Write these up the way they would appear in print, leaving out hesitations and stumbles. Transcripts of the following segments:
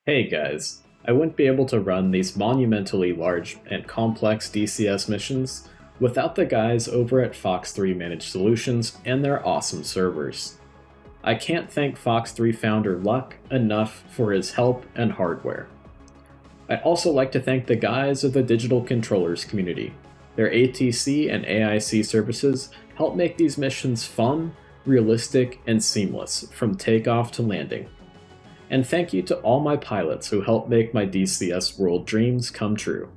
Hey guys, I wouldn't be able to run these monumentally large and complex DCS missions without the guys over at Fox3 Managed Solutions and their awesome servers. I can't thank Fox3 founder Luck enough for his help and hardware. I'd also like to thank the guys of the Digital Controllers community. Their ATC and AIC services help make these missions fun, realistic, and seamless from takeoff to landing. And thank you to all my pilots who helped make my DCS world dreams come true.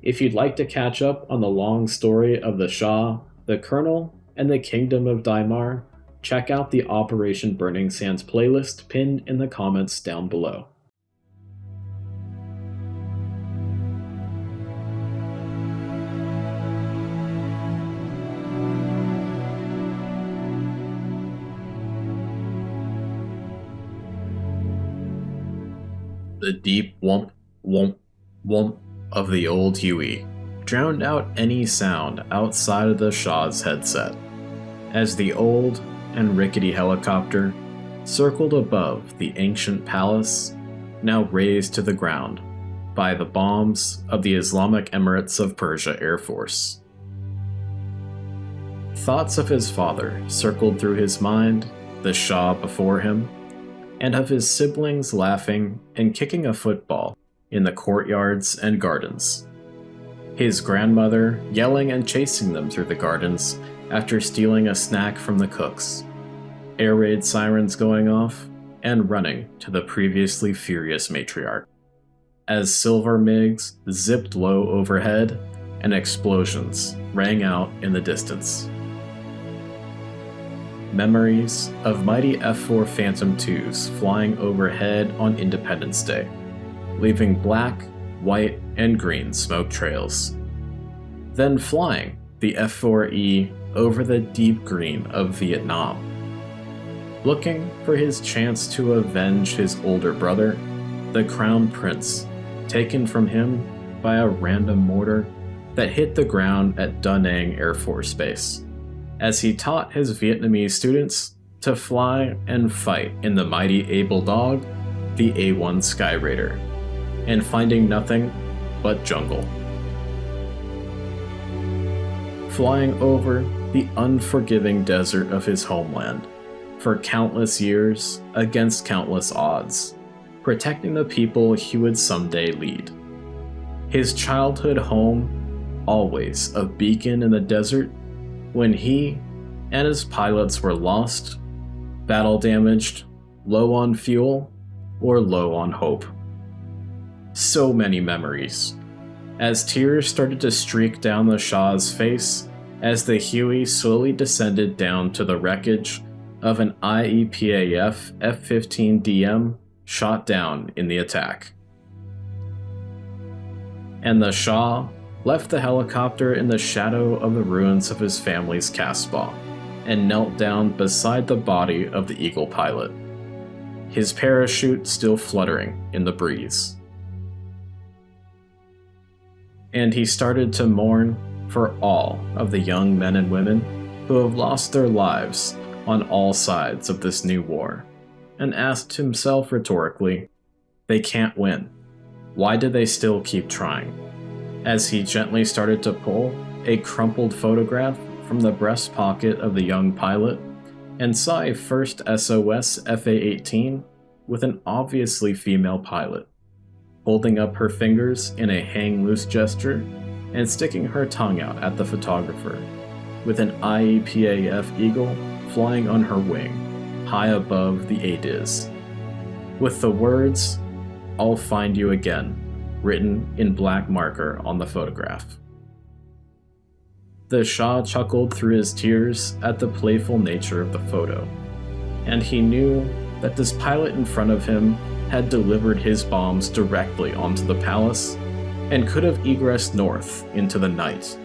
If you'd like to catch up on the long story of the Shah, the Colonel, and the Kingdom of Dhimar, check out the Operation Burning Sands playlist pinned in the comments down below. The deep whomp, whomp, whomp of the old Huey drowned out any sound outside of the Shah's headset, as the old and rickety helicopter circled above the ancient palace, now razed to the ground by the bombs of the Islamic Emirates of Persia Air Force. Thoughts of his father circled through his mind, the Shah before him, and of his siblings laughing and kicking a football in the courtyards and gardens. His grandmother yelling and chasing them through the gardens after stealing a snack from the cooks. Air raid sirens going off and running to the previously furious matriarch. As silver MiGs zipped low overhead and explosions rang out in the distance. Memories of mighty F-4 Phantom IIs flying overhead on Independence Day, leaving black, white, and green smoke trails. Then flying the F-4E over the deep green of Vietnam, looking for his chance to avenge his older brother, the Crown Prince, taken from him by a random mortar that hit the ground at Da Nang Air Force Base, as he taught his Vietnamese students to fly and fight in the mighty able dog, the A-1 Sky Raider, and finding nothing but jungle. Flying over the unforgiving desert of his homeland for countless years against countless odds, protecting the people he would someday lead. His childhood home, always a beacon in the desert, when he and his pilots were lost, battle damaged, low on fuel, or low on hope. So many memories, as tears started to streak down the Shah's face as the Huey slowly descended down to the wreckage of an IEPAF F-15DM shot down in the attack. And the Shah left the helicopter in the shadow of the ruins of his family's Casbah and knelt down beside the body of the Eagle pilot, his parachute still fluttering in the breeze. And he started to mourn for all of the young men and women who have lost their lives on all sides of this new war, and asked himself rhetorically, they can't win. Why do they still keep trying? As he gently started to pull a crumpled photograph from the breast pocket of the young pilot and saw a first SOS FA-18 with an obviously female pilot, holding up her fingers in a hang loose gesture and sticking her tongue out at the photographer, with an IEPAF Eagle flying on her wing, high above the ADIZ, with the words, "I'll find you again," written in black marker on the photograph. The Shah chuckled through his tears at the playful nature of the photo, and he knew that this pilot in front of him had delivered his bombs directly onto the palace and could have egressed north into the night.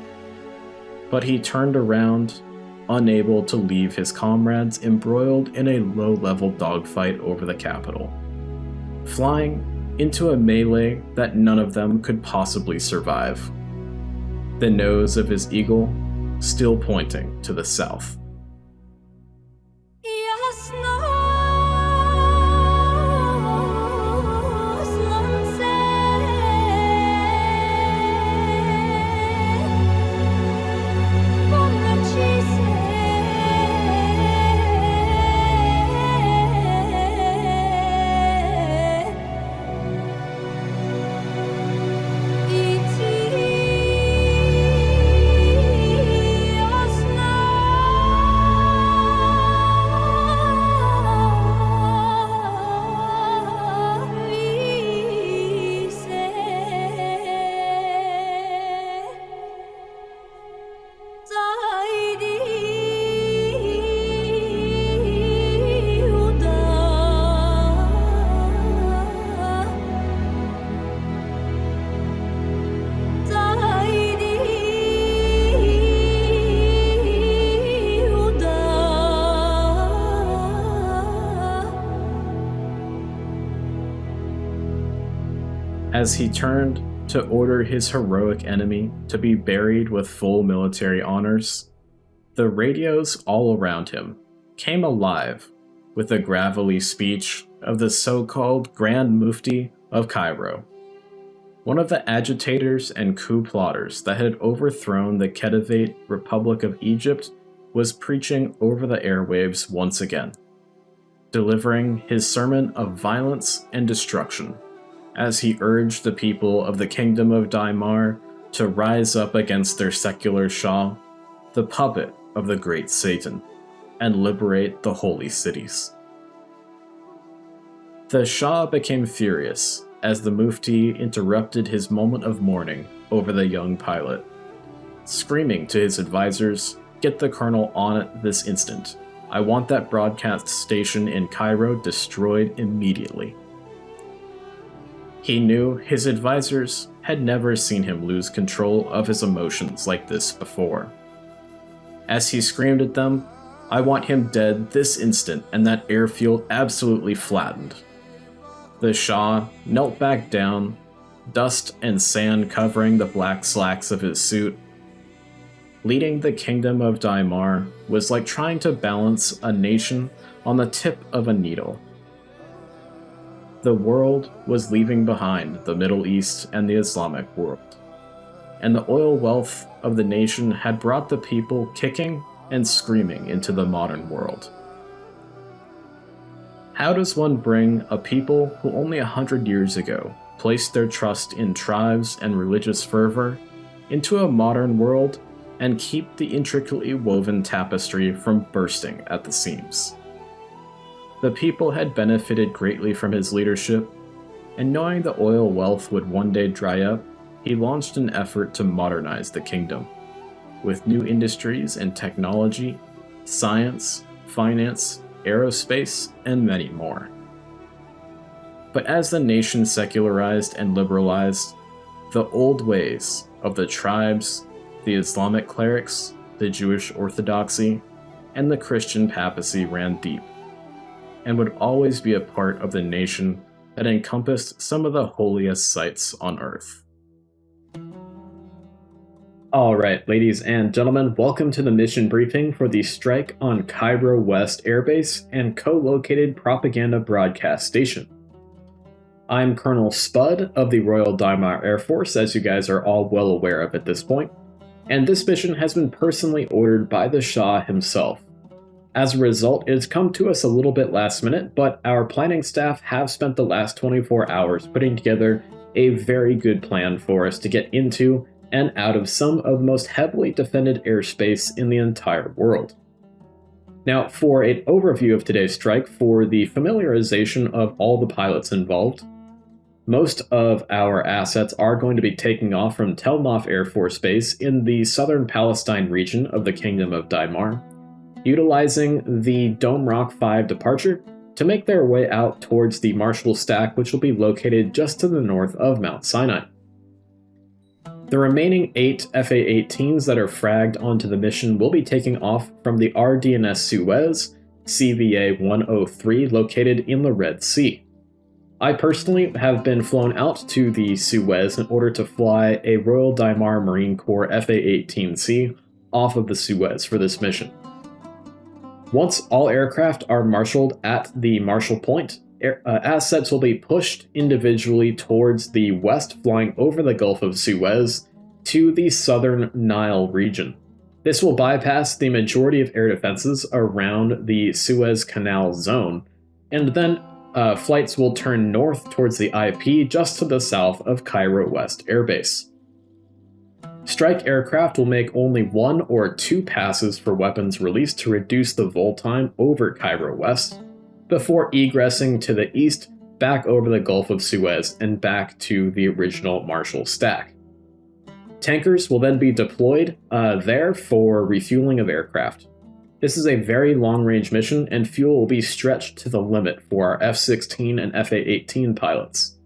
But he turned around, unable to leave his comrades embroiled in a low-level dogfight over the capital, flying into a melee that none of them could possibly survive, the nose of his eagle still pointing to the south. as he turned to order his heroic enemy to be buried with full military honors, the radios all around him came alive with the gravelly speech of the so-called Grand Mufti of Cairo, one of the agitators and coup plotters that had overthrown the Khedivate Republic of Egypt, was preaching over the airwaves once again, delivering his sermon of violence and destruction as he urged the people of the Kingdom of Dhimar to rise up against their secular Shah, the puppet of the great Satan, and liberate the holy cities. The Shah became furious as the Mufti interrupted his moment of mourning over the young pilot, screaming to his advisors, "Get the colonel on it this instant. I want that broadcast station in Cairo destroyed immediately." He knew his advisors had never seen him lose control of his emotions like this before. As he screamed at them, "I want him dead this instant and that airfield absolutely flattened," the Shah knelt back down, dust and sand covering the black slacks of his suit. Leading the Kingdom of Dhimar was like trying to balance a nation on the tip of a needle. The world was leaving behind the Middle East and the Islamic world, and the oil wealth of the nation had brought the people kicking and screaming into the modern world. How does one bring a people who only 100 years ago placed their trust in tribes and religious fervor into a modern world and keep the intricately woven tapestry from bursting at the seams? The people had benefited greatly from his leadership, and knowing the oil wealth would one day dry up, he launched an effort to modernize the kingdom, with new industries and technology, science, finance, aerospace, and many more. But as the nation secularized and liberalized, the old ways of the tribes, the Islamic clerics, the Jewish orthodoxy, and the Christian papacy ran deep, and would always be a part of the nation that encompassed some of the holiest sites on Earth. Alright, ladies and gentlemen, welcome to the mission briefing for the strike on Cairo West Air Base and co-located propaganda broadcast station. I'm Colonel Spud of the Royal Dhimar Air Force, as you guys are all well aware of at this point, and this mission has been personally ordered by the Shah himself. As a result, it has come to us a little bit last minute, but our planning staff have spent the last 24 hours putting together a very good plan for us to get into and out of some of the most heavily defended airspace in the entire world. Now, for an overview of today's strike, for the familiarization of all the pilots involved, most of our assets are going to be taking off from Tel Nof Air Force Base in the southern Palestine region of the Kingdom of Dhimar, utilizing the Dome Rock 5 departure to make their way out towards the Marshall Stack, which will be located just to the north of Mount Sinai. The remaining 8 FA-18s that are fragged onto the mission will be taking off from the RDNS Suez, CVA-103, located in the Red Sea. I personally have been flown out to the Suez in order to fly a Royal Dhimar Marine Corps FA-18C off of the Suez for this mission. Once all aircraft are marshaled at the Marshall Point, assets will be pushed individually towards the west, flying over the Gulf of Suez to the southern Nile region. This will bypass the majority of air defenses around the Suez Canal zone, and then flights will turn north towards the IP just to the south of Cairo West Air Base. Strike aircraft will make only 1 or 2 passes for weapons release to reduce the vol time over Cairo West, before egressing to the east, back over the Gulf of Suez, and back to the original Marshall Stack. Tankers will then be deployed there for refueling of aircraft. This is a very long-range mission, and fuel will be stretched to the limit for our F-16 and FA-18 pilots.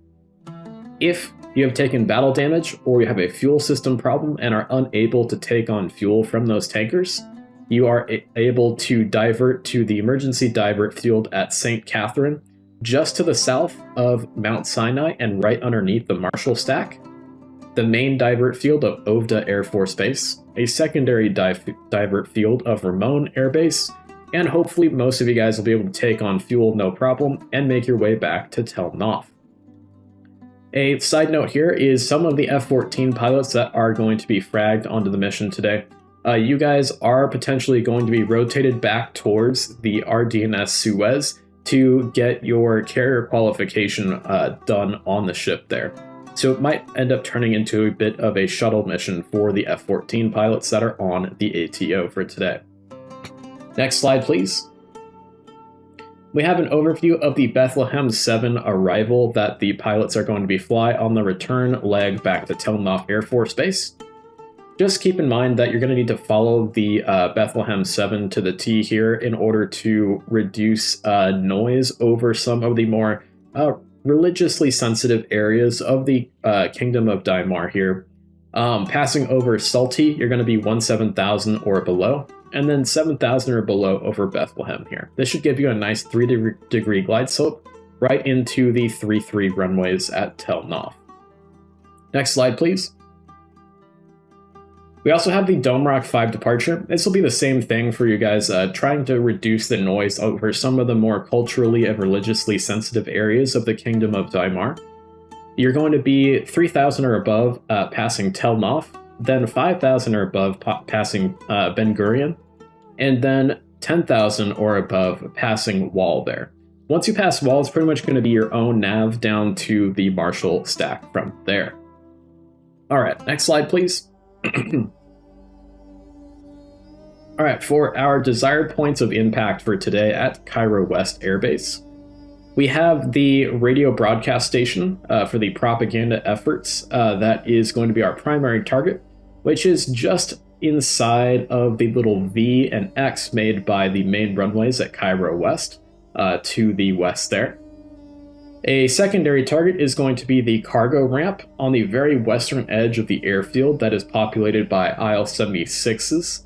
If you have taken battle damage, or you have a fuel system problem and are unable to take on fuel from those tankers, you are able to divert to the emergency divert field at St. Catherine, just to the south of Mount Sinai and right underneath the Marshall Stack, the main divert field of Ovda Air Force Base, a secondary divert field of Ramon Air Base, and hopefully most of you guys will be able to take on fuel no problem and make your way back to Tel Nof. A side note here is some of the F-14 pilots that are going to be fragged onto the mission today. You guys are potentially going to be rotated back towards the RDNS Suez to get your carrier qualification done on the ship there. So it might end up turning into a bit of a shuttle mission for the F-14 pilots that are on the ATO for today. Next slide, please. We have an overview of the Bethlehem 7 arrival that the pilots are going to be fly on the return leg back to Tel Nof Air Force Base. Just keep in mind that you're going to need to follow the Bethlehem 7 to the T here in order to reduce noise over some of the more religiously sensitive areas of the Kingdom of Dhimar here. Passing over Salty, you're going to be 17,000 or below, and then 7,000 or below over Bethlehem here. This should give you a nice 3-degree glide slope right into the 3-3 runways at Tel Nof. Next slide, please. We also have the Dome Rock 5 departure. This will be the same thing for you guys, trying to reduce the noise over some of the more culturally and religiously sensitive areas of the Kingdom of Dhimar. You're going to be 3,000 or above passing Tel Nof, then 5,000 or above passing Ben Gurion, and then 10,000 or above passing Wall there. Once you pass Wall, it's pretty much going to be your own nav down to the Marshall Stack from there. All right, next slide, please. Alright, for our desired points of impact for today at Cairo West Air Base, we have the radio broadcast station for the propaganda efforts. That is going to be our primary target, which is just inside of the little V and X made by the main runways at Cairo West to the west there. A secondary target is going to be the cargo ramp on the very western edge of the airfield that is populated by IL-76s.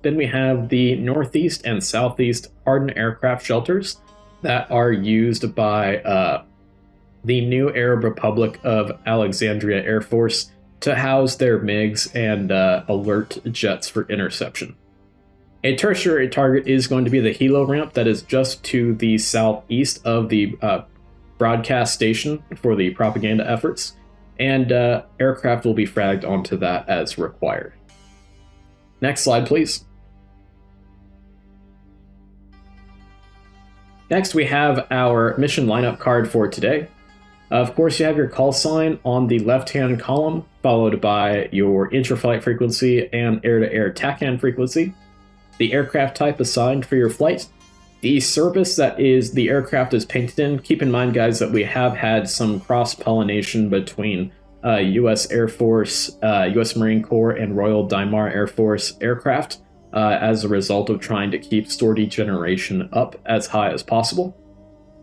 Then we have the northeast and southeast hardened aircraft shelters that are used by the new Arab Republic of Alexandria Air Force to house their MiGs and alert jets for interception. A tertiary target is going to be the helo ramp that is just to the southeast of the broadcast station for the propaganda efforts, and aircraft will be fragged onto that as required. Next slide, please. Next, we have our mission lineup card for today. Of course, you have your call sign on the left-hand column, followed by your intra-flight frequency and air-to-air TACAN frequency, the aircraft type assigned for your flight, the service that is the aircraft is painted in. Keep in mind, guys, that we have had some cross-pollination between U.S. Air Force, U.S. Marine Corps, and Royal Dhimar Air Force aircraft as a result of trying to keep store degeneration up as high as possible.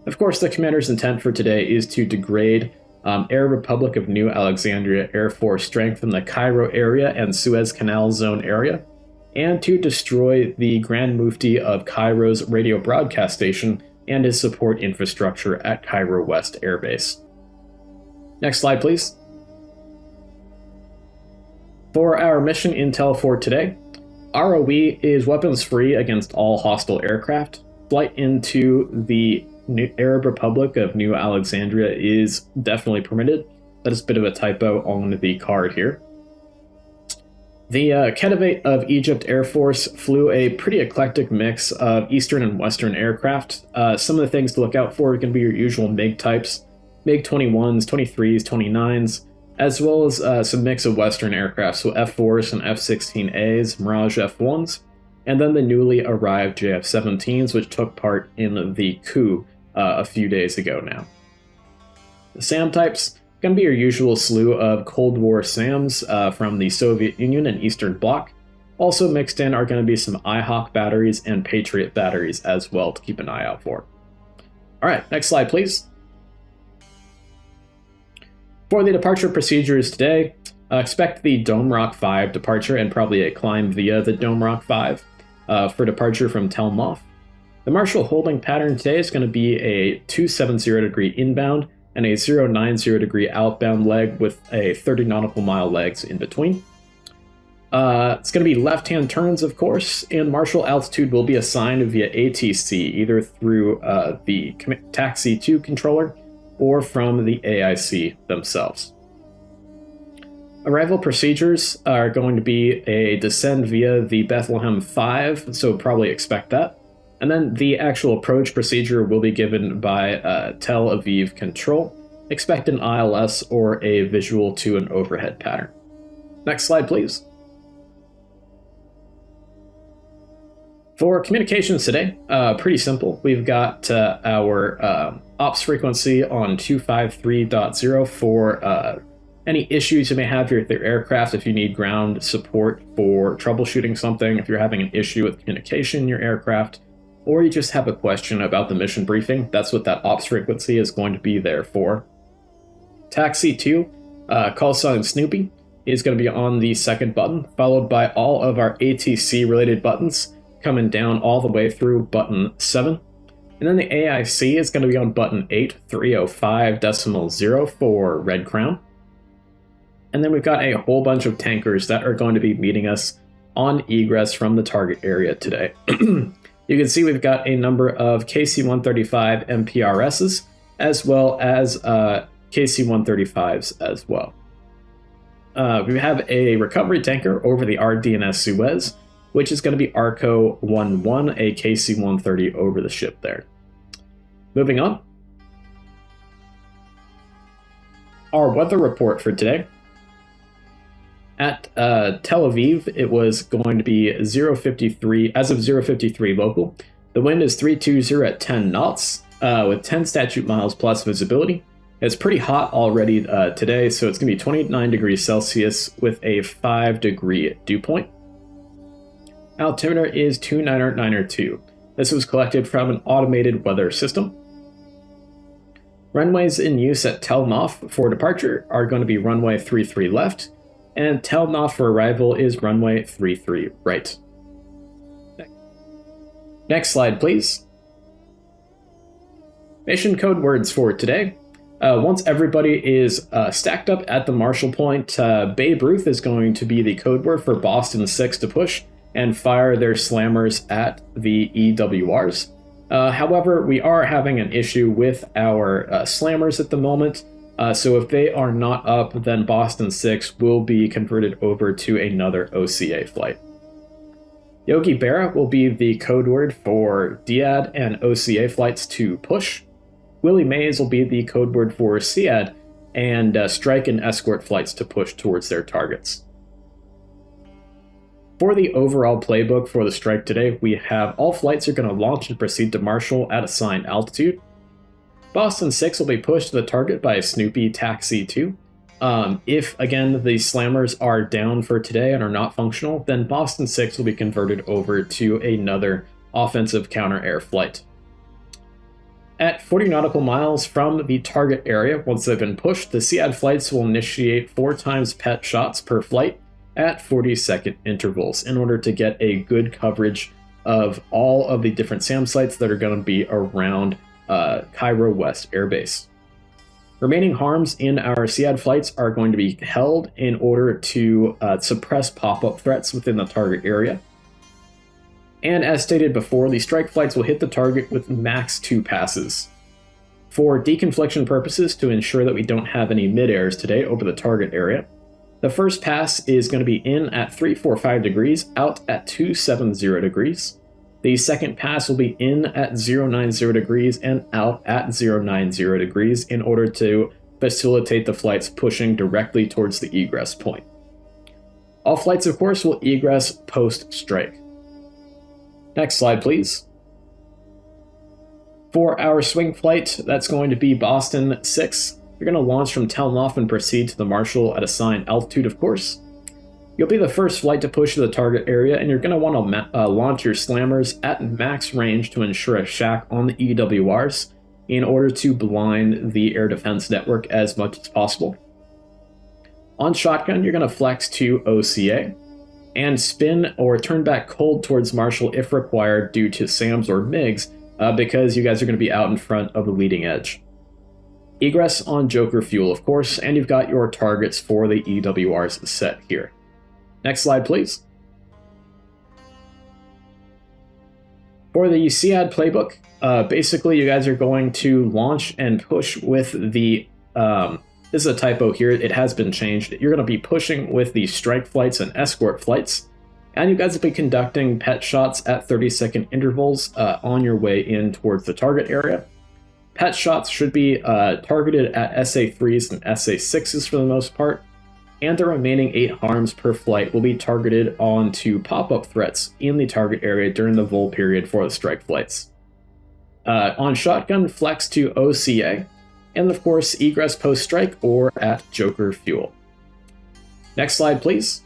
Of course, the commander's intent for today is to degrade Arab Republic of New Alexandria Air Force strength in the Cairo area and Suez Canal Zone area, and to destroy the Grand Mufti of Cairo's radio broadcast station and his support infrastructure at Cairo West Air Base. Next slide, please. For our mission intel for today, ROE is weapons free against all hostile aircraft. Flight into the Arab Republic of New Alexandria is definitely permitted. That is a bit of a typo on the card here. The Khedivate of Egypt Air Force flew a pretty eclectic mix of Eastern and Western aircraft. Some of the things to look out for are going to be your usual MiG types, MiG-21s, 23s, 29s, as well as some mix of Western aircraft, so F-4s and F-16As, Mirage F-1s, and then the newly arrived JF-17s, which took part in the coup a few days ago now. The SAM types, going to be your usual slew of Cold War SAMs from the Soviet Union and Eastern Bloc. Also mixed in are going to be some IHawk batteries and Patriot batteries as well to keep an eye out for. Alright, next slide please. For the departure procedures today, expect the Dome Rock 5 departure and probably a climb via the Dome Rock 5 for departure from Tel Nof. The Marshal holding pattern today is going to be a 270 degree inbound and a 090 degree outbound leg with a 30 nautical mile legs in between. It's going to be left-hand turns, of course, and Marshal altitude will be assigned via ATC, either through the Taxi 2 controller or from the AIC themselves. Arrival procedures are going to be a descend via the Bethlehem 5, so probably expect that. And then the actual approach procedure will be given by Tel Aviv Control. Expect an ILS or a visual to an overhead pattern. Next slide, please. For communications today, pretty simple. We've got our ops frequency on 253.0 for any issues you may have with your aircraft. If you need ground support for troubleshooting something, if you're having an issue with communication in your aircraft, or you just have a question about the mission briefing, that's what that ops frequency is going to be there for. Taxi 2, call sign Snoopy, is going to be on the second button, followed by all of our ATC related buttons coming down all the way through button 7. And then the AIC is going to be on button 8, 305.0 for Red Crown. And then we've got a whole bunch of tankers that are going to be meeting us on egress from the target area today. You can see we've got a number of KC-135 MPRSs, as well as KC-135s as well. We have a recovery tanker over the RDNS Suez, which is going to be Arco 11, a KC-130 over the ship there. Moving on. Our weather report for today. At Tel Aviv, it was going to be 053, as of 053 local. The wind is 320 at 10 knots, with 10 statute miles plus visibility. It's pretty hot already today, so it's going to be 29 degrees Celsius with a 5 degree dew point. Altimeter is 29902. This was collected from an automated weather system. Runways in use at Tel Nof for departure are going to be runway 33 left, and Tel Nof for arrival is runway 33 right. Next slide, please. Mission code words for today. Once everybody is stacked up at the Marshal point, Babe Ruth is going to be the code word for Boston 6 to push and fire their slammers at the EWRs. However, we are having an issue with our slammers at the moment. So if they are not up, then Boston 6 will be converted over to another OCA flight. Yogi Berra will be the code word for DIAD and OCA flights to push. Willie Mays will be the code word for SEAD and strike and escort flights to push towards their targets. For the overall playbook for the strike today, we have all flights are going to launch and proceed to Marshal at assigned altitude. Boston 6 will be pushed to the target by Snoopy Taxi 2. If, again, the slammers are down for today and are not functional, then Boston 6 will be converted over to another offensive counter-air flight. At 40 nautical miles from the target area, once they've been pushed, the SEAD flights will initiate 4 times PET shots per flight at 40-second intervals in order to get a good coverage of all of the different SAM sites that are going to be around Cairo West Air Base. Remaining harms in our SEAD flights are going to be held in order to suppress pop-up threats within the target area. And as stated before, the strike flights will hit the target with max 2 passes. For deconfliction purposes, to ensure that we don't have any mid-airs today over the target area, the first pass is going to be in at 345 degrees, out at 270 degrees. The second pass will be in at 090 degrees and out at 090 degrees in order to facilitate the flights pushing directly towards the egress point. All flights, of course, will egress post-strike. Next slide, please. For our swing flight, that's going to be Boston 6. You're going to launch from Tel Nof and proceed to the Marshal at assigned altitude, of course. You'll be the first flight to push to the target area, and you're going to want to launch your slammers at max range to ensure a shack on the EWRs in order to blind the air defense network as much as possible. On shotgun, you're going to flex to OCA and spin or turn back cold towards Marshal if required due to SAMs or MiGs because you guys are going to be out in front of the leading edge. Egress on Joker fuel, of course, and you've got your targets for the EWRs set here. Next slide, please. For the SEAD playbook, basically you guys are going to launch and push with the, this is a typo here, it has been changed. You're going to be pushing with the strike flights and escort flights, and you guys will be conducting pet shots at 30-second intervals on your way in towards the target area. Pet shots should be targeted at SA3s and SA6s for the most part, and the remaining 8 harms per flight will be targeted onto pop-up threats in the target area during the vol period for the strike flights. On shotgun, flex to OCA, and of course egress post-strike or at Joker fuel. Next slide, please.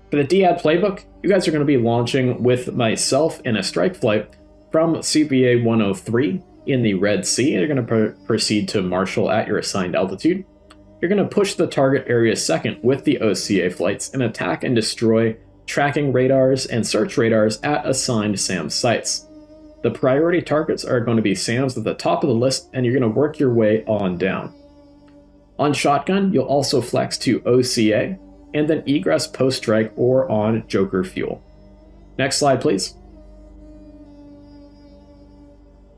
For the DAD playbook, you guys are going to be launching with myself in a strike flight from CBA 103 in the Red Sea, and you're going to proceed to Marshall at your assigned altitude. You're going to push the target area second with the OCA flights and attack and destroy tracking radars and search radars at assigned SAM sites. The priority targets are going to be SAMs at the top of the list, and you're going to work your way on down. On shotgun, you'll also flex to OCA, and then egress post-strike or on Joker fuel. Next slide, please.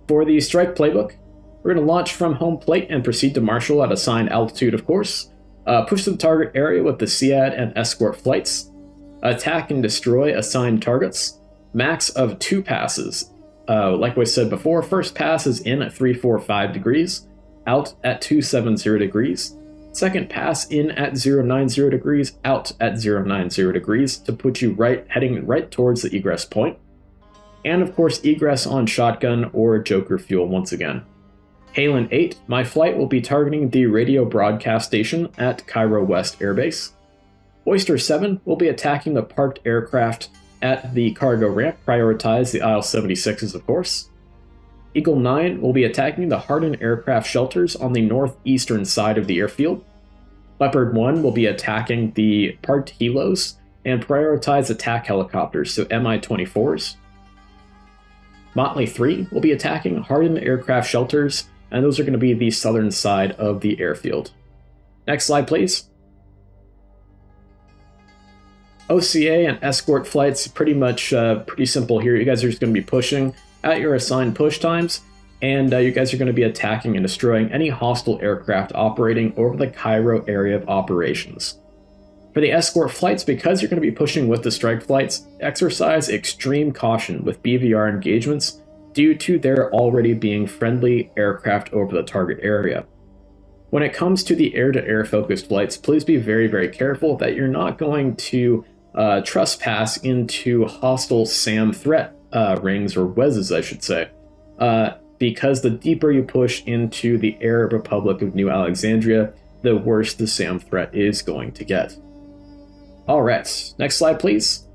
For the strike playbook, we're going to launch from home plate and proceed to Marshall at assigned altitude, of course. Push to the target area with the SEAD and escort flights. Attack and destroy assigned targets. Max of 2 passes. Like we said before, first pass is in at 345 degrees, out at 270 degrees. Second pass in at 090 degrees, out at 090 degrees to put you heading right towards the egress point. And of course, egress on shotgun or Joker fuel once again. Halen 8, my flight will be targeting the radio broadcast station at Cairo West Air Base. Oyster 7 will be attacking the parked aircraft at the cargo ramp, prioritize the IL-76s of course. Eagle 9 will be attacking the hardened aircraft shelters on the northeastern side of the airfield. Leopard 1 will be attacking the parked helos and prioritize attack helicopters, so Mi-24s. Motley 3 will be attacking hardened aircraft shelters, and those are going to be the southern side of the airfield. Next slide, please. OCA and escort flights, pretty simple here. You guys are just going to be pushing at your assigned push times, and you guys are going to be attacking and destroying any hostile aircraft operating over the Cairo area of operations. For the escort flights, because you're going to be pushing with the strike flights, exercise extreme caution with BVR engagements due to there already being friendly aircraft over the target area. When it comes to the air-to-air focused flights, please be very, very careful that you're not going to trespass into hostile SAM threat rings, or WESs I should say, because the deeper you push into the Arab Republic of New Alexandria, the worse the SAM threat is going to get. Alright, next slide please.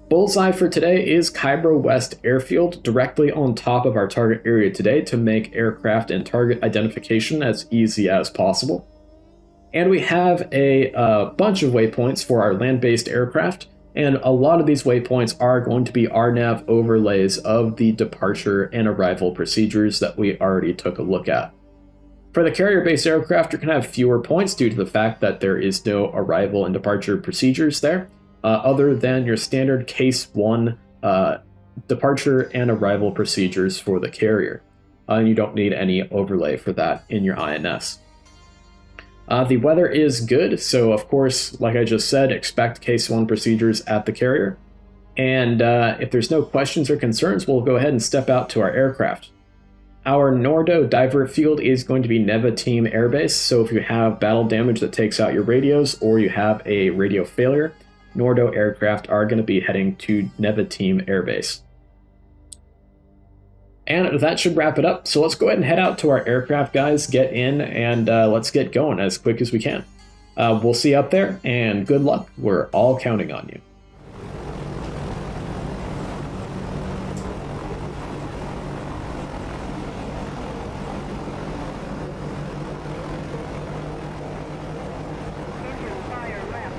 Bullseye for today is Cairo West Airfield, directly on top of our target area today to make aircraft and target identification as easy as possible. And we have a bunch of waypoints for our land-based aircraft, and a lot of these waypoints are going to be RNAV overlays of the departure and arrival procedures that we already took a look at. For the carrier-based aircraft, you're going to have fewer points due to the fact that there is no arrival and departure procedures there, other than your standard Case 1 departure and arrival procedures for the carrier. And you don't need any overlay for that in your INS. The weather is good, so of course, like I just said, expect Case 1 procedures at the carrier. And if there's no questions or concerns, we'll go ahead and step out to our aircraft. Our Nordo divert field is going to be Neva Team Airbase, so if you have battle damage that takes out your radios or you have a radio failure, Nordo aircraft are going to be heading to Neva Team Airbase. And that should wrap it up, so let's go ahead and head out to our aircraft, guys, get in, and let's get going as quick as we can. We'll see you up there, and good luck. We're all counting on you. Engine fire left.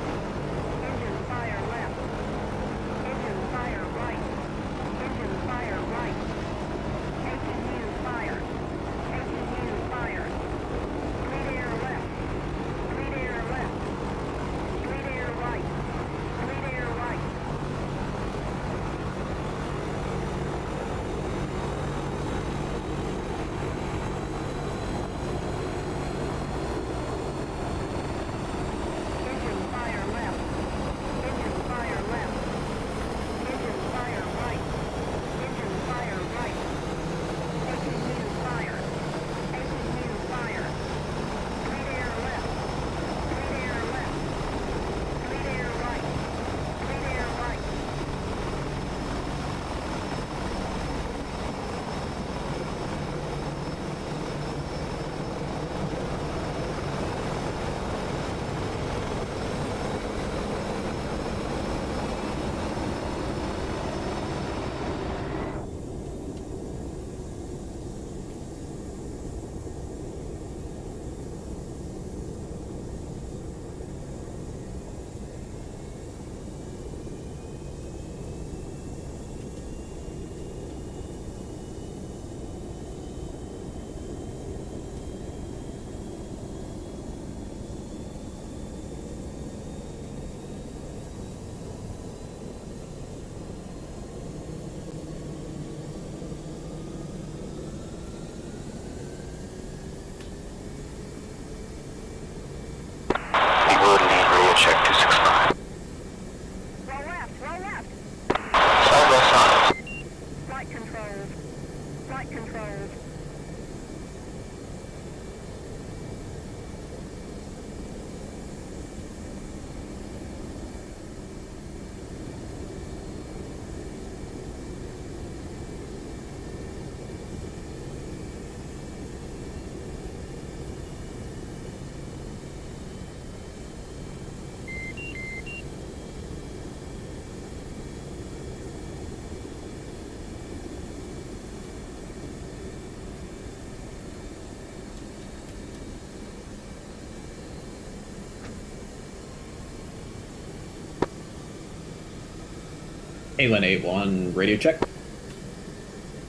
Alien 8-1, radio check.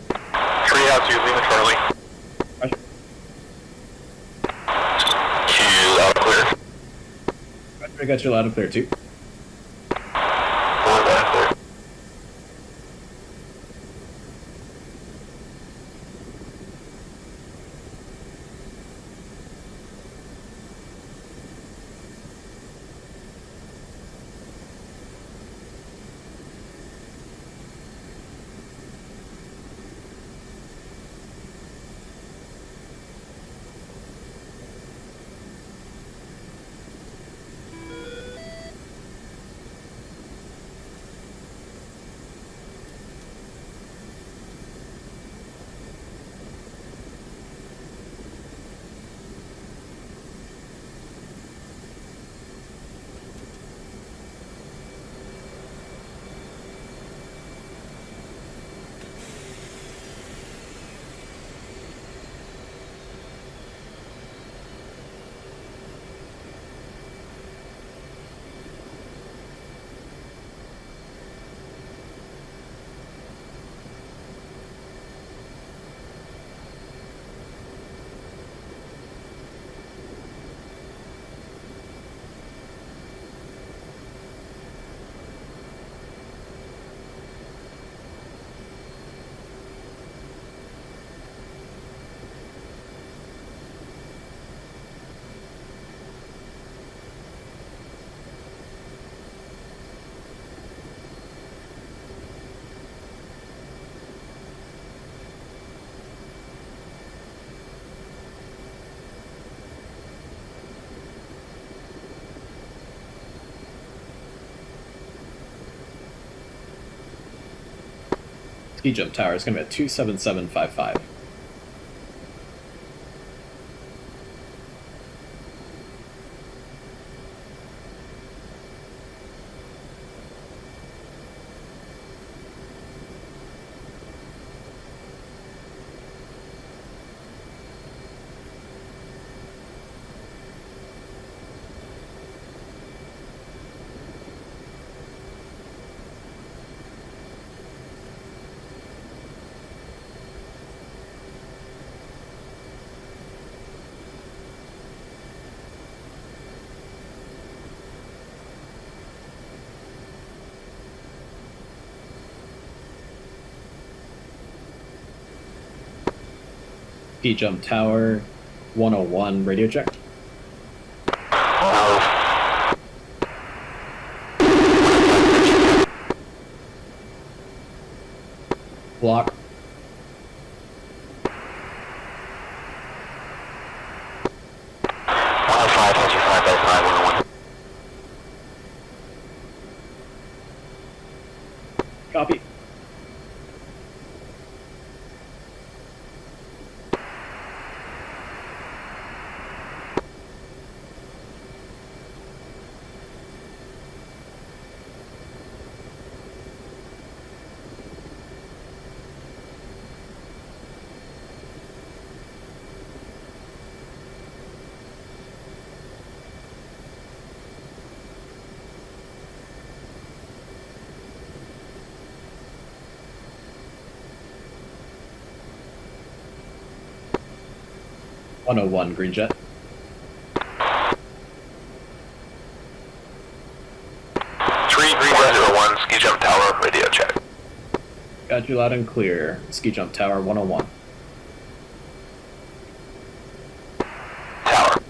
Treehouse, you Lima Charlie. Roger. Q, loud and clear. Roger, I got you loud and clear too. 4 loud and clear. Ski jump tower is going to be at 27755. Ski jump tower 101, radio check. Block. Copy. .101 green jet. Green jet 01, ski jump tower, radio check. Got you loud and clear. Ski jump tower 101. Tower.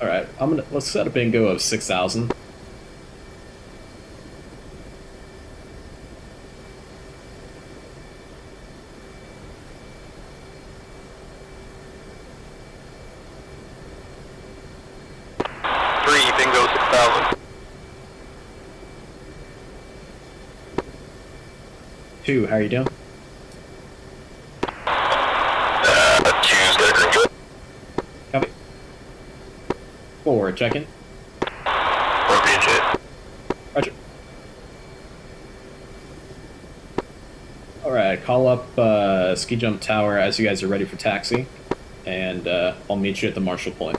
Alright, let's set a bingo of 6,000. Bingo 6,000. 2, how are you doing? 2's got a green jet. Copy. 4, check in. Or green jet. Roger. Alright, call up Ski Jump Tower as you guys are ready for taxi, and I'll meet you at the Marshall Point.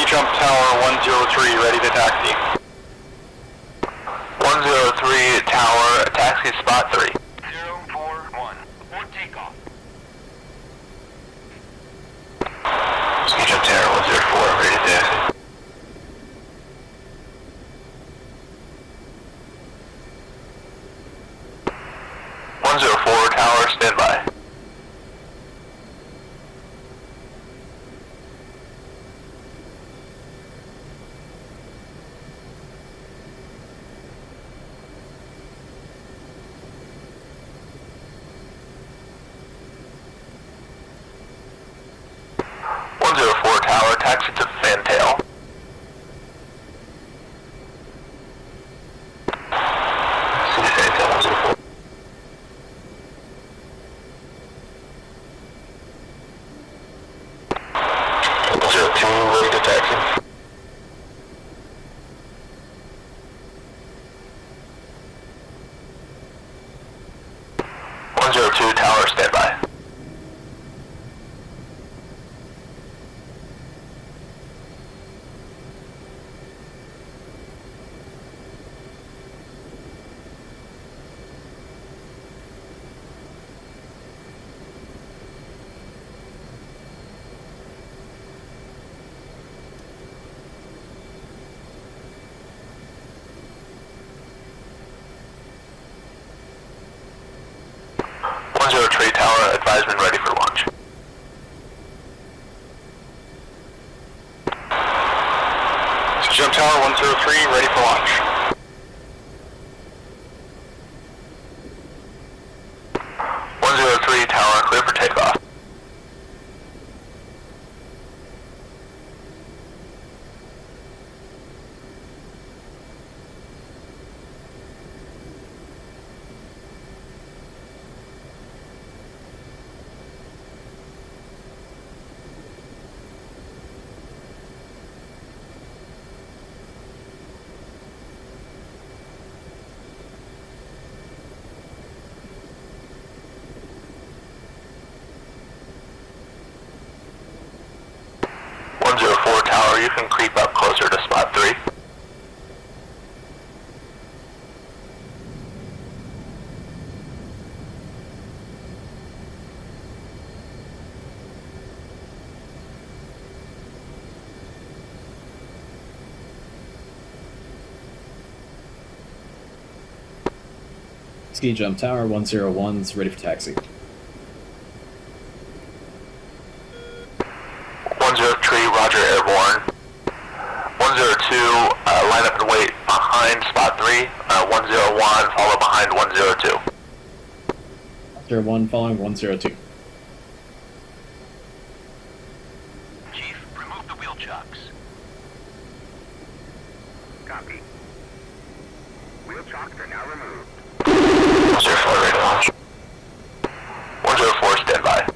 Jump Tower 103, ready to taxi. 103 Tower, taxi spot 3. 041, report takeoff. Ski Jump Tower 104, ready to taxi. Tower, stand by. Tower, taxi to Fantail. See Fantail 104. 102, ready to taxi. Tower, stand by. Tower, advisement ready for launch. Jump Tower 103, ready for launch. 103 Tower, clear for takeoff. Tower, you can creep up closer to spot 3. Ski Jump Tower 101 is ready for taxi. 103, roger, airborne. 102, line up and wait behind spot 3. 101, follow behind 102. 101 following 102. Chief, remove the wheel chocks. Copy. Wheel chocks are now removed. 104, ready to launch. 104, stand by.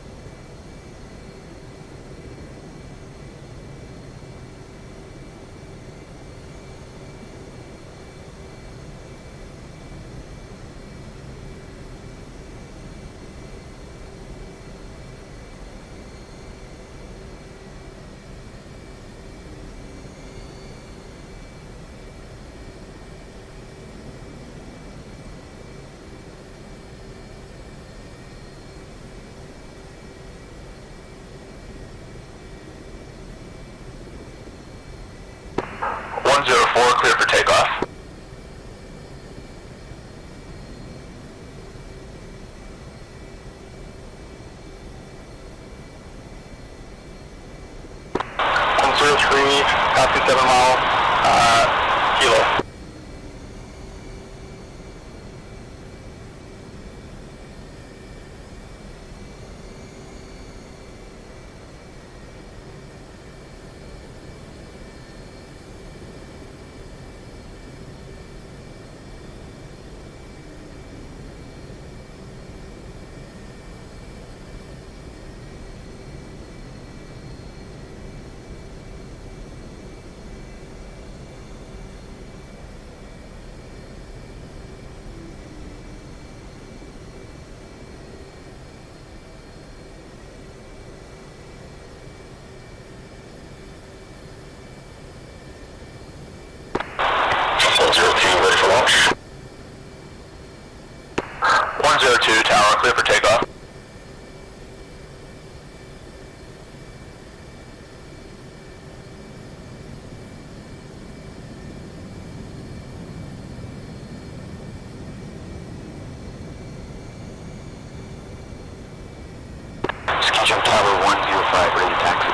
Clear for takeoff. Copy 7 mile, kilo. 105, ready to taxi.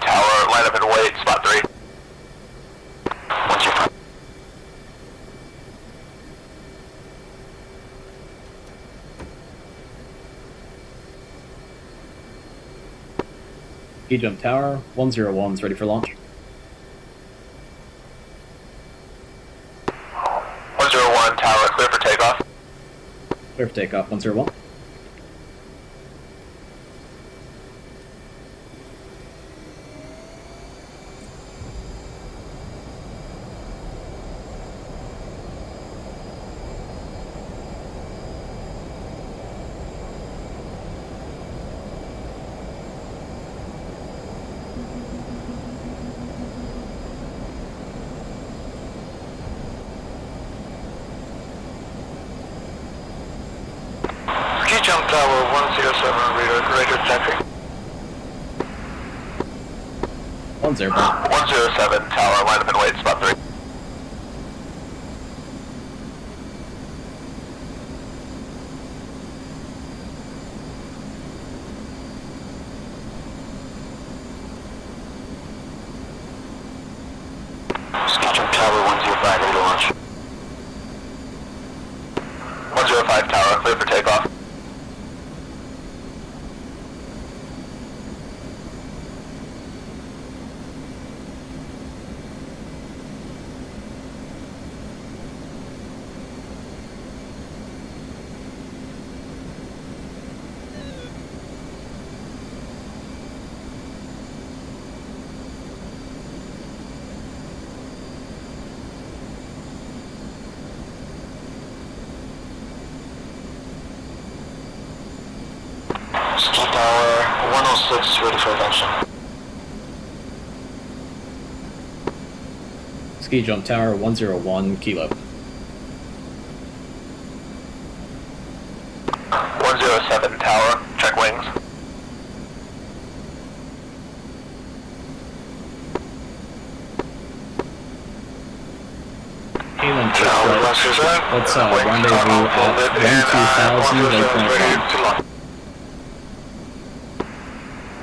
Tower, line up and wait, spot 3. 105. Ski jump tower, 101's ready for launch. 101, tower, clear for takeoff. Clear for takeoff, 101. Jump tower 107, ready to taxi. 107. 107, tower, line up and wait, spot 3. Ski jump tower 105, ready to launch. 105, tower, clear for takeoff. Ski tower 106, ready for attention. Ski jump tower, 101 kilo. 107, tower, check wings. Kingdom of Dhimar. Let's rendezvous at 12000 waypoint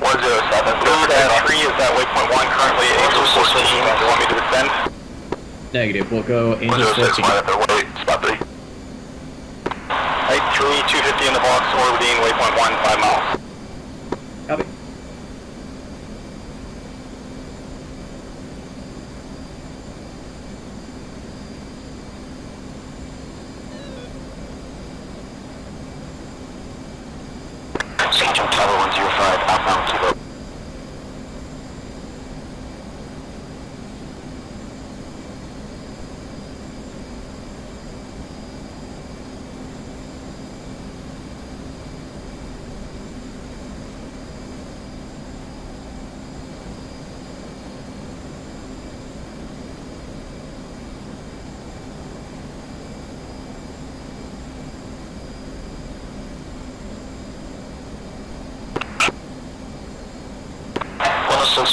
107, Blue 3 is at waypoint 1, currently Angel 14, do you want me to descend? 1. Negative, we'll go Angel 106, 14. line up and wait, spot 3. Height 3, 250 in the box, orbiting waypoint 1, 5 miles. Copy. Ski jump tower 105, outbound kilo.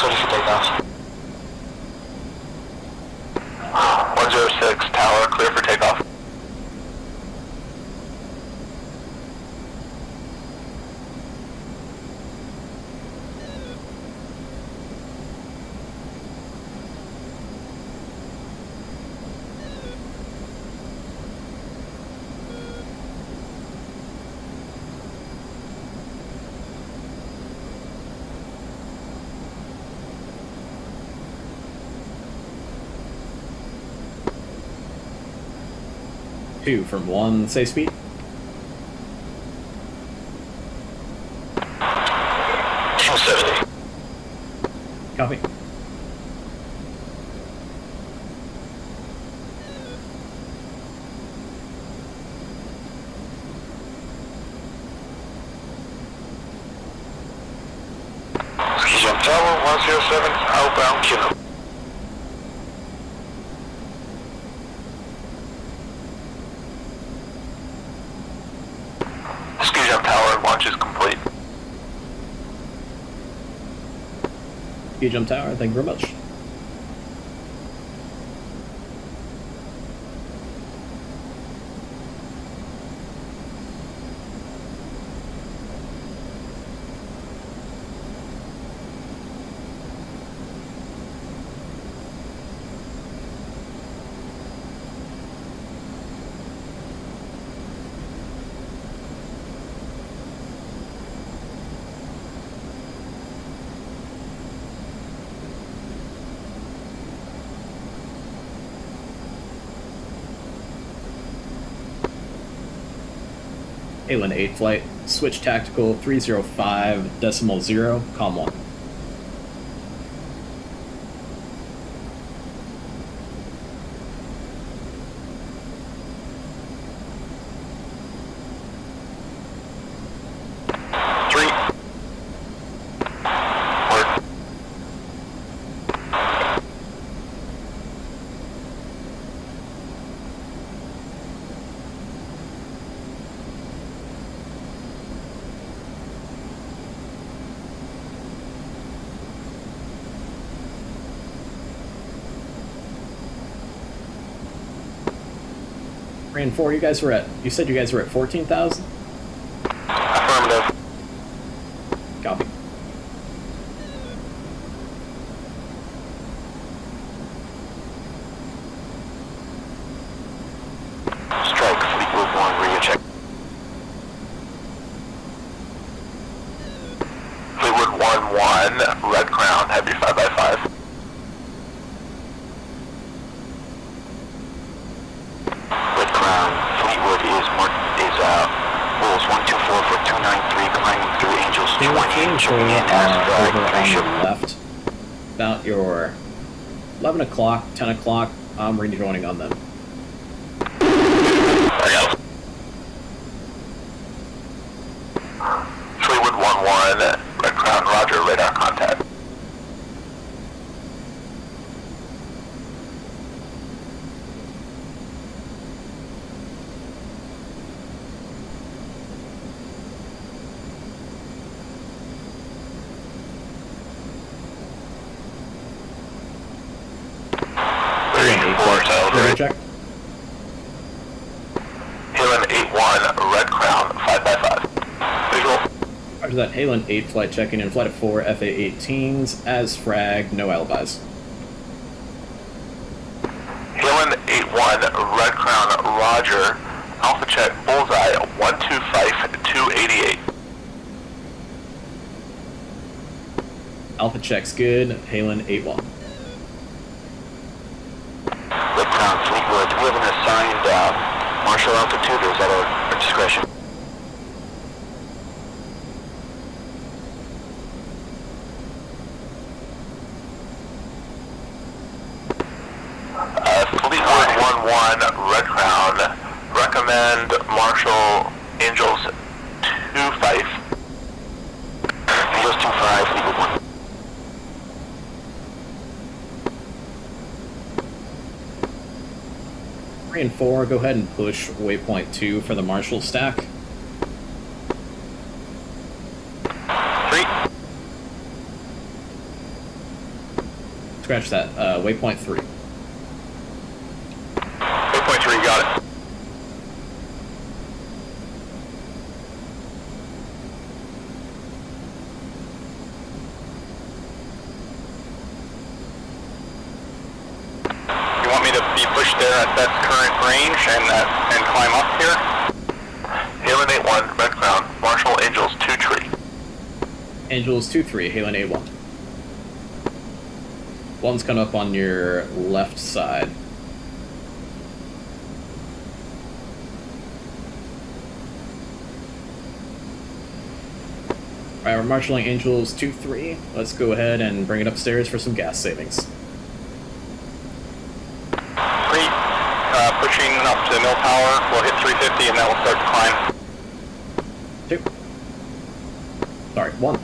Ready for takeoff. 106, tower, clear for takeoff. Two from 1, safe speed. 270. Copy. Ski jump tower 107, outbound kilo. Ski jump tower, launch is complete. jump tower, thank you very much. Halen 8 flight, switch tactical 305.0, calm 1. And 4, you guys were at, you said you guys were at 14,000? Affirmative. Copy. Strike, Fleetwood 1, Riga check. Fleetwood 1-1, Red Crown, heavy 5x5. Fleetwood is rules 124 for 293, climbing through Angels 20, showing in Airstrike, over on your left, about your 11 o'clock, 10 o'clock, I'm rejoining on them. Fleetwood 1-1, Red Crown, roger, radar contact. Check. Halen 8-1, Red Crown, 5x5. Visual. After that, Halen 8 flight checking in, flight of 4 FA-18s, as frag, no alibis. Halen 8-1, Red Crown, roger, Alpha check, bullseye, 125-288. Alpha check's good, Halen 8-1. Fleetwood, do we have an assigned marshal altitude, or is that our discretion? Fleetwood 1-1, Red Crown, recommend Marshal Angels 2-5. Angels 2-5, Fleetwood 1. And 4, go ahead and push waypoint 2 for the Marshall stack. 3. Scratch that, waypoint 3. Waypoint 3, got it. You want me to be pushed there at that current range and climb up here? Halen 8-1, Red Crown, Marshal Angels 2-3. Angels 2-3, Halen A1. One's coming up on your left side. Alright, we're marshalling Angels 2-3. Let's go ahead and bring it upstairs for some gas savings. Pushing up to mill power, we'll hit 350 and then we'll start to climb. 2. Sorry, 1.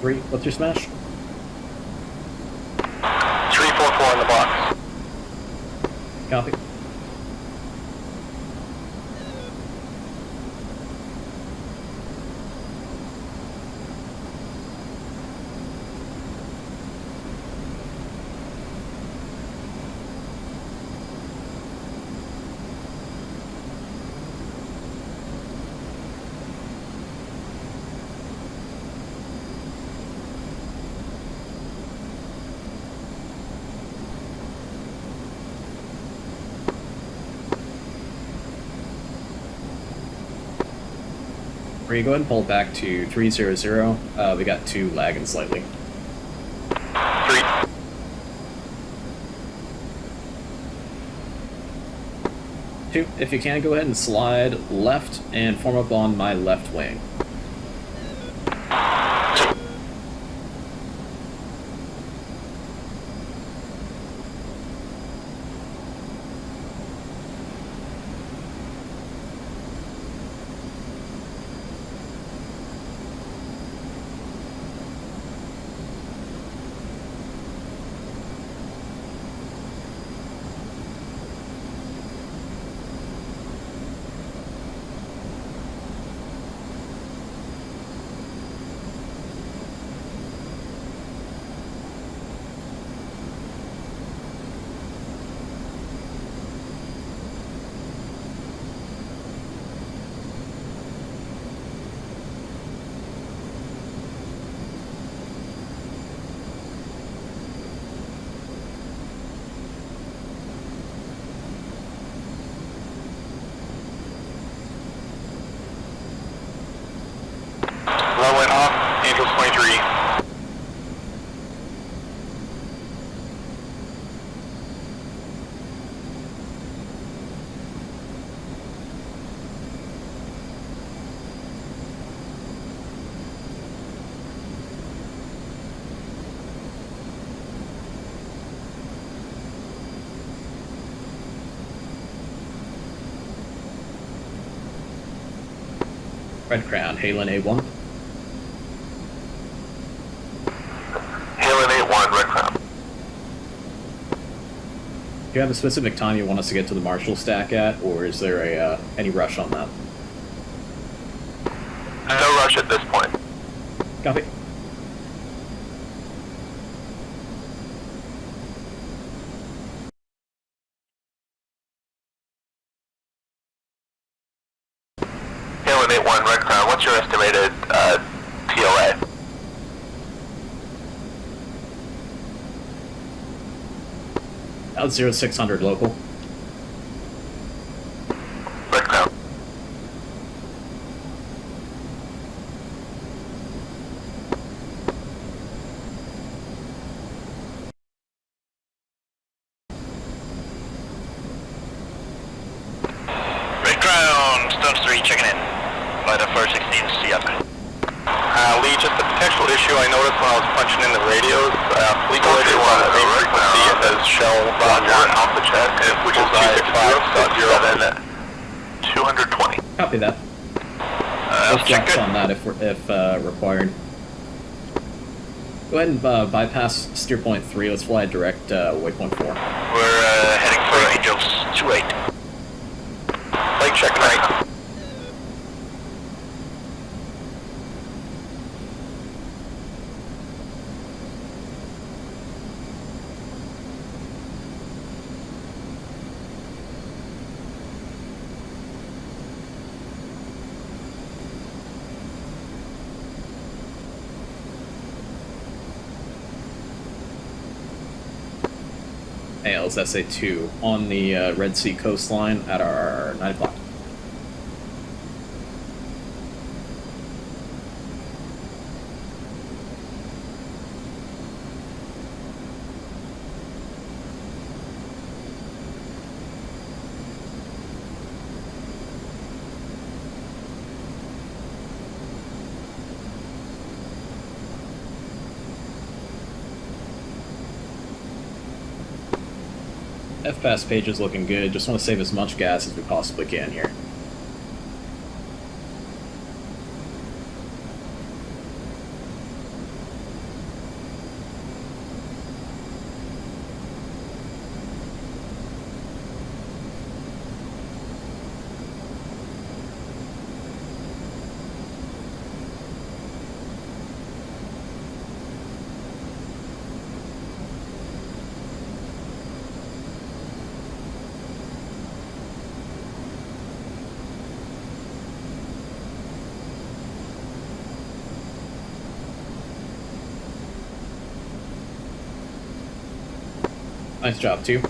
3, what's your smash? 344 in the box. Copy. Go ahead and pull back to 300. We got 2 lagging slightly. 3. 2, if you can, go ahead and slide left and form up on my left wing. 2. Runway off, Angels 23. Red Crown, Halen A1. Halen 8-1, Red Crown. Do you have a specific time you want us to get to the Marshall stack at, or is there any rush on that? No rush at this point. Copy. Halen 8-1, Red Crown, what's your estimated TOA? About 0600 local. Red Crown. Red Crown, Stones 3 checking in. By the 416, see up. Lee, just a potential issue I noticed when I was punching in the radios. Fleet related on the same frequency as Shell Roger Alpha Check, which is 265.0 Copy that. Let's check flex good. on that if required. Go ahead and bypass steer point 3. Let's fly direct waypoint 4. We're heading for Angels 28. Lake check right. ALs SA2 on the Red Sea coastline at our 9 o'clock. FPAS page is looking good. Just want to save as much gas as we possibly can here. Nice job, too.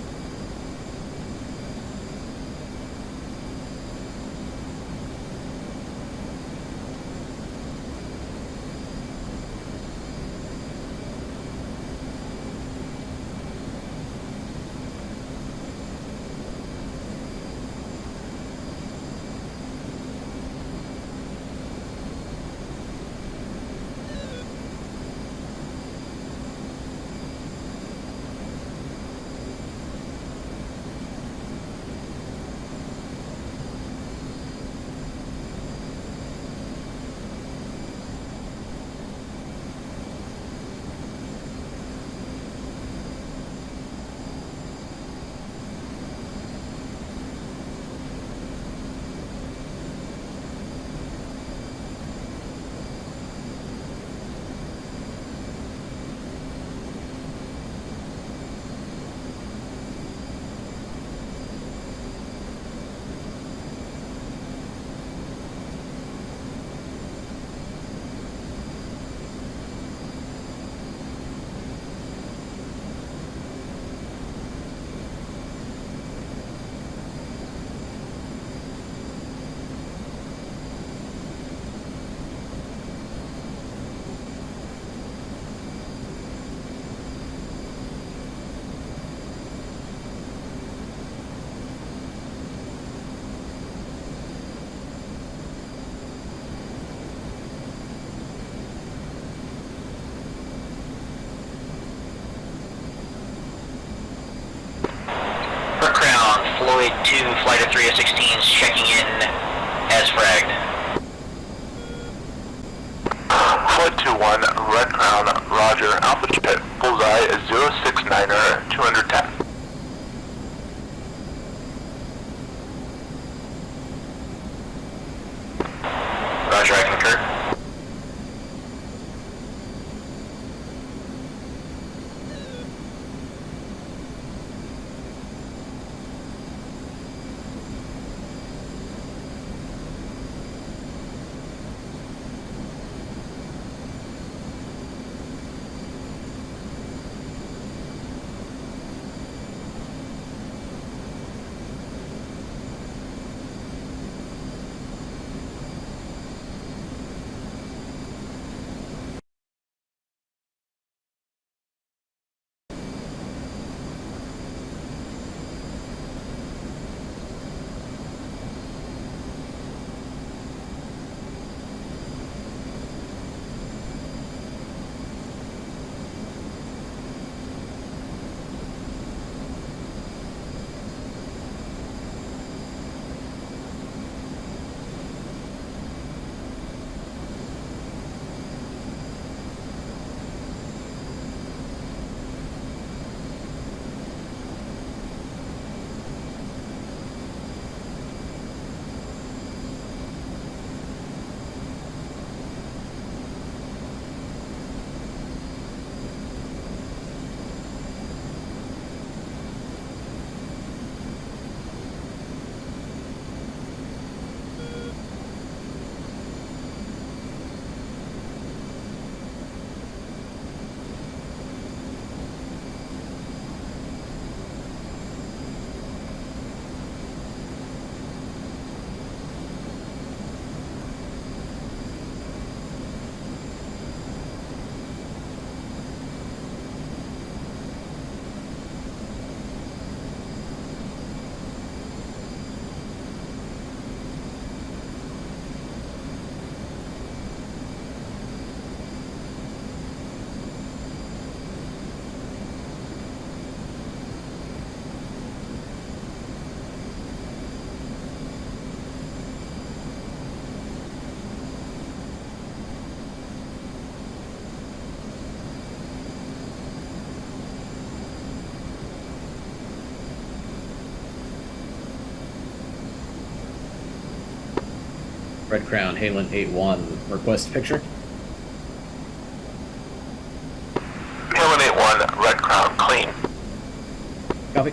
Floyd 2, flight of 316's checking in as fragged. Floyd 2-1, Red Crown, Roger, Alpha Pit, bullseye is 069er, 210. Roger, I concur. Red Crown, Halen 8-1, request picture. Halen 8-1, Red Crown, clean. Copy.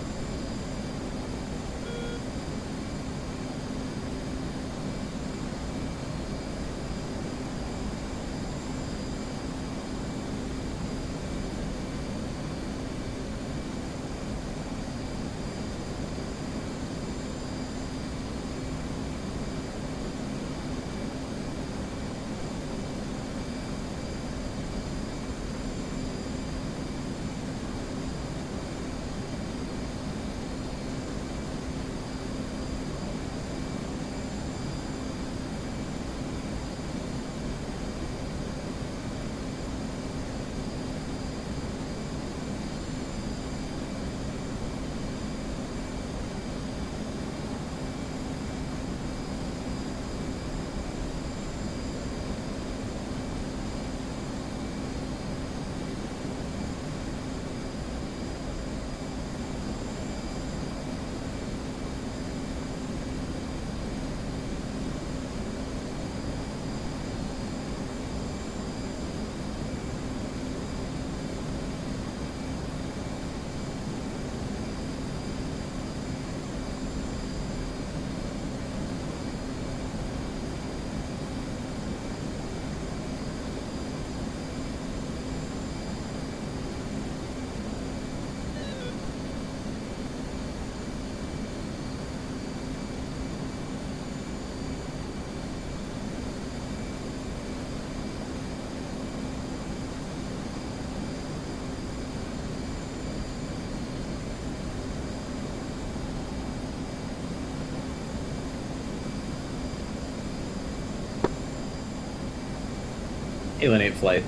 Alien 8 flight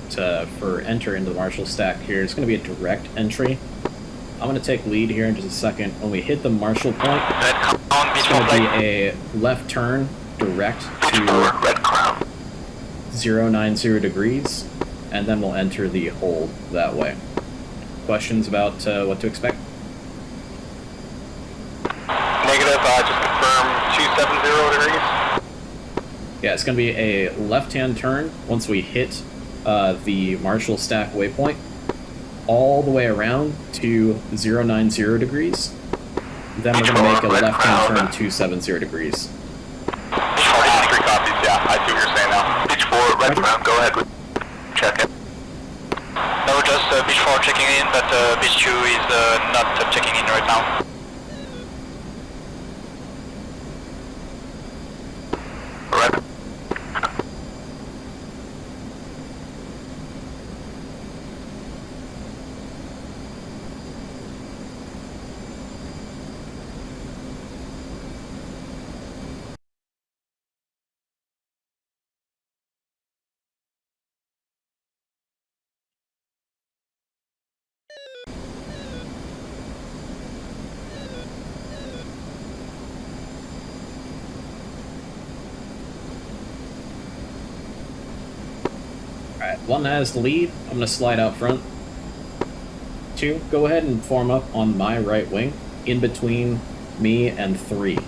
for enter into the Marshall stack here. It's going to be a direct entry. I'm going to take lead here in just a second. When we hit the Marshall point, it's going to be a left turn direct to 090 degrees, and then we'll enter the hold that way. Questions about what to expect? Negative, just confirm 270 degrees. Yeah, it's going to be a left-hand turn once we hit the Marshall stack waypoint, all the way around to 090 degrees. Then we're going to make a left-hand turn 270 degrees. Beach 4 has 3 copies, yeah, I see what you're saying now. Beach 4, red ground, go ahead with check it. No, just Beach 4 checking in, but Beach 2 is not checking in right now. Red. Alright, 1 has the lead. I'm going to slide out front. 2, go ahead and form up on my right wing, in between me and 3. Beach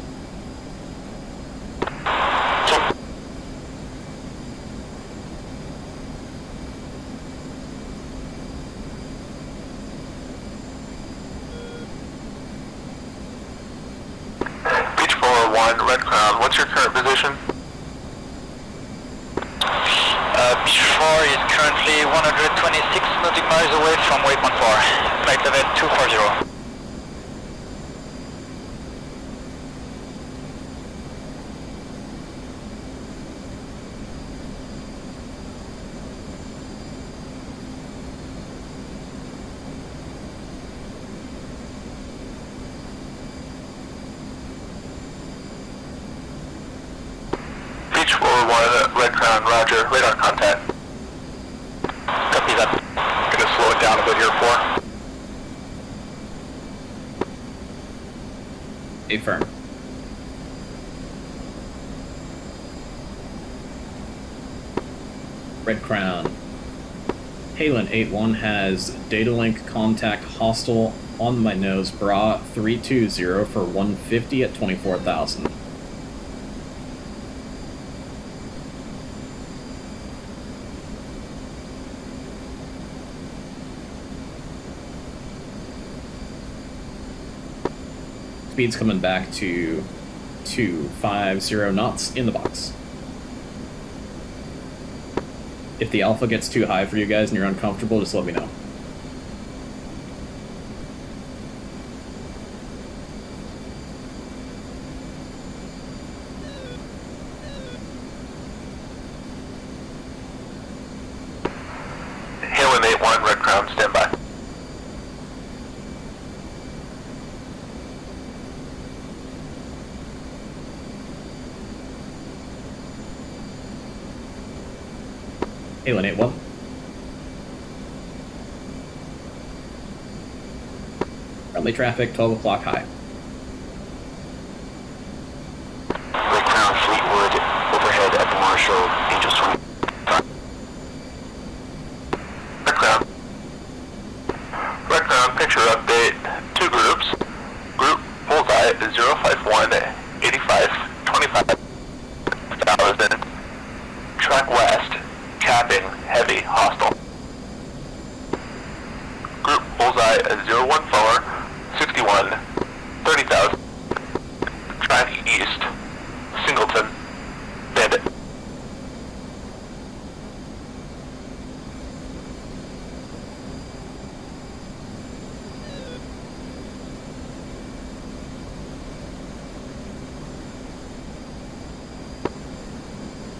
4-1, red crown, what's your current position? Beach 4 is currently 126 nautical miles away from waypoint 4. Flight level 240. Beach 4-1, red crown, roger, radar contact. Copy that. Gonna slow it down a bit here, 4. Affirm. Red Crown. Halen 8-1 has data link contact hostile on my nose, bra 320 for 150 at 24,000. Speed's coming back to 250 knots in the box. If the alpha gets too high for you guys and you're uncomfortable, just let me know. Halen 8-1, red crown, stand by. Halen 8-1. Friendly traffic, 12 o'clock high. Red crown, Fleetwood, overhead at the Marshall, Angels 20. Red crown, picture update, 2 groups. Group bullseye 051 85 25,000. Track west, capping heavy hostile. Group bullseye 014 61 30,000. Track east, Singleton, bandit.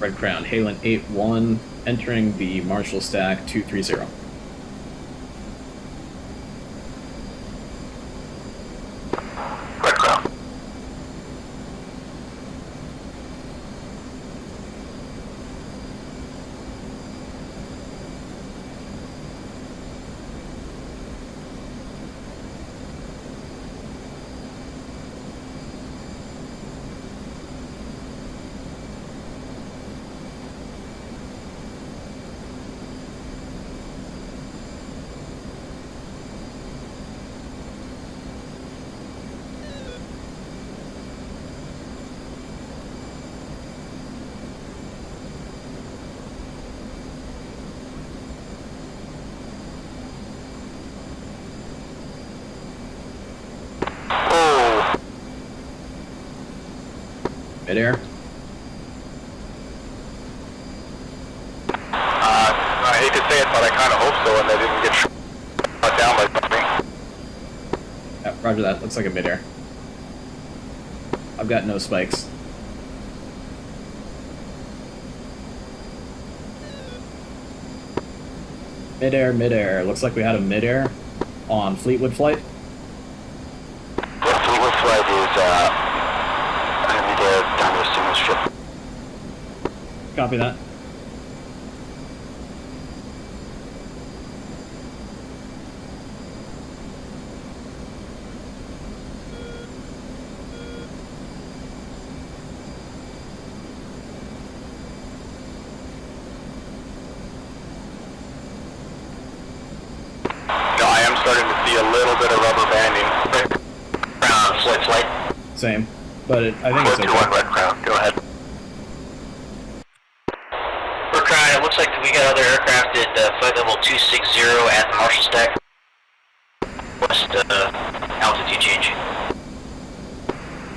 Red Crown, Halen 8-1, entering the Marshall stack 230. Red crown. Midair. I hate to say it, but I kind of hope so, and they didn't get shot down by something. Yeah, roger that. Looks like a midair. I've got no spikes. Midair. Looks like we had a midair on Fleetwood flight. Yeah, Fleetwood flight is midair down to a single strip. Copy that. Starting to see a little bit of rubber banding. Flight. Same. But I think it's okay. 421 Red Crown, go ahead. Red Crown, it looks like we got other aircraft at flight level 260 at the Marshall Stack. What's the altitude change?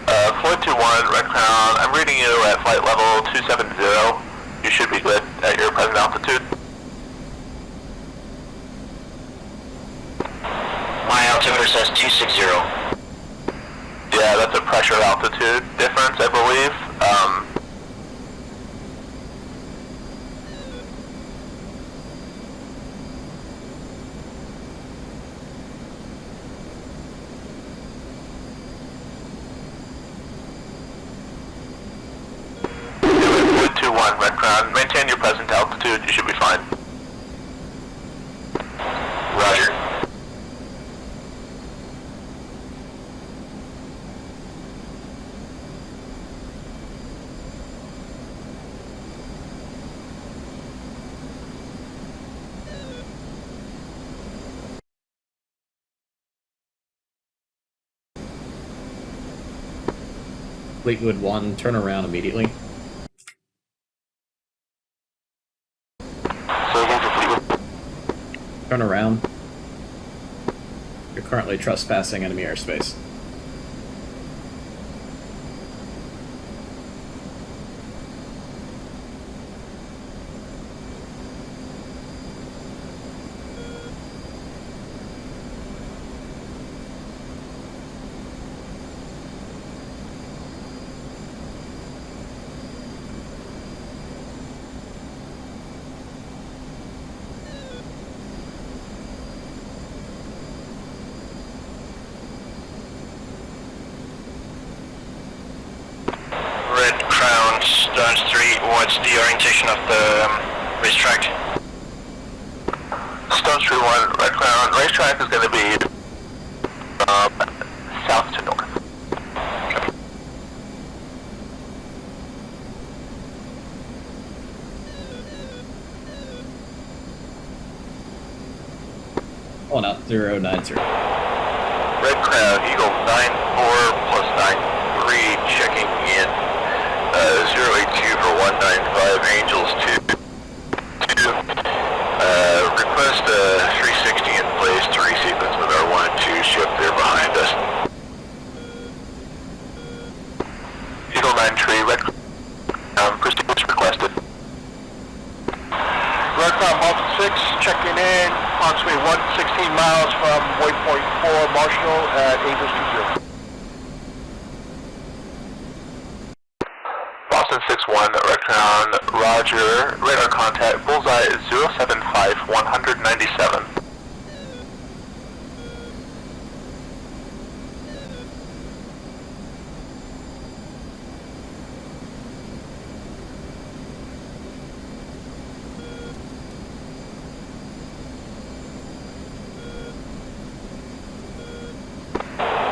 421 Red Crown, I'm reading you at flight level 270. You should be good at your present altitude. My altimeter says 260. Yeah, that's a pressure altitude difference, I believe. Flight 21 Red Crown, maintain your present altitude, you should be fine. Roger. Fleetwood 1, turn around immediately. So again for Fleetwood. Turn around. You're currently trespassing enemy airspace. Stones 3, what's the orientation of the racetrack? Stones 3 1 Red Crown, racetrack is going to be south to north. Oh no, 090. Red Crown, Eagle 94 plus 93, checking in. 082 for 195, Angels 2. Request a 360 in place to resequence with our 1 and 2 ship there behind us. Eagle 93, Red Crown, proceed as requested. Red Crown Mountain 6, checking in, approximately 116 miles from waypoint 4 Marshall at Angels 20. Boston 6-1, Red Crown, Roger, radar contact, bullseye 075, 197.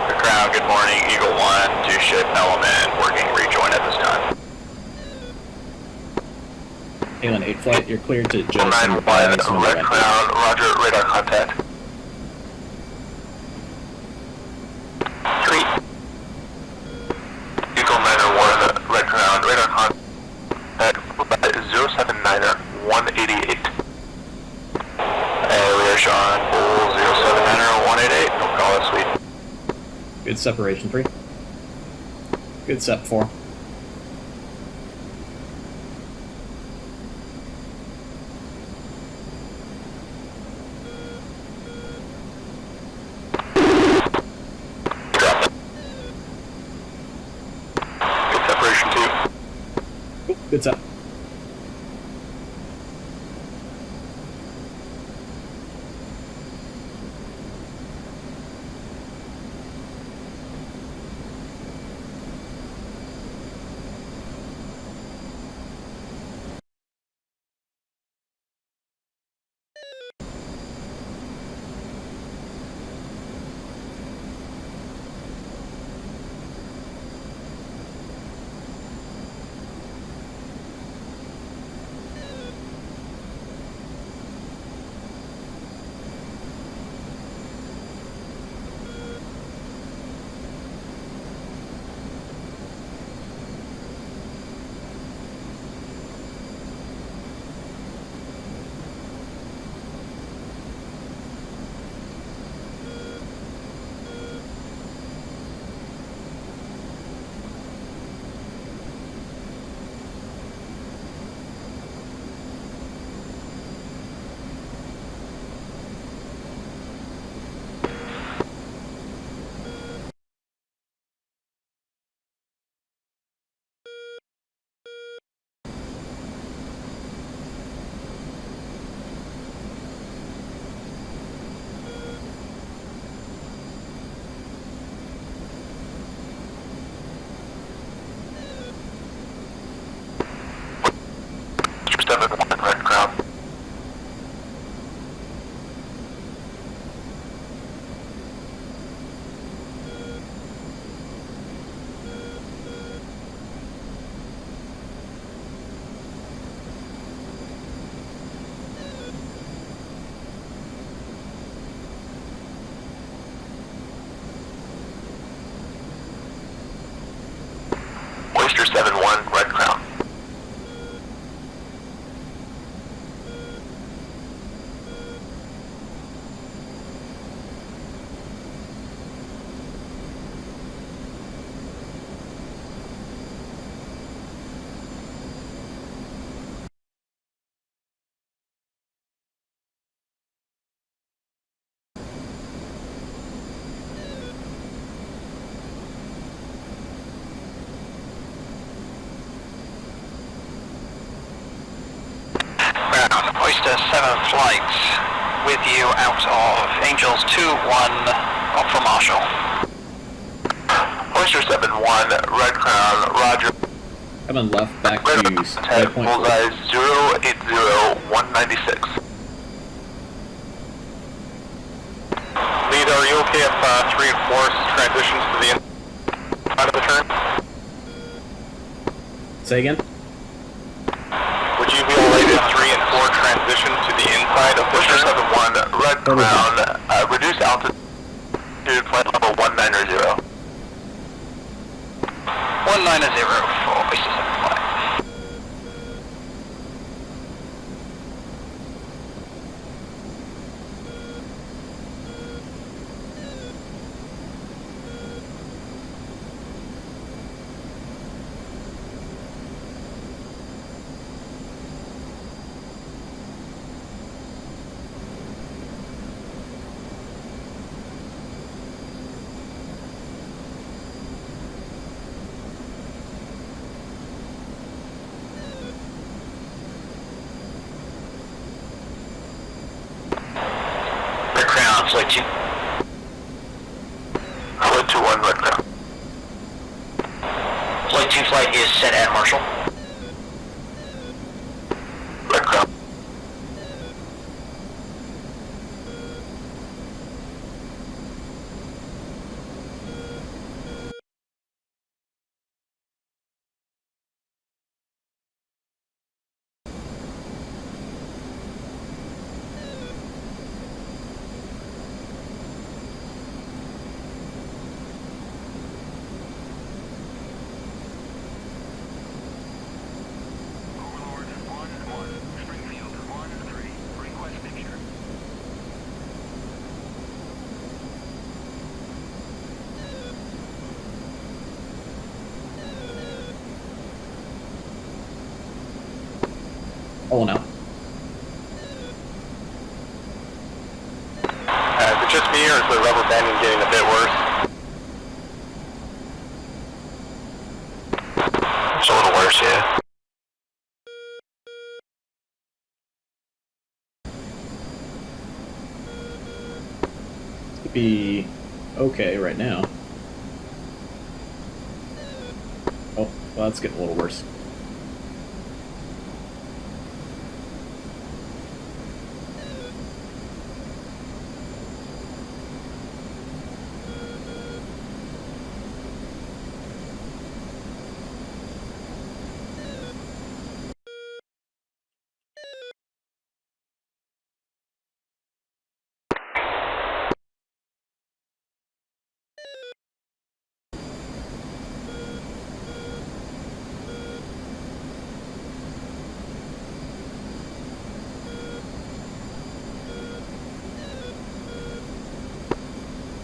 Red Crown, good morning, Eagle 1, 2 ship element, working rejoin at this time. Alien 8 flight, you're cleared to jettison 9-1, your pilots when Red they're Crown, Roger, radar contact. 3. Eagle 9-1, Red Crown, radar contact, 079er, 188. We are Sean, Bull, 079er, 188, no call us, sweet. Good separation 3. Good sep 4. Good stuff. Red Crown. Oyster 7-1, Red Crown. Oyster 7 flights with you out of Angels 2-1 up for Marshall. Oyster 7-1, Red Crown, Roger. Coming left back to Red waypoint 4. Bullseye 080-196. Lead, are you okay if 3 and 4 transitions to the inside of the turn? Say again? Would you be alright if 3 and 4 transition to the inside of the Oyster turn? 7-1, Red Crown, reduce altitude, flight level 190. 190 for Oyster 7 flight. Red Crown, flight 2. Flight 2-1, Red Crown. Flight 2 flight is set at Marshall. Red Crown. Pulling out. Is it just me or is the rubber banding getting a bit worse? It's a little worse, yeah. be okay right now. Oh, well, that's getting a little worse.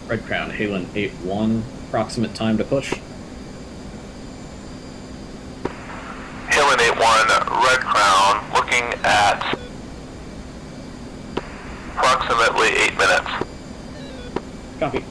Red Crown, Halen 8-1, approximate time to push. Halen 8-1, Red Crown, looking at approximately 8 minutes. Copy.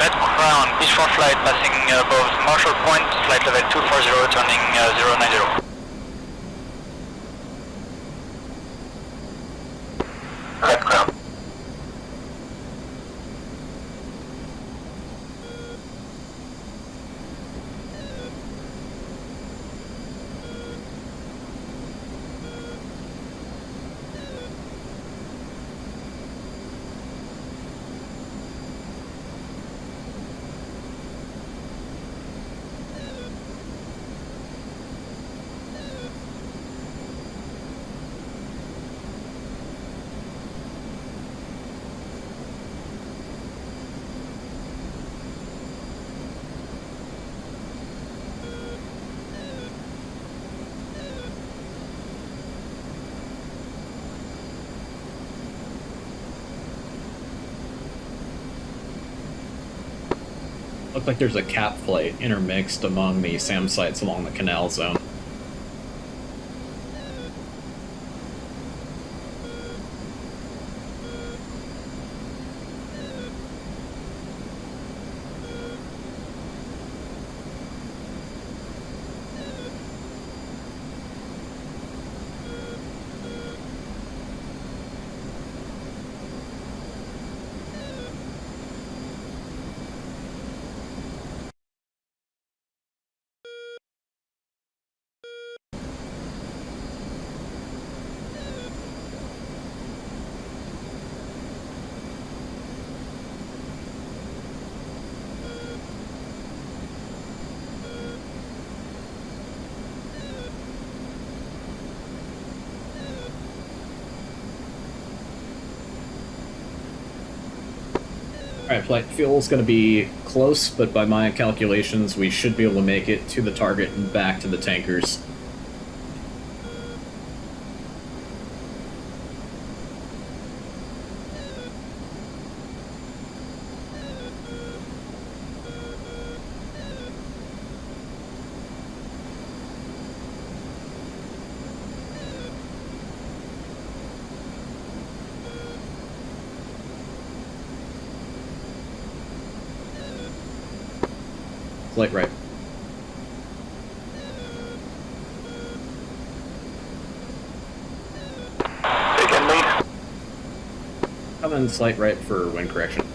Red Crown, Beachfront flight passing above Marshall Point, flight level 240, turning 090. Red Crown. Looked like there's a cap flight intermixed among the SAM sites along the canal zone. Alright, flight fuel's going to be close, but by my calculations, we should be able to make it to the target and back to the tankers. Flight right. Taking lead. Come in slight right for wind correction.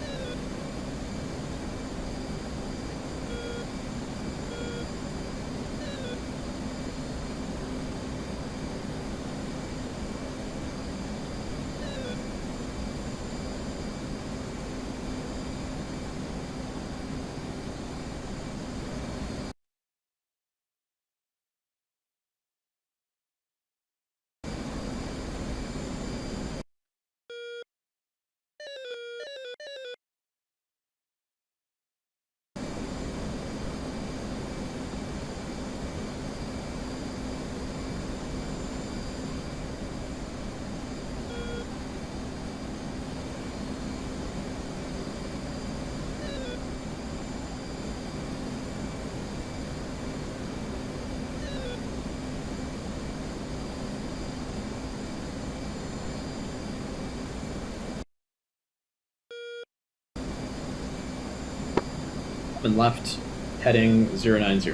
and left, heading 090.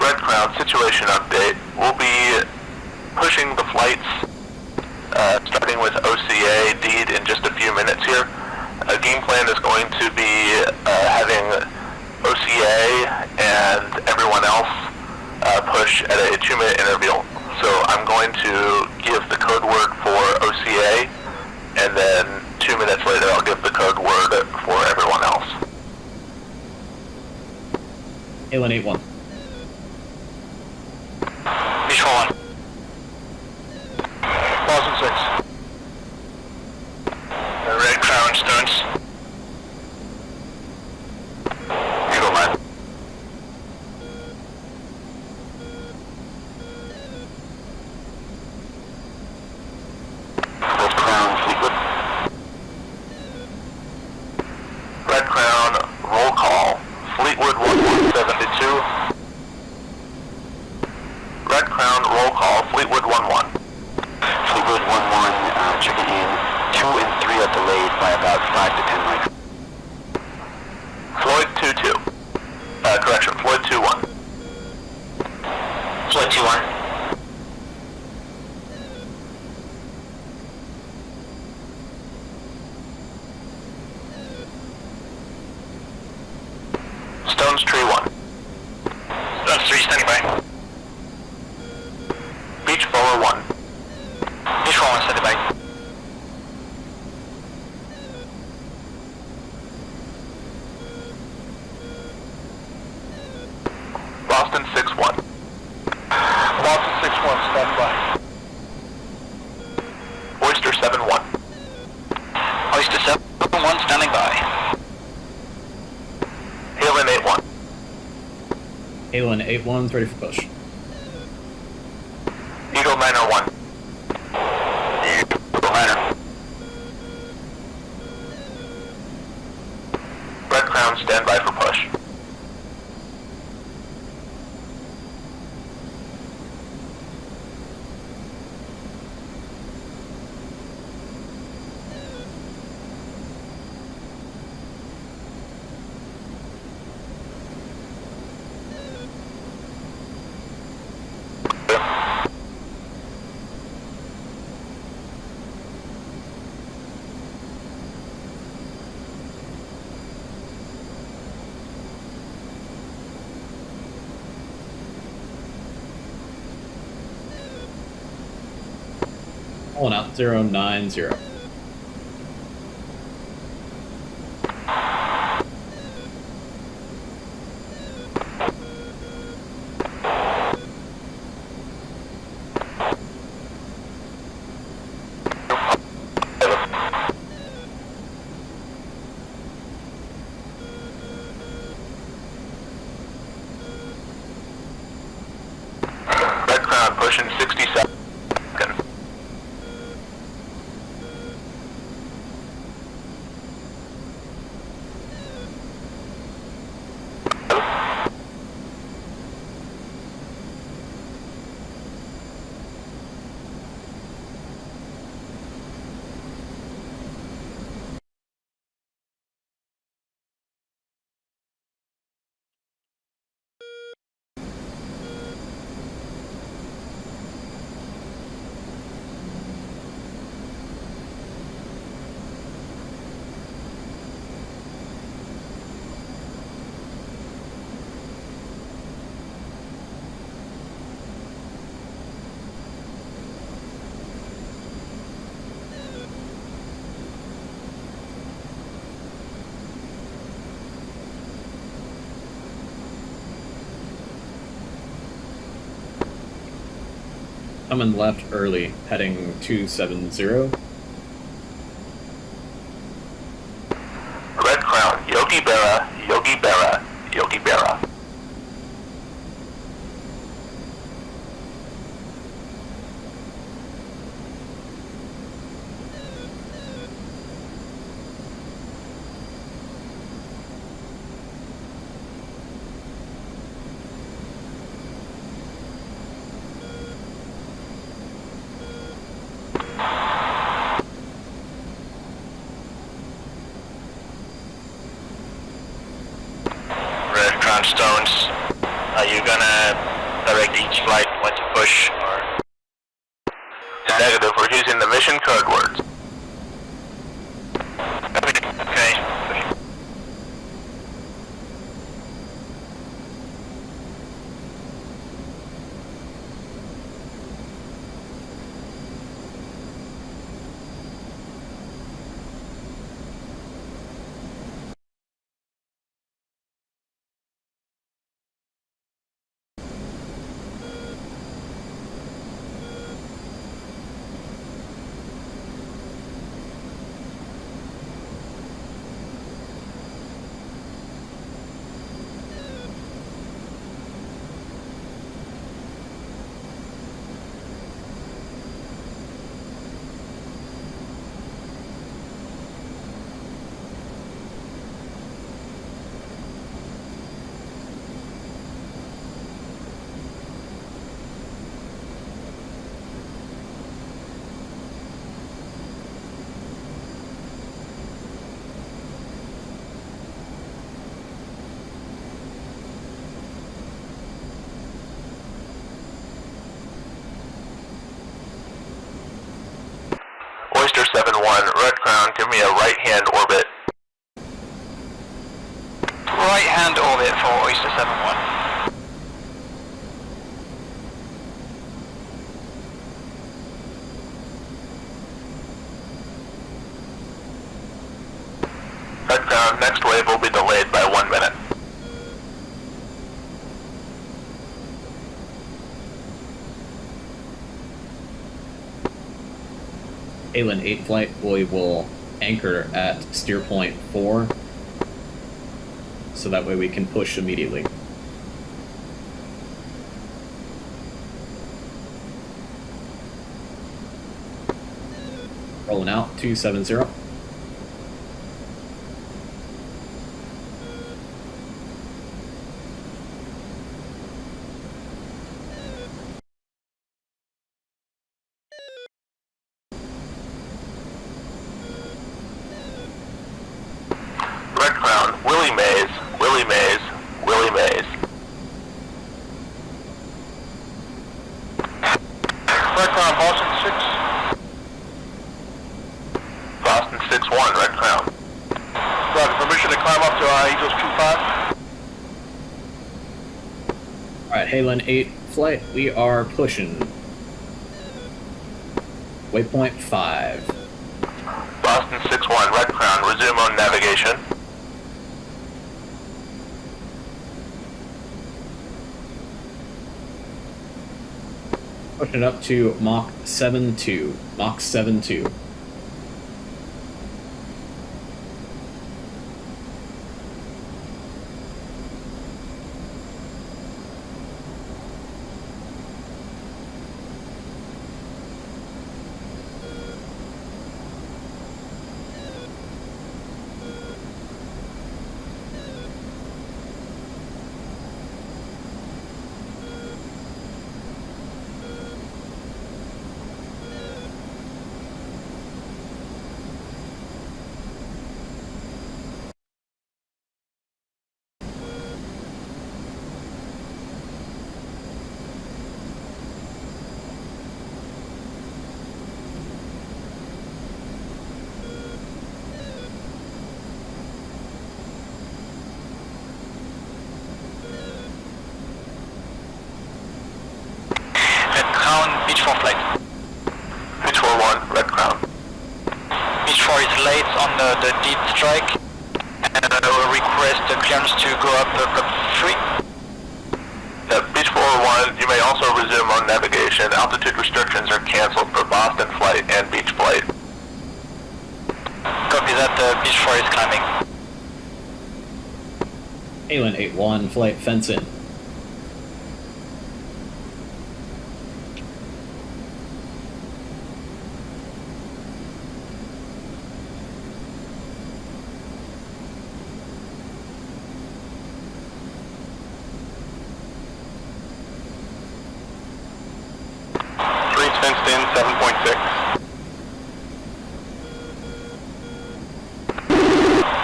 Red Crown, situation update. We'll be pushing the flights, starting with OCA deed in just a few minutes here. Game plan is going to be having OCA and everyone else push at a 2-minute interval. So I'm going to give the code word for OCA, and then 2 minutes later I'll give the code word for everyone else. Alien 8-1. Visual 1. Boston 6. Red Crown, Stones. Eagle 9. Red Crown, Fleetwood. Red Crown, roll call. Fleetwood 1172. Red Crown, roll call. Fleetwood 11. Fleetwood 11, checking in. 2 and 3 are delayed by about 5 to 10 mics. Floyd 22. Correction, Floyd 21. Floyd 2-1. Stones Tree 1. Stones 3, standing by. Beach Blower 1. Beach 1, standing by. Boston 6-1. Boston 6-1, stand by. Oyster 7-1. Oyster 7-1, standing by. Halen 8-1. Alien 8-1, ready for push. Eagle 901. Eagle 9er. Red Crown, stand by for push. Calling out 090. Red Crown, pushing 60 seconds. Coming left early, heading 270. Red Crown, Yogi Berra, Yogi Berra, Yogi Berra. stones. Are you gonna direct each flight when to push, or? Negative, we're using the mission code words. Okay. Oyster 7-1, Red Crown, give me a right-hand orbit. Right hand orbit for Oyster 7-1. Red Crown, next wave will be delayed by 1 minute. Alien 8 flight, we will anchor at steer point 4, so that way we can push immediately. Rolling out, 270. Red Crown, Willie Mays, Willie Mays, Willie Mays. Red Crown, Boston 6. Boston 6-1, Red Crown. Roger, permission to climb up to Angels 2-5. Alright, Halen 8 flight, we are pushing. Waypoint 5. Boston 6-1, Red Crown, resume on navigation. Pushing up to Mach 7-2. Mach 7-2. Beach 4 flight. Beach 4-1, Red Crown. Beach 4 is late on the deep strike, and I will request the clearance to go up Club 3. Beach 4-1, you may also resume on navigation. Altitude restrictions are canceled for Boston flight and beach flight. Copy that, Beach 4 is climbing. Alien 8-1 flight, fence in. Fenced in, 7.6.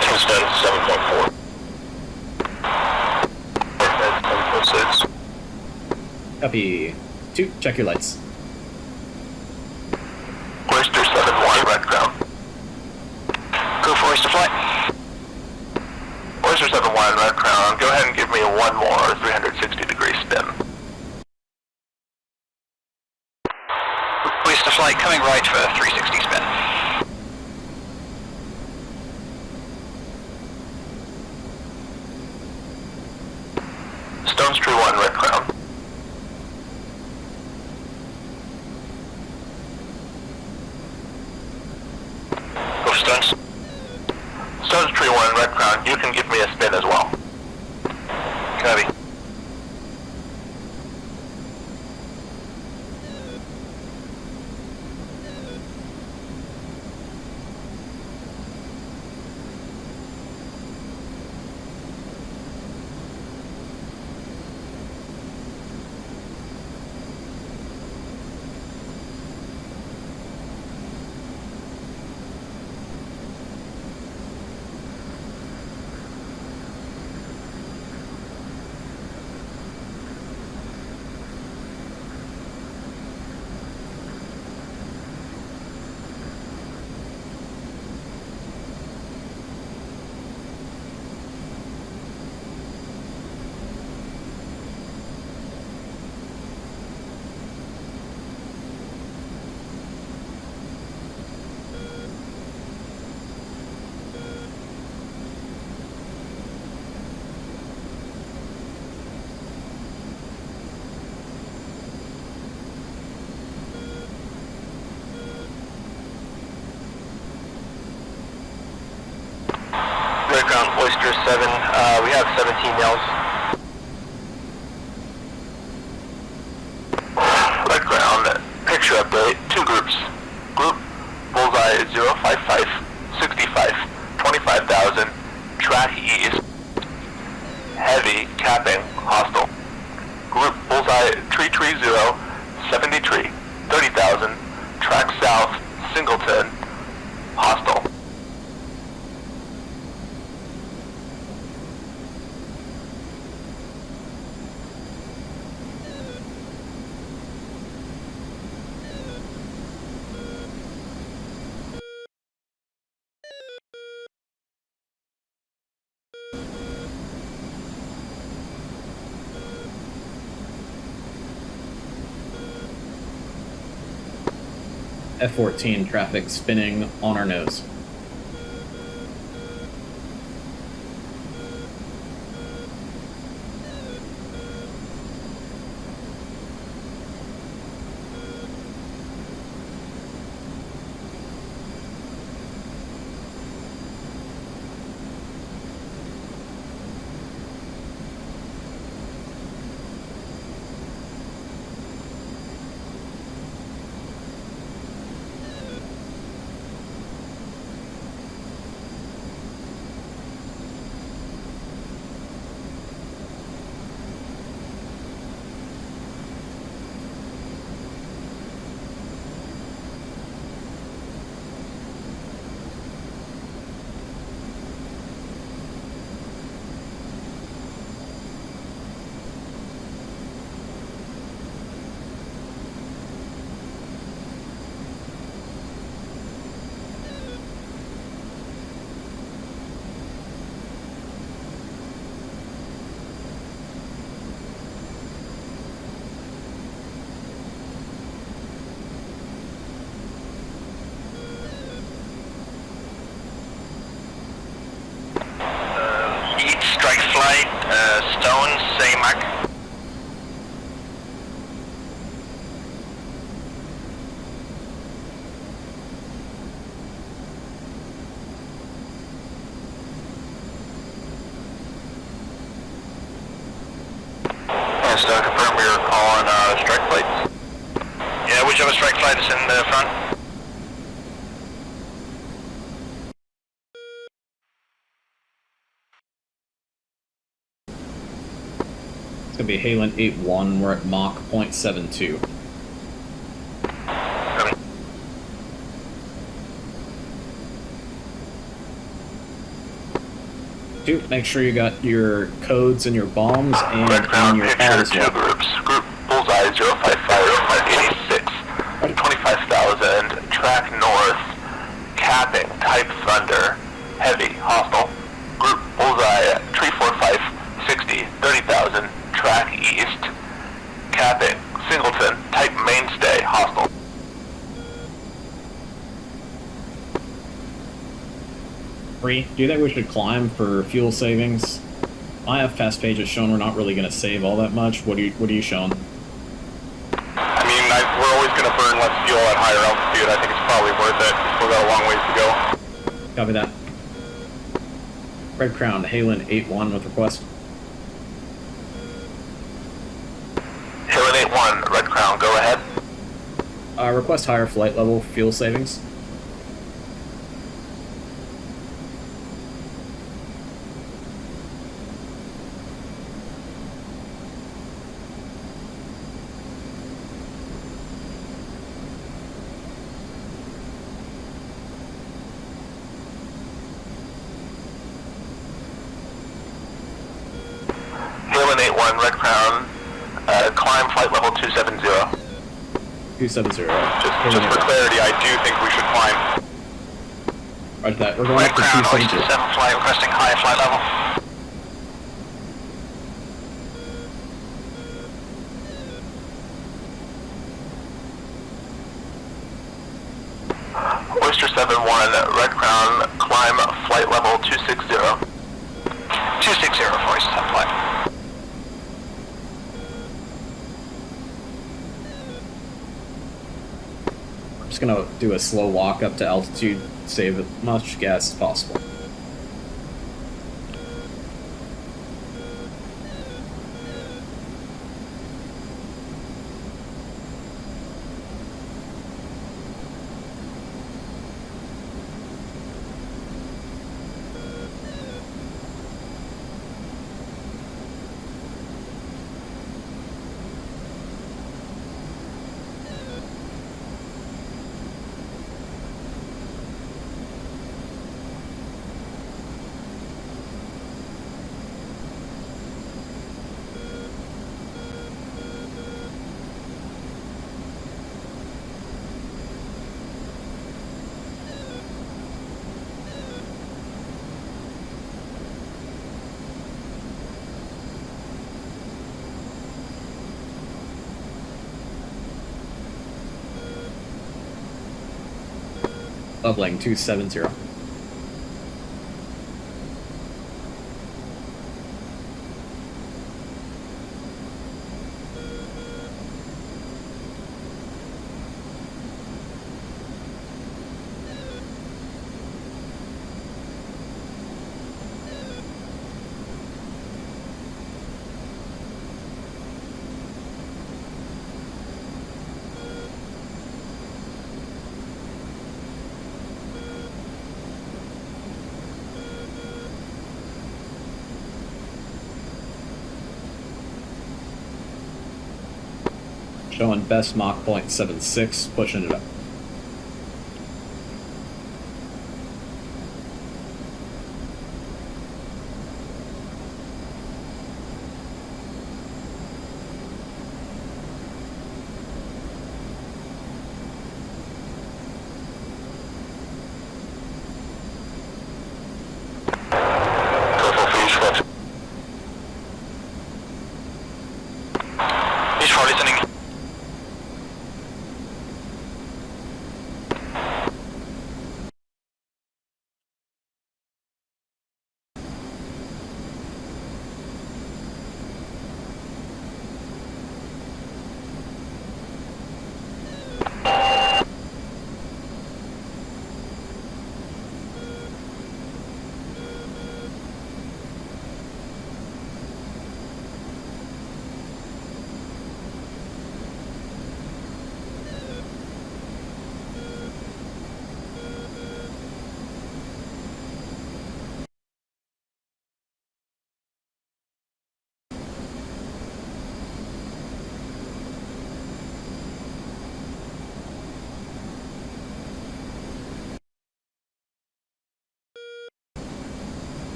Kingston 7.4. Copy. 2, check your lights. Oyster 7-1, red crown. Go for oyster flight. Oyster 7-1, red crown. Go ahead and give me one more 360-degree spin. Oyster flight coming right for 360 spin. Stones Tree 1, red crown. Go for Stones. Stones Tree 1, red crown. You can give me a spin as well. Copy. Red crown, Oyster 7. We have 17 nails. Red crown, picture update. 2 groups. Group Bullseye 055, 65, 25,000. Track east. Heavy, capping, hostile. Group Bullseye 330, 73, 30,000. Track south, Singleton, hostile. F-14 traffic spinning on our nose. Strike flight, Stones, same mark. Stone, confirm you're on strike flights. Yeah, whichever strike flight is in the front. It's gonna be Halen 8-1, we're at Mach 0.72. Two, make sure you got your codes and your bombs and Red crown, your picture pad as 2 well. groups. Group Bullseye under. Heavy, hostile. Group bullseye at 345, 60, 30,000, track east. Cabot, Singleton, type mainstay, hostile. Do you think we should climb for fuel savings? My FPAS page has shown we're not really going to save all that much. What are you showing? I mean, we're always going to burn less fuel at higher altitude. I think it's probably worth it. We still got a long ways to go. Copy that. Red Crown, Halen 8-1 with request. Halen 8-1, Red Crown, go ahead. Request higher flight level fuel savings. Halen 8-1, Red Crown, climb flight level 270. 270. Just for clarity, I do think we should climb. Roger that. We're going Red up to Crown, 270. 27 flight, requesting higher flight level. Oyster 7-1, Red Crown, climb flight level 260. 260 for Oyster 7 flight. I'm just going to do a slow walk up to altitude, save as much gas as possible. Leveling 270. Showing best Mach 0.76, pushing it up.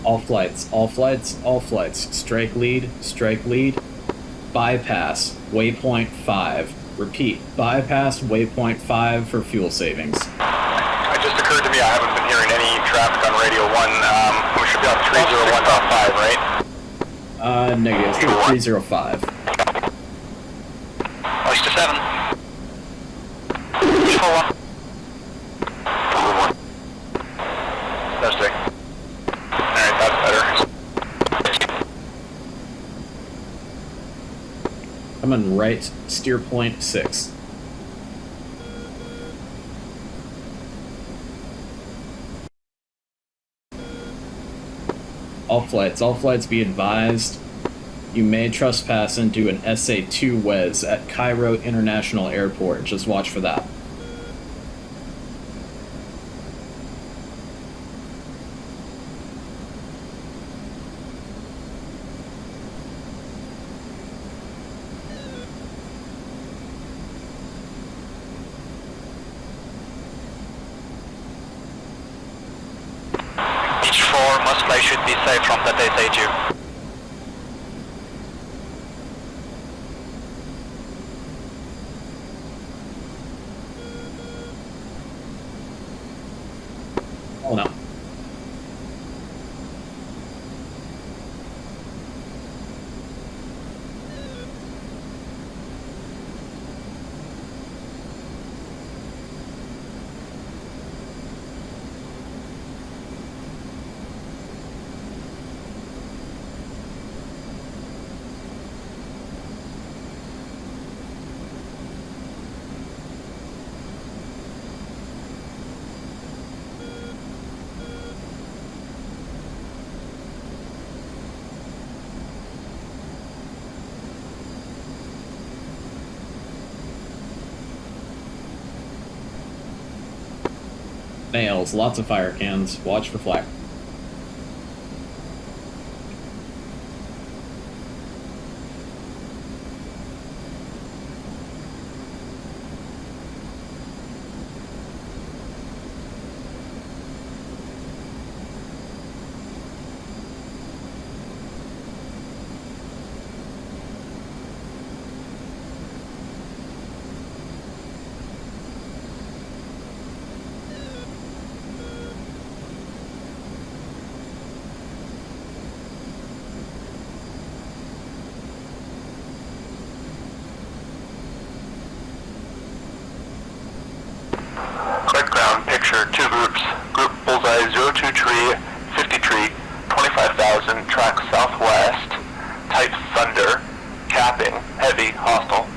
All flights, all flights, all flights. Strike lead, bypass, waypoint 5. Repeat, bypass waypoint 5 for fuel savings. It just occurred to me I haven't been hearing any traffic on radio 1. We should be on 301.5, right? Negative, 305. Oyster 7. 4-1. Thursday. Alright, that's better. I'm on right, steer point 6. All flights be advised. You may trespass into an SA-2 Wes at Cairo International Airport. Just watch for that. Beach 4, most flight should be safe from that SA-2. Oh no. Nails, lots of fire cans. Watch for flak. Correct ground, picture 2 groups. Group bullseye 02 tree, 50 tree, 25,000, track southwest, type thunder, capping, heavy, hostile.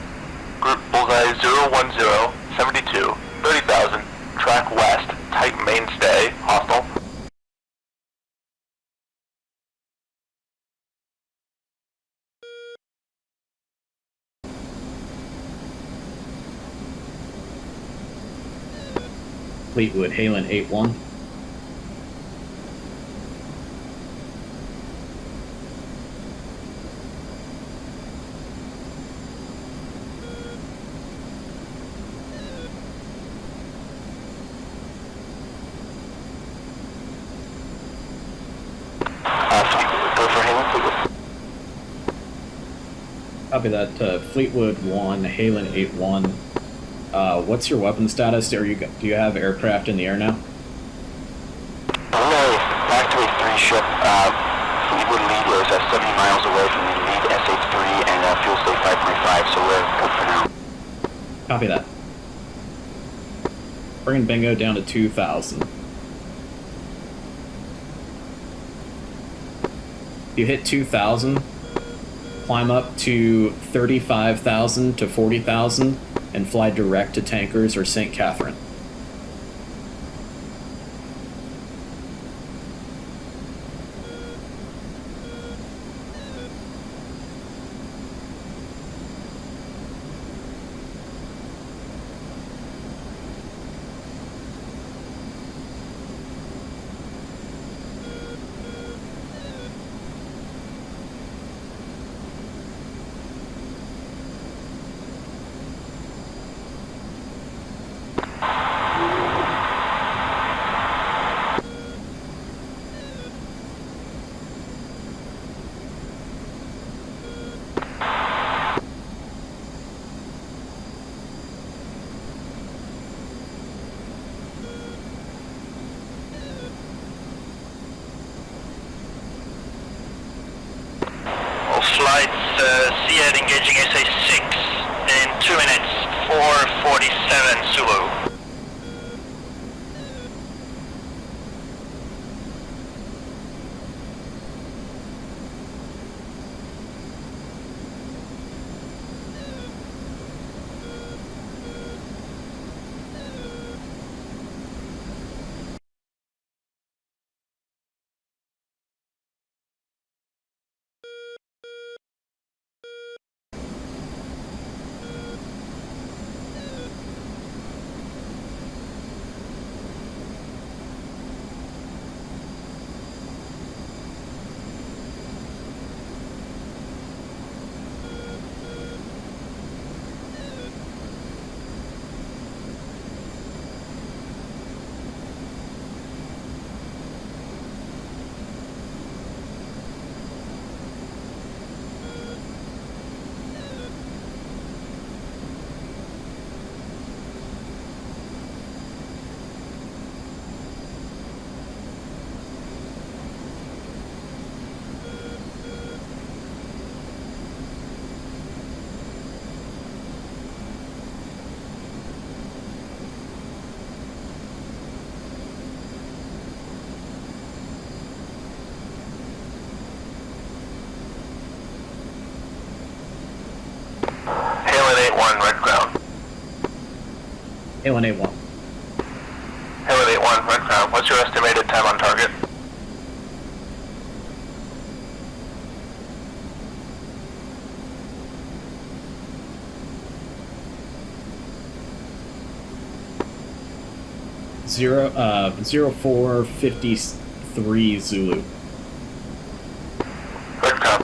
Group bullseye 010, 72, 30,000, track west, type mainstay, hostile. Fleetwood, Halen 8-1. Go for Halen, Fleetwood. Copy that. Fleetwood 1, Halen 8-1. What's your weapon status? Do you have aircraft in the air now? Hello, back to a 3 ship. Fleetwood lead is 70 miles away from the lead SH3 and fuel state 5.5, so we're good for now. Copy that. Bringing bingo down to 2,000. You hit 2,000, climb up to 35,000 to 40,000, and fly direct to tankers or St. Catherine. engaging SA-6 in 2 minutes, 4:47 Zulu. A1A1. Halo 8-1, Red Crown. What's your estimated time on target? Zero 0453 Zulu. Red Crown.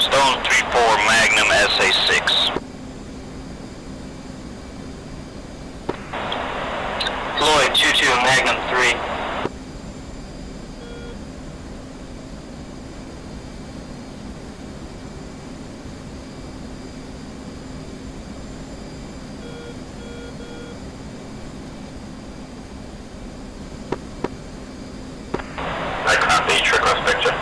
Stone 3-4 Magnum SA-6. Lloyd 2-2 Magnum 3. I copy. Request picture.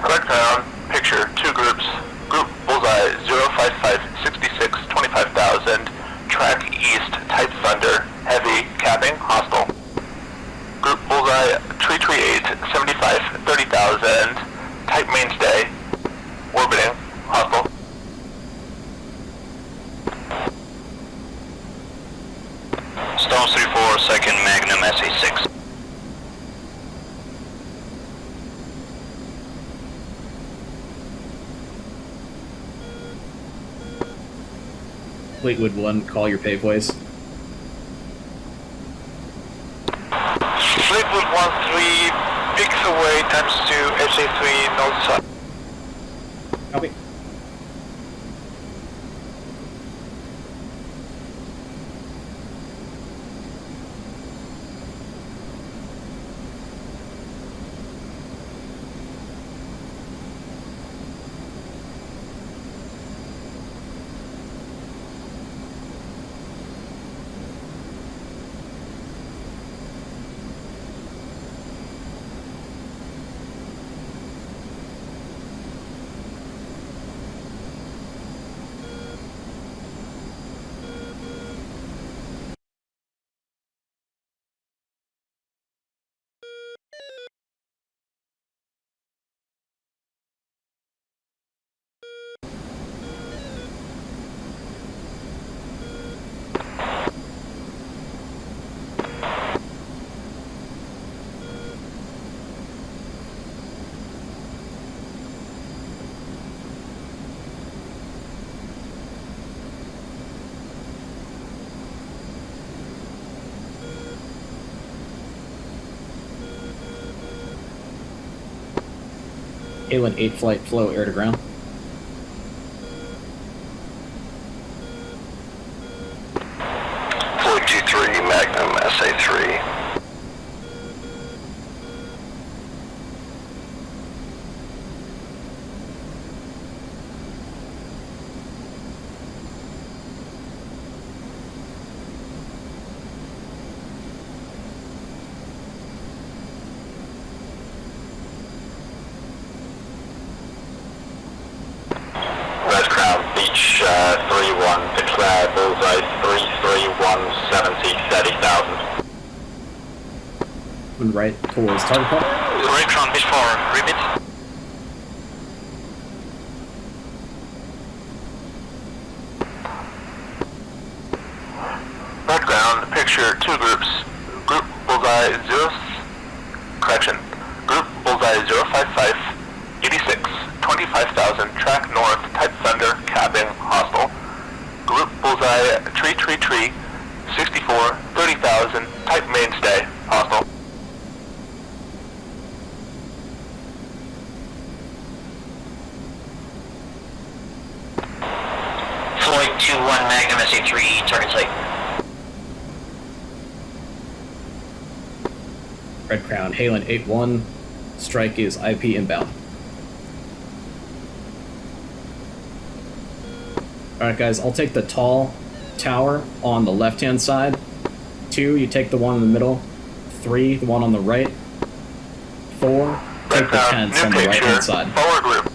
Correct ground. Picture. 2 groups. Group Bullseye 05566 25,000. Track east. Type Thunder. Heavy. Capping. Hostile. Group Bullseye 338 75 30,000. Type Mainstay. Orbiting. Hostile. Stone 3-4 second Magnum SA-6. Fleetwood 1, call your paveways. Fleetwood 1-3, picks away times 2, SA-3, north side. Copy. Halen 8 flight, flow air to ground. Floyd 23 Magnum SA3. Beach 3-1, declare bullseye 33170, 30,000. Moving right towards target point. Red Crown, Beach 4, repeat. Background, picture two groups. Group bullseye 055, 86, 25,000, track north, type thunder, cabin, hostile. Group bullseye tree, 64, 30,000, type mainstay, hostile. Floyd 2-1 Magnum SA3, target site. Red Crown, Halen 8-1, strike is IP inbound. Alright guys, I'll take the tall tower on the left-hand side. 2, you take the one in the middle. 3, the one on the right. 4, take the tents on the right-hand side. Forward group.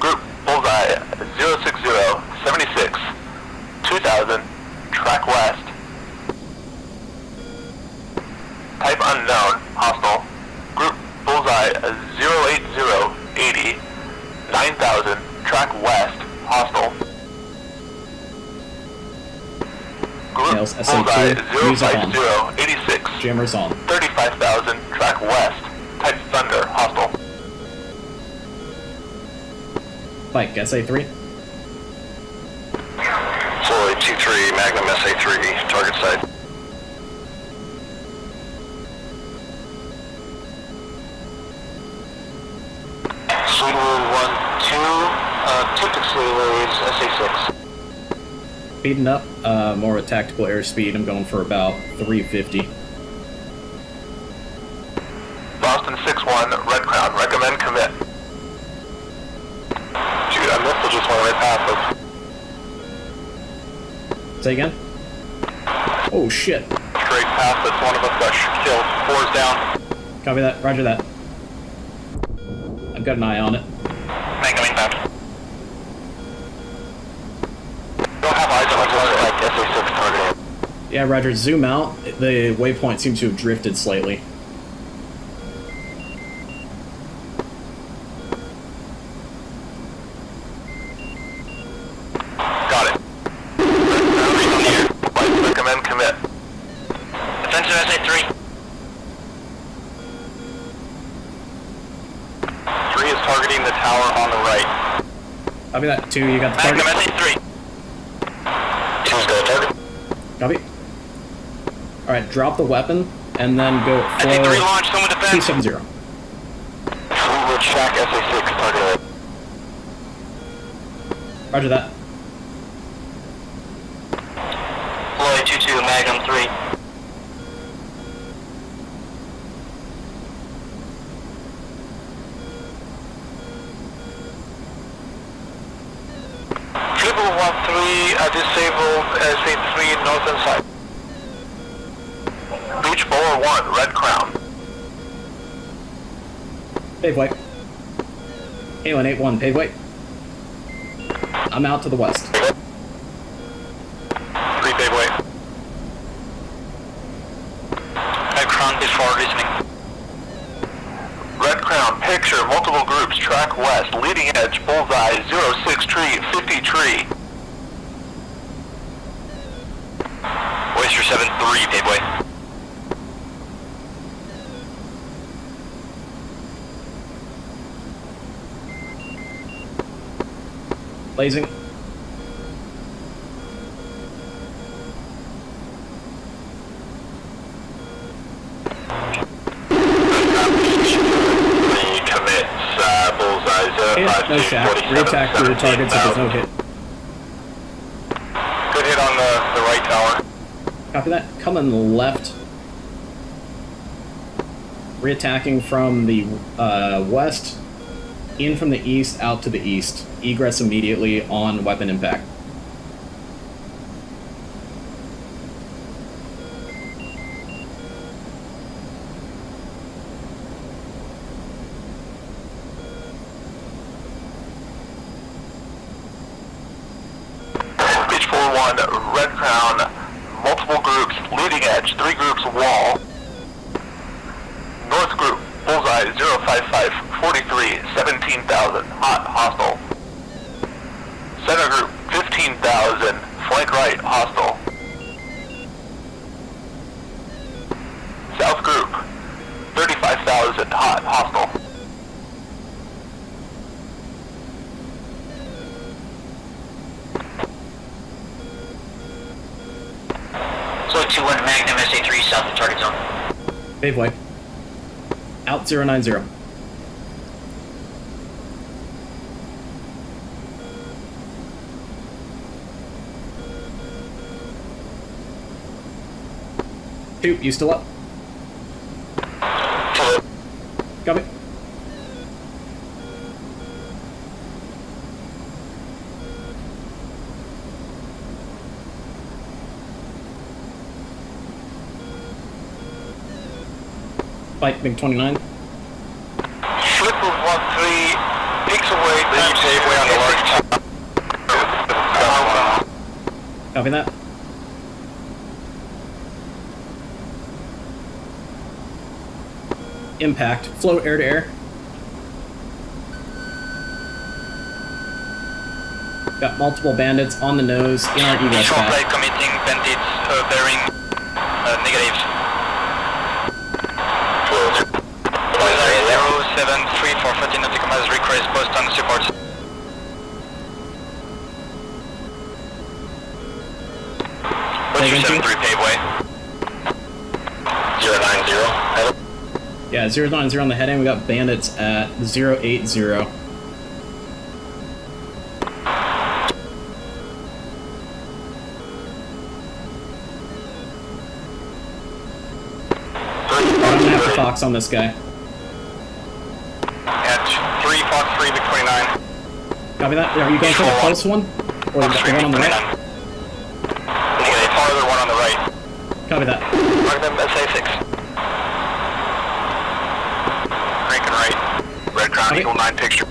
Group bullseye 060, 76, 2,000, track west. Type unknown, hostile. Group bullseye 080, 80, 9,000, track west, hostile. Group Nails, bullseye SA2, music on. 050, 86, Jammers on. 35,000, track west, type thunder, hostile. Pike, SA3. Floyd 23, Magnum SA3, target site. Sweetwood 1-2, typically lays SA6. Speeding up, more of a tactical airspeed. I'm going for about 350. Boston 6-1, Red Crown, recommend commit. Shoot, I missed, just went right past us. Say again? Oh shit. Straight past us, one of us got killed. 4's down. Copy that, roger that. I've got an eye on it. Magnum inbound. Don't have eyes on my target, like SA6 targeting. Yeah, roger, zoom out. The waypoint seems to have drifted slightly. Got it. Recommend commit. Defensive SA3. 3 is targeting the tower on the right. Copy that. 2, you got the Magnum target. SA3. 2's got a target. Copy. Alright, drop the weapon, and then go SA3 for launch, someone defense. 270. Fleetwood Shack SA6 targeted. Roger that. Floyd 2-2 Magnum 3. Triple 1-3, disabled SA3 northern side. Beach Bowler 1, Red Crown. Pave way. Halen 8-1, pave way. I'm out to the west. 3 big way. Red Crown, Beach 4, listening. Red Crown, picture multiple groups, track west, leading edge, bullseye, 06 tree, 50 tree. Oyster 7-3, paveway. Blazing. Commits, bullseye. it. No shaft. Reattack the targets if there's no hit. Good hit on the right tower. Copy that. Coming left. Reattacking from the west, in from the east, out to the east. Egress immediately on weapon impact. Pitch 4-1, Red Crown, multiple groups, leading edge, 3 groups, wall. North group, bullseye, 055, 43, 17,000, hot, hostile. Center group, 15,000, flank right, hostile. South group, 35,000, hot, hostile. So 2-1 Magnum SA3 south of target zone. Pave way. Out 090. Two, you still up? Copy. Fight, Big 29. Slip of 1-3, peaks away, then you pave way on the large tower. Copy that. Impact. Float air to air. Got multiple bandits on the nose in our egress Short path. flight committing bandits bearing negative. 073 for 14 nautical miles request post on support. What's your 73 paveway? 090. Yeah, 090 on the heading. We got bandits at 080. I'm gonna have to Fox on this guy. At 3, Fox 3, Big 29. Copy that. Are you going for the close one? Or the one on the right? The farther one on the right. Copy that. Mark them SA6. Cranking right. Red Crown, Okay. Eagle 9 picture.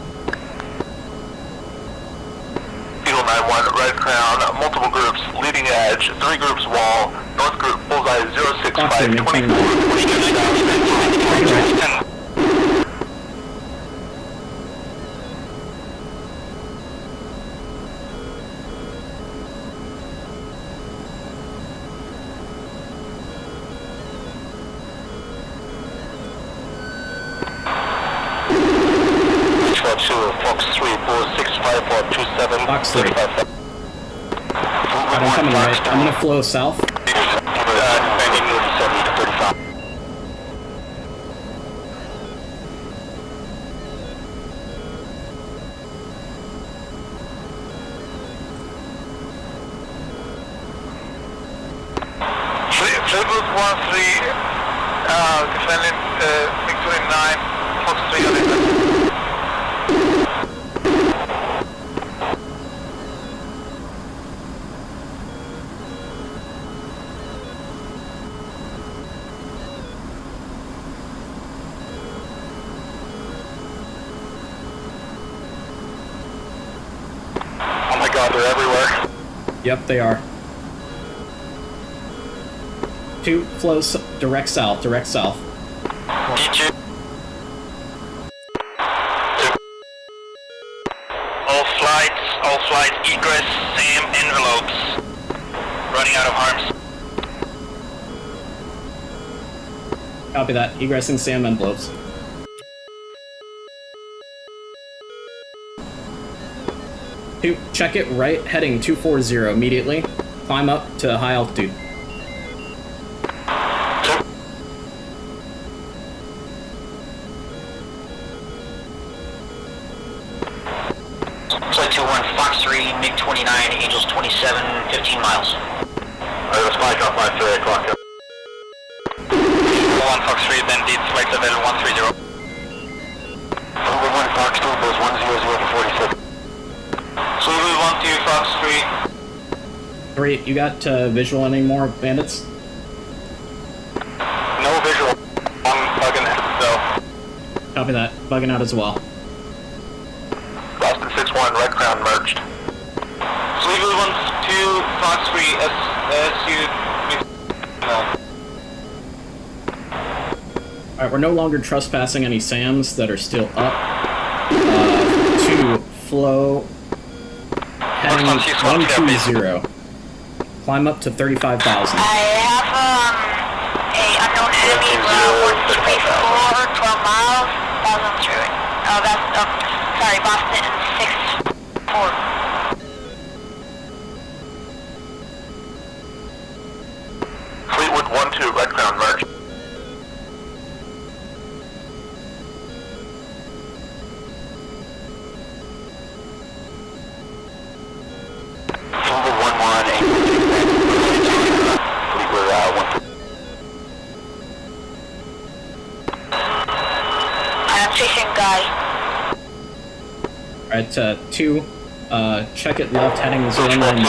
Eagle 9-1, Red Crown, multiple groups, leading edge, 3 groups wall, North group, bullseye, 065, Fox 3, 24, 29. 42,000. Fox 3, 465427. Fox 3. I'm coming right. I'm gonna flow south. Fleetwood 1-3, defending Big 29, Fox 3 on it. Oh my god, they're everywhere. Yep, they are. 2, flow direct south, direct south. D2. All flights, egress, same envelopes. Running out of arms. Copy that. Egressing SAM envelopes. Two, check it right, heading 240 immediately. Climb up to high altitude. 21 Fox 3, MiG-29, Angels 27, 15 miles. That's Mike off my 3 o'clock. 1 Fox 3, Bandit, flight level 130. 1 Fox 2, Buzz 100 to 46. Zulu 12 Fox 3. 3, you got visual anymore, bandits? No visual. I'm bugging it, though. Copy that. Bugging out as well. Boston 6-1, Red Crown merged. Zulu 12 Fox 3, SU. Alright, we're no longer trespassing any SAMs that are still up. To flow heading 120. Climb up to 35,000. I have a unknown enemy around 134, 12 miles, Boston through it. Sorry, Boston 6-4. Fleetwood 1-2, Red Crown merged. Fleetwood 1-1, Fleetwood 1-2. I'm chasing guy. Alright, 2, check it left, heading 090.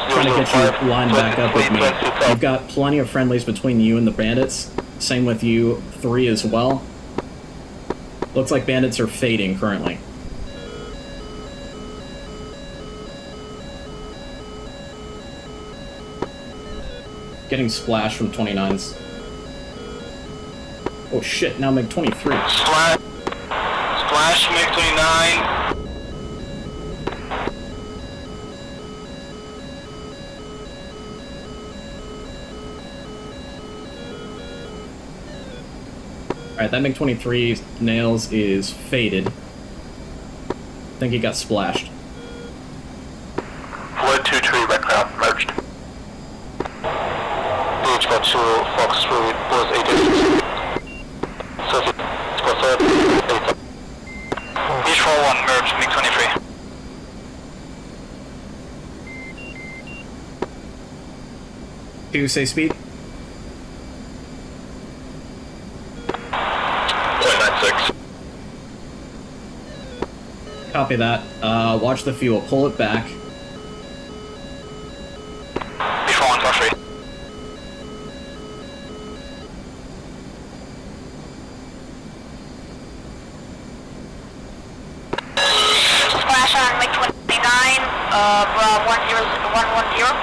Trying to get you lined back up with me. You've got plenty of friendlies between you and the bandits. Same with you, 3 as well. Looks like bandits are fading currently. Getting splashed from 29s. Oh shit, now MiG 23. Splash MiG-29. Alright, that MiG 23 nails is faded. I think he got splashed. Floyd 2-3, Red Crown merged. DH-2, Fox 3, Buzz 86. Beach 4-1, merge MiG-23. Two, say speed. 0.96. Copy that. Watch the fuel. Pull it back. Beach 4-1, Fox 3. Splash on MiG-29, 110.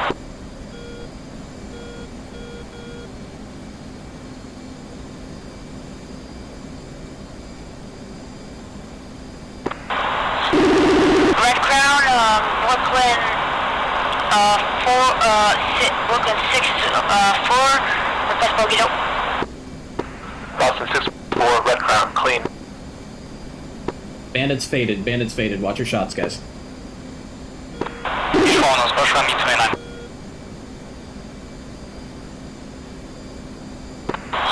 Red Crown, Brooklyn, 6-4, request bogey dope. Boston 6-4, Red Crown clean. Bandits faded. Bandits faded. Watch your shots, guys. Beach 4-1, splash on MiG-29.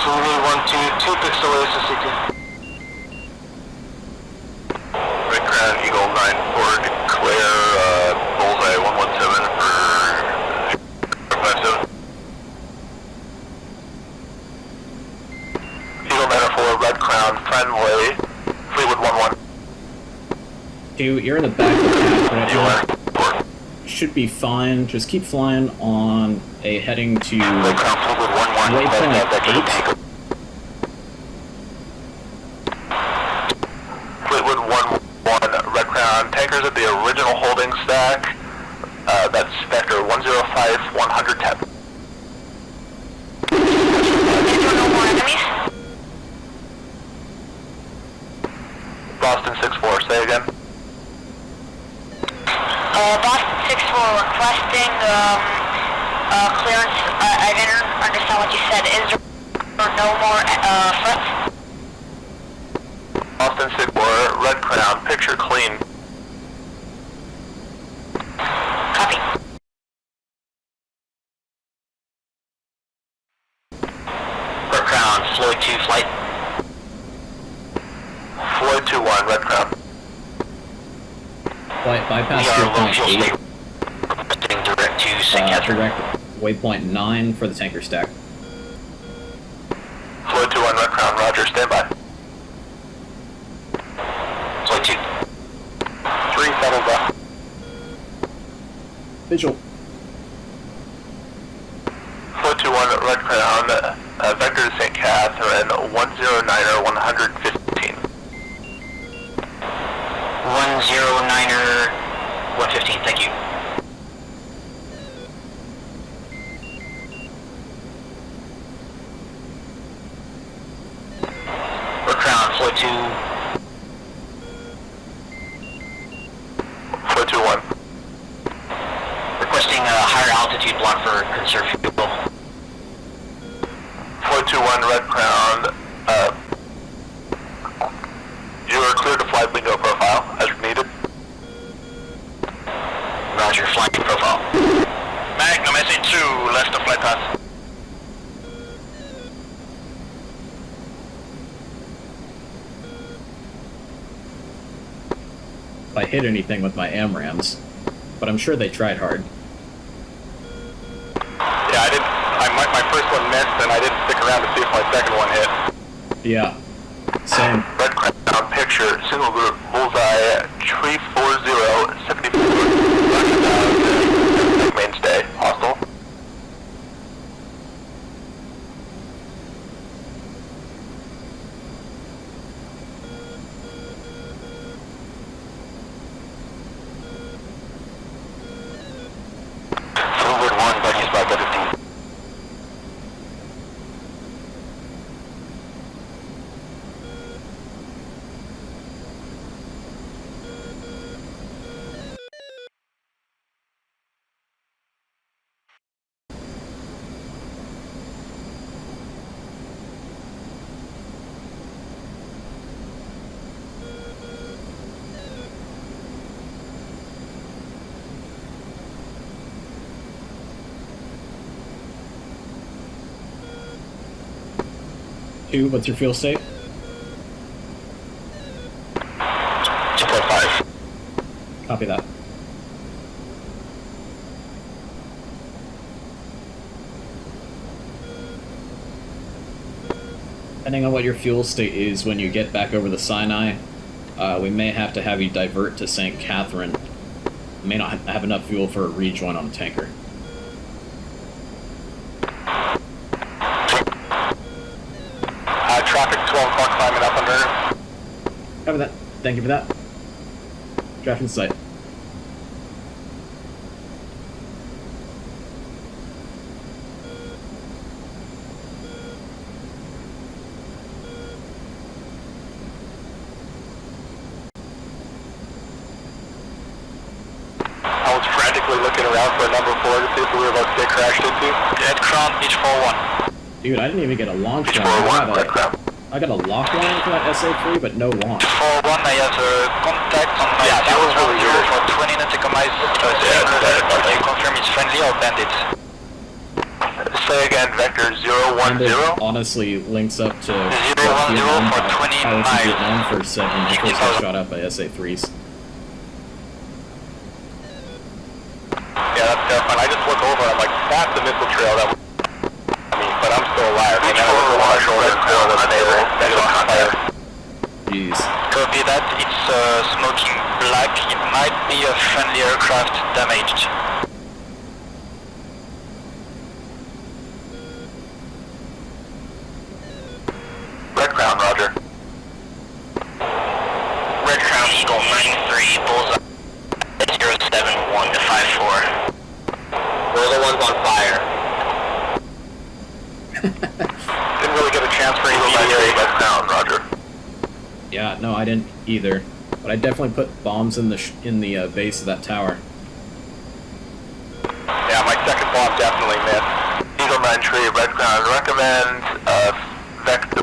Zulu 1-2, 2 pixel ASCT. Red Crown Eagle 9-4, declare bullseye 117 for 57. Eagle 9-4, Red Crown friendly. Fleetwood 1-1. 2, you're in the back of the pack right Eagle now. 9-4. Should be fine. Just keep flying on a heading to Red Crown Fleetwood 1-1. waypoint 8. Fleetwood 1-1, Red Crown tankers at the original holding stack. That's Vector 105, 110. No more enemies. Boston 6-4, say again. Boston 6-4 requesting clearance. I didn't understand what you said. Is there no more threats? Boston 6-4, Red Crown, picture clean. Copy. Red Crown, Floyd 2 flight. Floyd 2-1, Red Crown. Bypass We your are low point fuel 8. state. Requesting direct to St. Catherine. Direct waypoint 9 for the tanker stack. Floyd 2-1, Red Crown, roger, stand by. Floyd 2. 3 settled up. Visual. Floyd 2-1, Red Crown, vector to St. Catherine, 109er, 115. 109er, 115, thank you. Red Crown, Floyd 2. Floyd 2-1. Requesting a higher altitude block for conserved fuel. Floyd 2-1, Red Crown, you are clear to fly bingo profile as needed. Roger, flying profile. Magnum SE2, left of flight path. If I hit anything with my AMRAMs, but I'm sure they tried hard. Yeah, my first one missed, and I didn't stick around to see if my second one hit. Yeah, same. Red Crown, picture, single group, bullseye, tree 40, 74, mainstay, hostile. Forward 1, buddies by 15. Two, what's your fuel state? 2.5. Copy that. Depending on what your fuel state is when you get back over the Sinai, we may have to have you divert to St. Catherine. May not have enough fuel for a rejoin on a tanker. Traffic 12 o'clock climbing up under. Copy that. Thank you for that. Draft in sight. I was frantically looking around for a number 4 to see if we were about to get crashed into. Red Crown, Beach 4-1. Dude, I didn't even get a launch Beach line. 4-1, Red Crown. I got a lock line for that SA3, but no launch. 4-1, I have contact on my Yeah, that was really 010 weird. for 20 nautical miles. Can you confirm it's friendly or bandits? Say again, vector 010. And it honestly links up to 010 Vietnam for pilots 20 in miles. Vietnam first said when they first got 60,000. shot up by SA3s. Yeah, that's terrifying. I just look over and I'm like, that's the missile trail that but I'm still alive. Beach And then I look 4-1, over my shoulder Red and Crown, still unable, visual contact. Jeez. Copy that, it's smoking black. It might be a friendly aircraft damaged. Red Crown, roger. Red Crown Eagle 93, bullseye 071 to 54. We're the ones on fire. didn't really get a chance for Eagle 93, immediate. Red Crown, roger. Yeah, no, I didn't either. But I definitely put bombs in the base of that tower. Yeah, my second bomb definitely missed. Eagle 93, Red Crown, recommend vector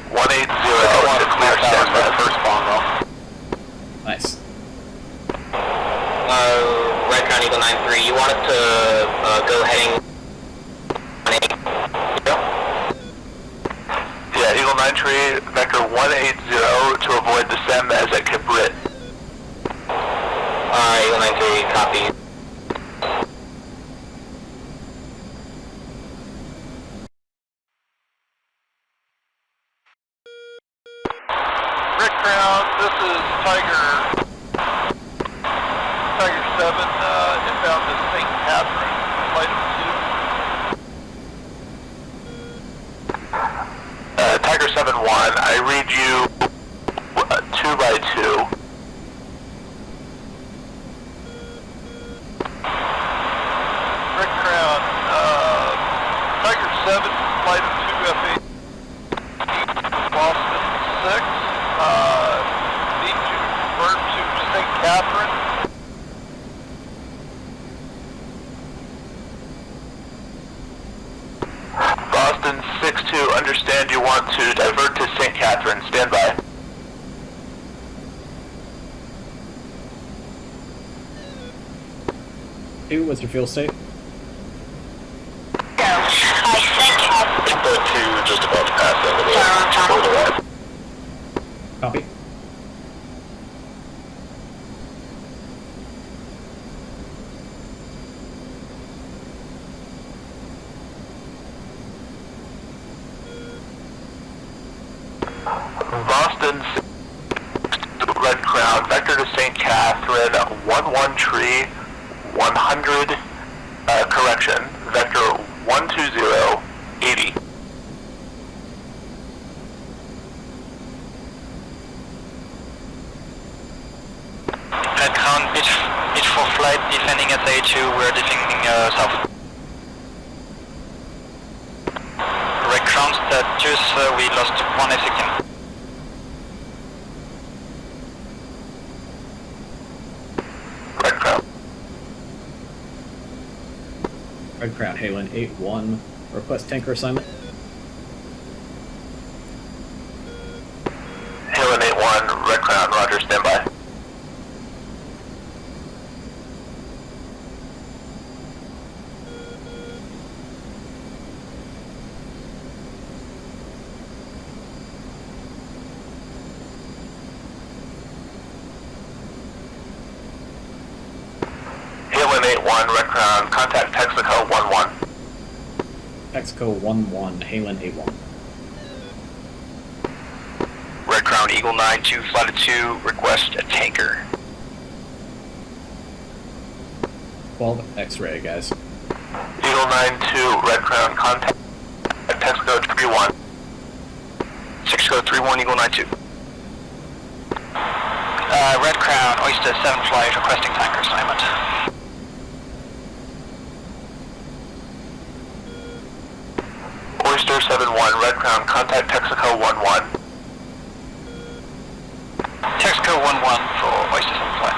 180 I to clear that was my standby. first bomb though. Nice. Red Crown Eagle 93, you wanted to go heading... Yeah, Eagle 93, vector 180 to avoid descent as at Kiprit. Eagle 93, copy. Red Crown, this is Tiger 7, inbound to St. Catherine, flight of 2. Tiger 7-1, I read you 2 by 2. Red Crown, Tiger 7, flight of 2 FA, Boston 6, need to convert to St. Catherine. Boston 6-2, understand you want to divert to St. Catherine, stand by. What's your fuel state? I think Input 2, just about to pass over Copy. Boston 6-2, Red Crown, vector to St. Catherine, 1-1 tree, 100, correction, vector 120, 80. Red Crown, pitch for flight, defending at A2, we're defending south. Red Crown status, we lost 1 F-16. Red Crown. Red Crown, Halen 8-1. Request tanker assignment. Halen 8-1, Red Crown, roger, stand by. Halen 8-1, Red Crown, contact Texaco 1-1. Texaco 1-1, Halen 8-1. Red Crown, Eagle 9-2, flight of 2, request a tanker. 12 X-ray, guys. Eagle 9-2, Red Crown, contact Texaco 3-1. Texaco 3-1, Eagle 9-2. Red Crown, Oyster 7 flight, requesting tanker assignment. Oyster 7-1, Red Crown, contact Texaco 1-1. Texaco 1-1 for Oyster 7 flight.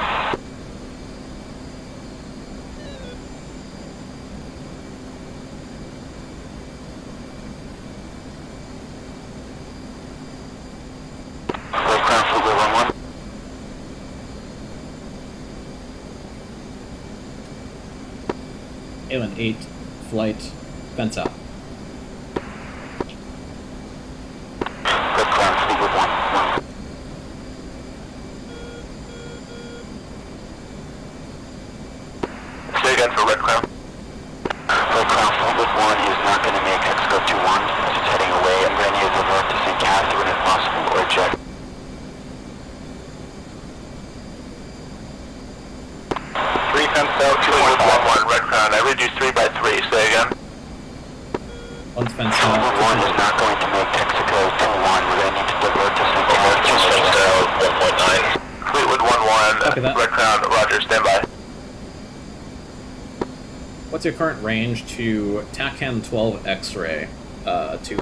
Red Crown, Fleetwood 1-1. Halen 8, flight, fence out. Red Crown, Fleetwood 1-1. Say again for Red Crown. Red Crown, Fleetwood 1 is not going to make Texaco 2-1 as it's heading away. I'm going to need to divert to St. Catherine if possible or eject. 3 fence out, 2-1, Red Crown. I read you 3 by 3. Say again. One's fence Fleetwood 1 out. is not going to make Texaco 2-1. We're going to need to divert to St. Catherine. 2 fence out, 1.9. Fleetwood 1-1, Copy that. Red Crown, roger, stand by. What's your current range to TACAN 12 X-ray, 2?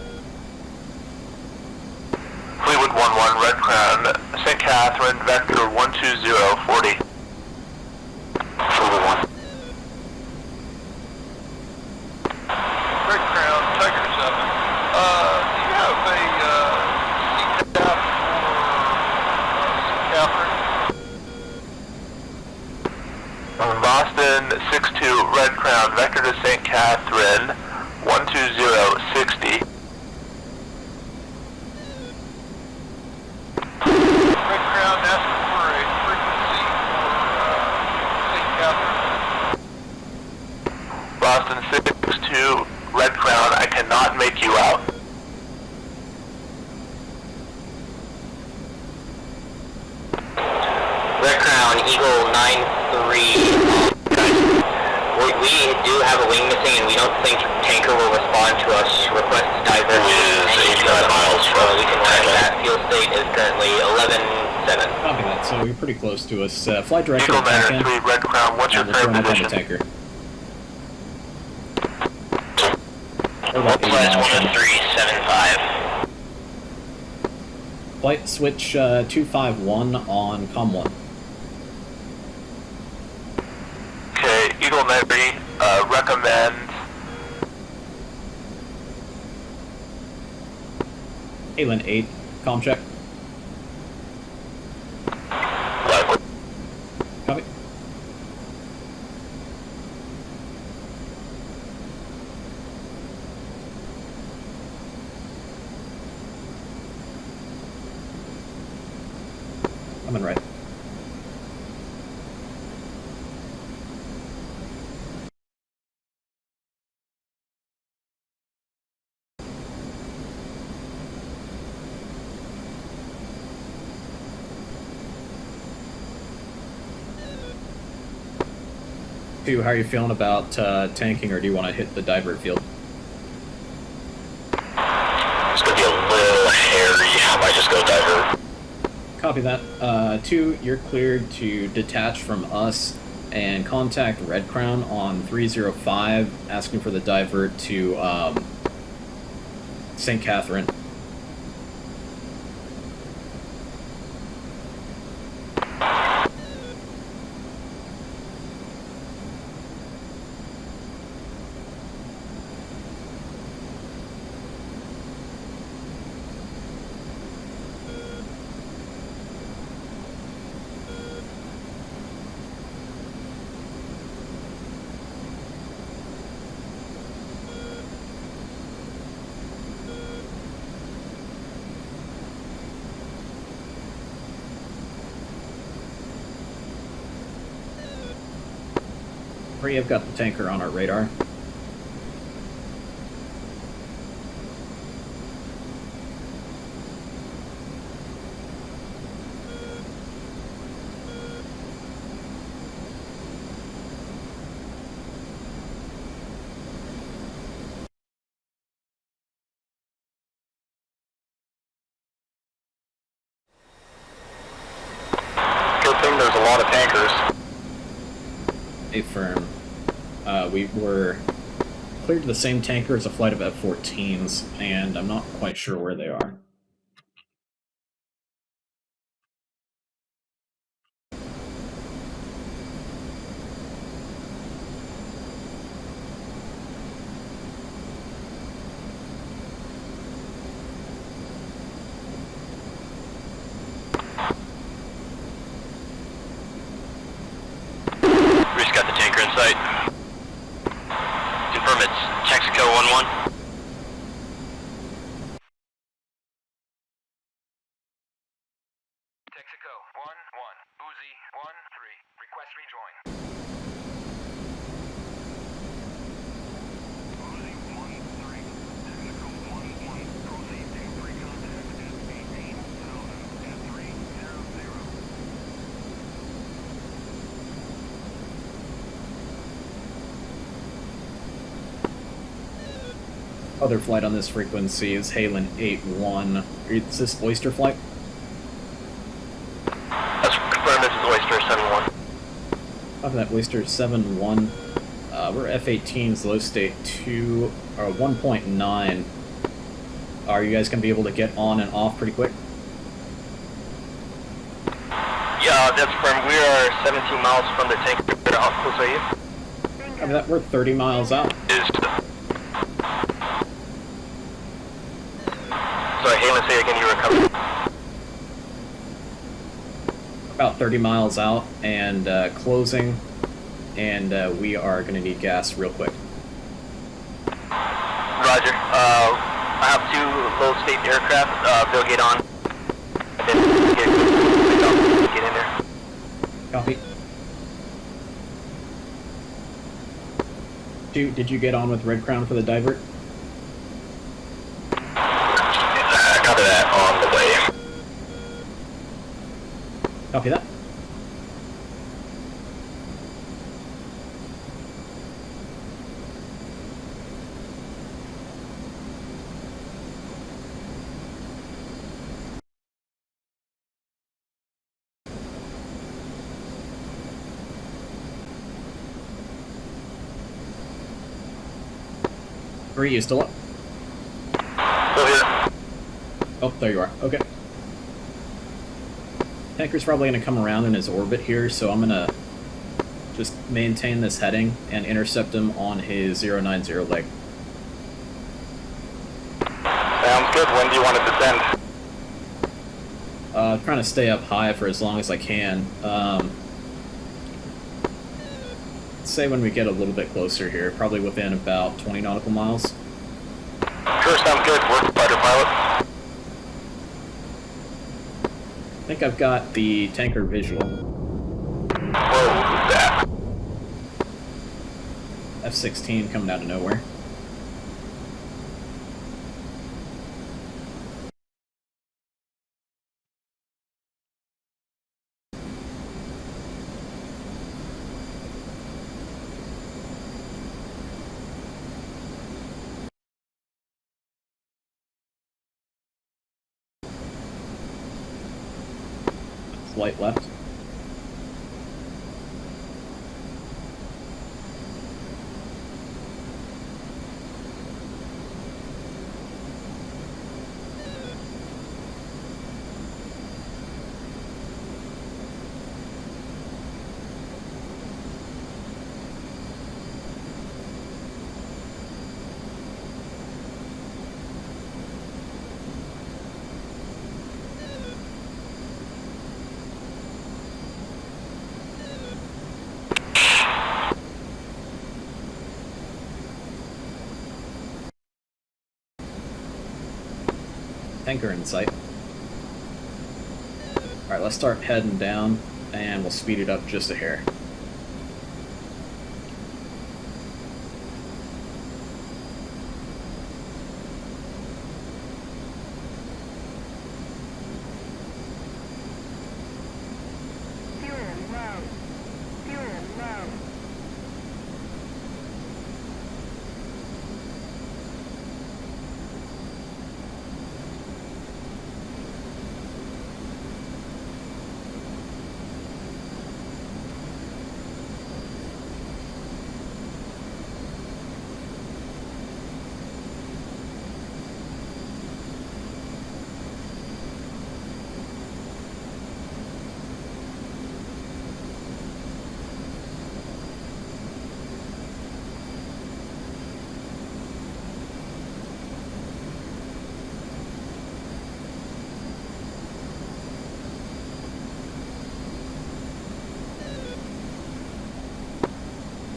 Fleetwood 1-1, Red Crown, St. Catherine, vector 120, 40. Fleetwood 1. Red Crown, Tiger 7. Do you have a CTAP for St. Catherine? Boston 6-2, Red Crown, vector to St. Catherine, 120, 60. Red Crown asking for a frequency for ground, Eagle 9-3. We do have a wing missing, and we don't think tanker will respond to us. Request to divert. Is 89 miles from we can land that. Fuel state is currently 11-7. Copy that. So you're pretty close to us. Fly directly Eagle to back in. 3, Red Crown, what's your And we'll throw current him up on the position? tanker. We're about 80 miles in. 1-375. Flight switch 251 on COM 1. Okay, Eagle 9-3, recommend. Halen 8, comm check. Copy. Coming right. How are you feeling about tanking, or do you want to hit the divert field? It's going to be a little hairy. I might just go divert. Copy that. 2, you're cleared to detach from us and contact Red Crown on 305, asking for the divert to St. Catherine. I've got the tanker on our radar. Good thing there's a lot of tankers. A firm. We were cleared to the same tanker as a flight of F-14s, and I'm not quite sure where they are. Bruce got the tanker in sight. Confirm it's Texaco 1-1. Texaco 1-1, Uzi 1-3, request rejoin. Other flight on this frequency is Halen 8-1. Is this Oyster flight? That's confirmed, this is Oyster 7-1. Copy that, Oyster 7-1. We're F-18s, low state 2, or 1.9. Are you guys going to be able to get on and off pretty quick? Yeah, that's confirmed. We are 17 miles from the tanker. How close are you? Copy that, we're 30 miles out. Sorry, Halen, say again, you were coming. About 30 miles out and closing, and we are going to need gas real quick. Roger. I have 2 low state aircraft. They'll get on. And then get in there. Copy. Did you get on with Red Crown for the divert? Copy that, on the way. Copy that. 3, you still up? Still here. Oh, there you are. Okay. Tanker's probably going to come around in his orbit here, so I'm going to just maintain this heading and intercept him on his 090 leg. Sounds good. When do you want to descend? Trying to stay up high for as long as I can. Let's say when we get a little bit closer here, probably within about 20 nautical miles. Sure, sounds good. Work, fighter pilot. I think I've got the tanker visual. Whoa, who's that? F-16 coming out of nowhere. Light left. Tanker in sight. Alright, let's start heading down, and we'll speed it up just a hair.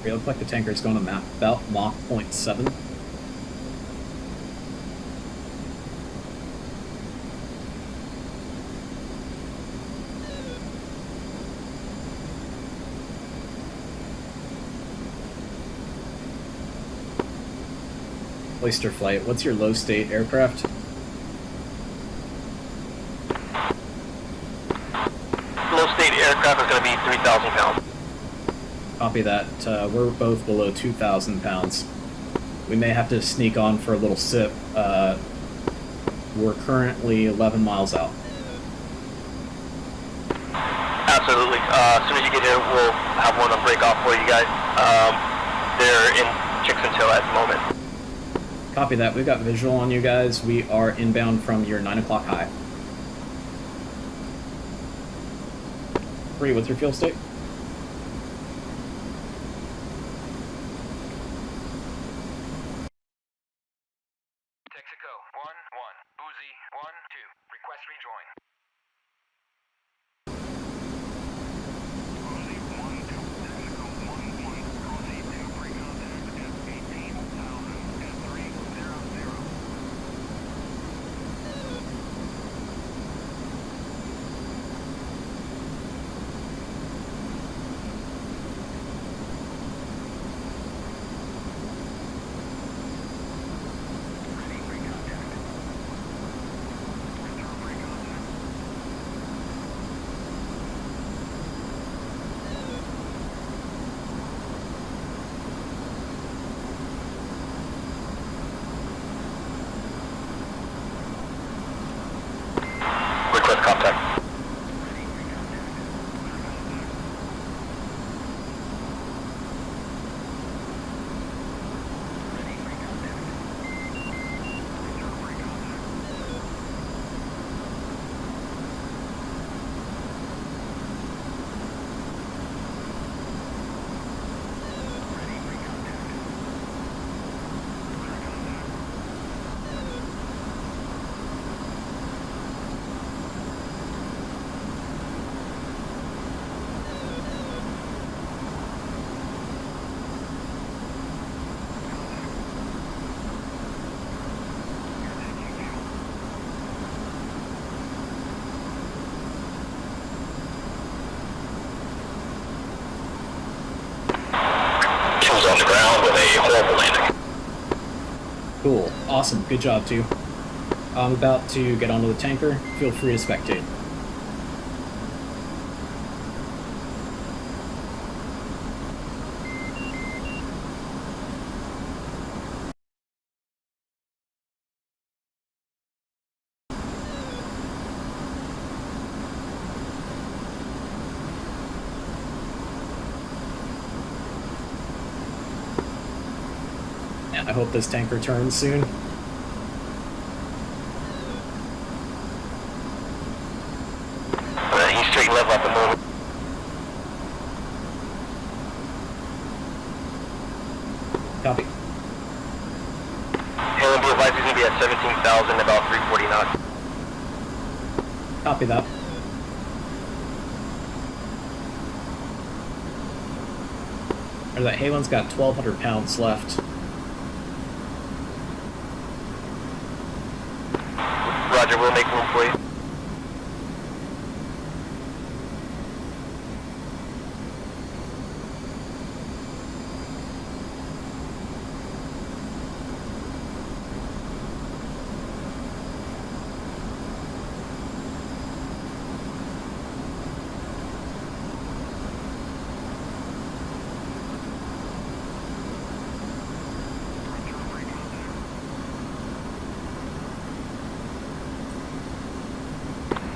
It looks like the tanker is going to map about Mach 0.7. Oyster Flight, what's your low state aircraft? Low state aircraft is going to be 3,000 pounds. Copy that. We're both below 2,000 pounds. We may have to sneak on for a little sip. We're currently 11 miles out. Absolutely. As soon as you get here, we'll have one on break off for you guys. They're in Chicksonville at the moment. Copy that. We've got visual on you guys. We are inbound from your 9 o'clock high. 3, what's your fuel state? Texaco 1-1, Uzi 1-2, request rejoin. Uzi 1-2, Texaco 1-1, proceed to pre-contact F-18,000 at 300. Request contact. horrible landing. Cool. Awesome. Good job, too. I'm about to get onto the tanker. Feel free to spectate. I hope this tanker turns soon. He's straight level at the moment. Copy. Helen, be advised he's going to be at 17,000, about 340 knots. Copy that. Or that Halen's got 1,200 pounds left. Roger, we'll make room for you.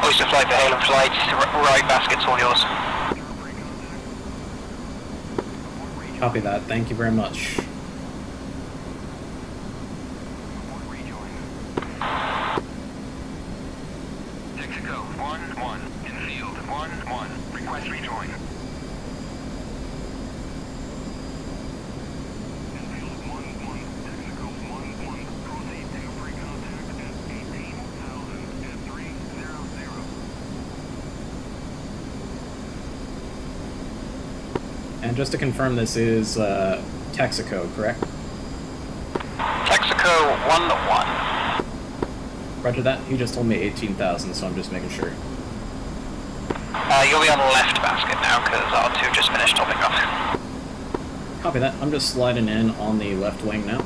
Oyster flight for Halen flight, right basket's all yours. Copy that. Thank you very much. Texaco 1-1, in field 1-1, request rejoin. In field 1-1, Texaco 1-1, proceed to pre-contact at 18,000 at 300. And just to confirm, this is Texaco, correct? Texaco 1-1. Roger that. He just told me 18,000, so I'm just making sure. You'll be on the left basket now, because R2 just finished topping off. Copy that. I'm just sliding in on the left wing now.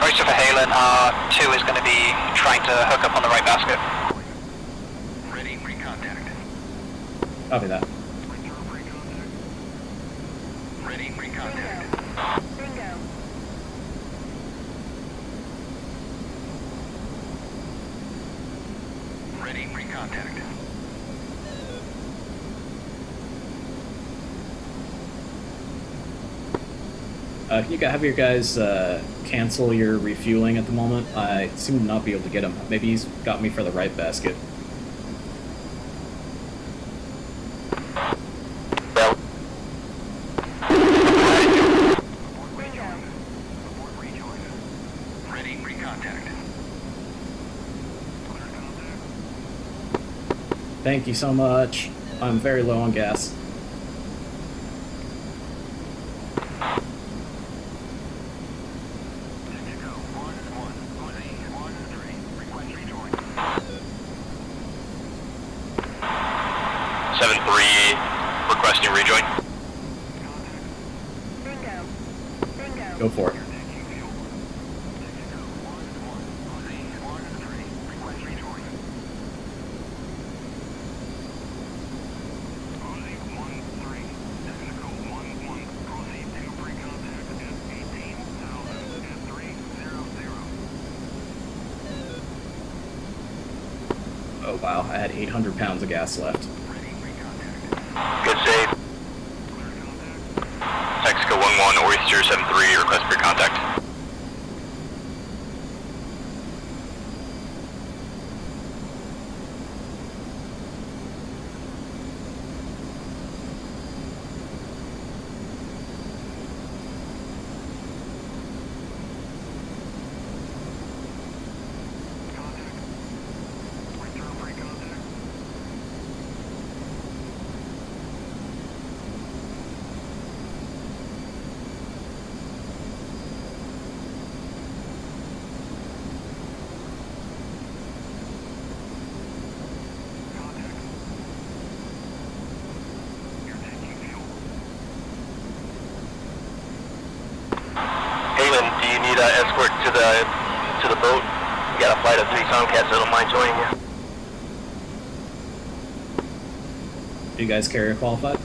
Oyster for Halen, R2 is going to be trying to hook up on the right basket. Ready, pre-contact. Copy that. Return pre-contact. Ready, pre-contact. Bingo. Ready, pre-contact. Can you have your guys cancel your refueling at the moment? I seem to not be able to get him. Maybe he's got me for the right basket. Abort rejoin. Ready, pre-contact. Clear contact. Thank you so much. I'm very low on gas. Texaco 1-1, Uzi 1-3, request rejoin. 7-3, requesting rejoin. Bingo. Bingo. Go for it. Taking fuel. Texaco 1-1, Uzi 1-3, request rejoin. Uzi 1-3, Texaco 1-1, proceed to pre-contact at 18,000 at 300. Oh wow, I had 800 pounds of gas left. Ready, pre-contact. Good save. Clear contact. Texaco 1-1, Oyster 7-3, request pre-contact. Contact. Return pre-contact. escort to the boat. We got a flight of 3 Tomcats that don't mind joining you. Do you guys carrier qualified?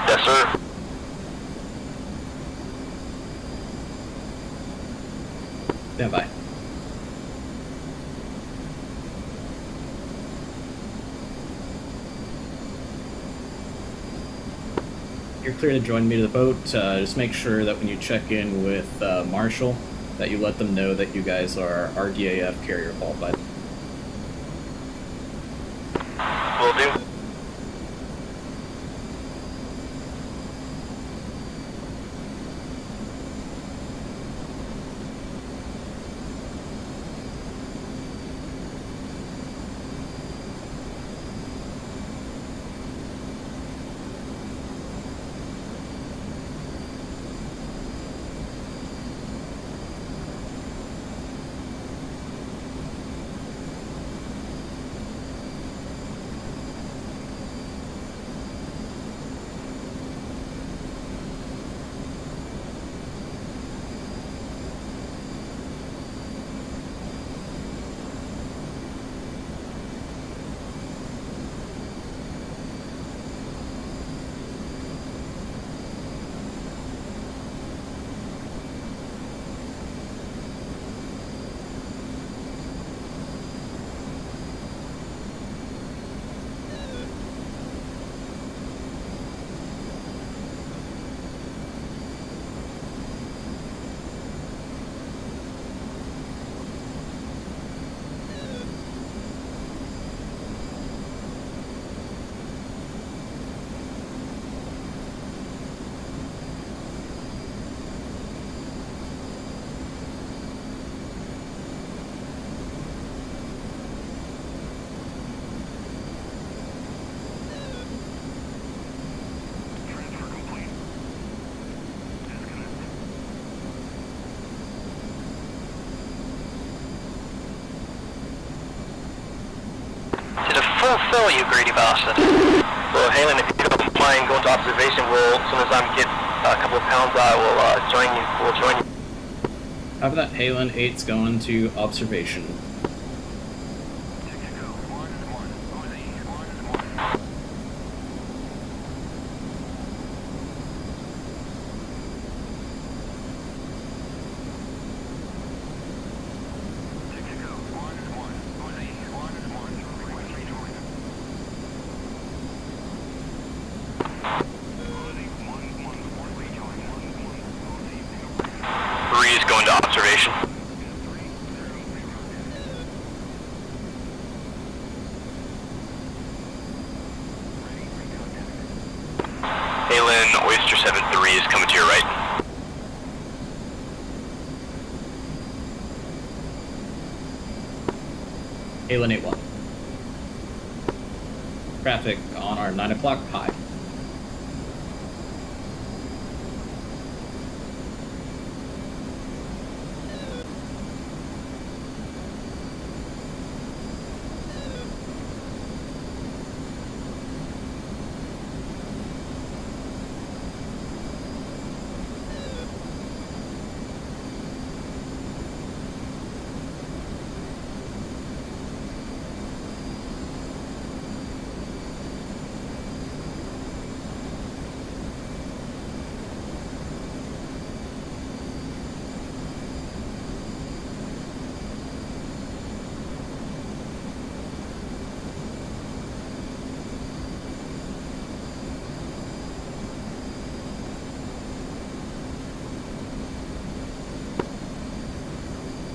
Yes, sir. Stand by. You're clear to join me to the boat. Just make sure that when you check in with Marshall, that you let them know that you guys are RDAF carrier qualified. Will do. Fulfill, you greedy bastard. Well, Halen, if you don't mind going to observation, as soon as I get a couple of pounds, I will join you. We'll join you. After that, Halen 8's going to observation. Breeze going to observation. Halen, Oyster 7-3 is coming to your right. Halen 8-1. Traffic on our 9 o'clock high.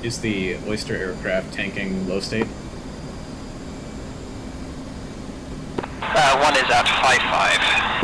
Is the Oyster aircraft tanking low state? One is at high 5.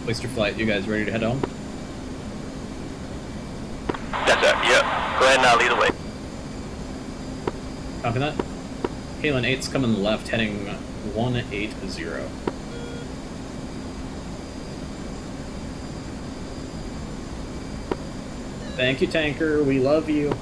Oyster Flight, you guys ready to head home? That's it, yep. Go ahead and lead the way. Copy that. Halen 8's coming left, heading 180. Thank you, tanker. We love you.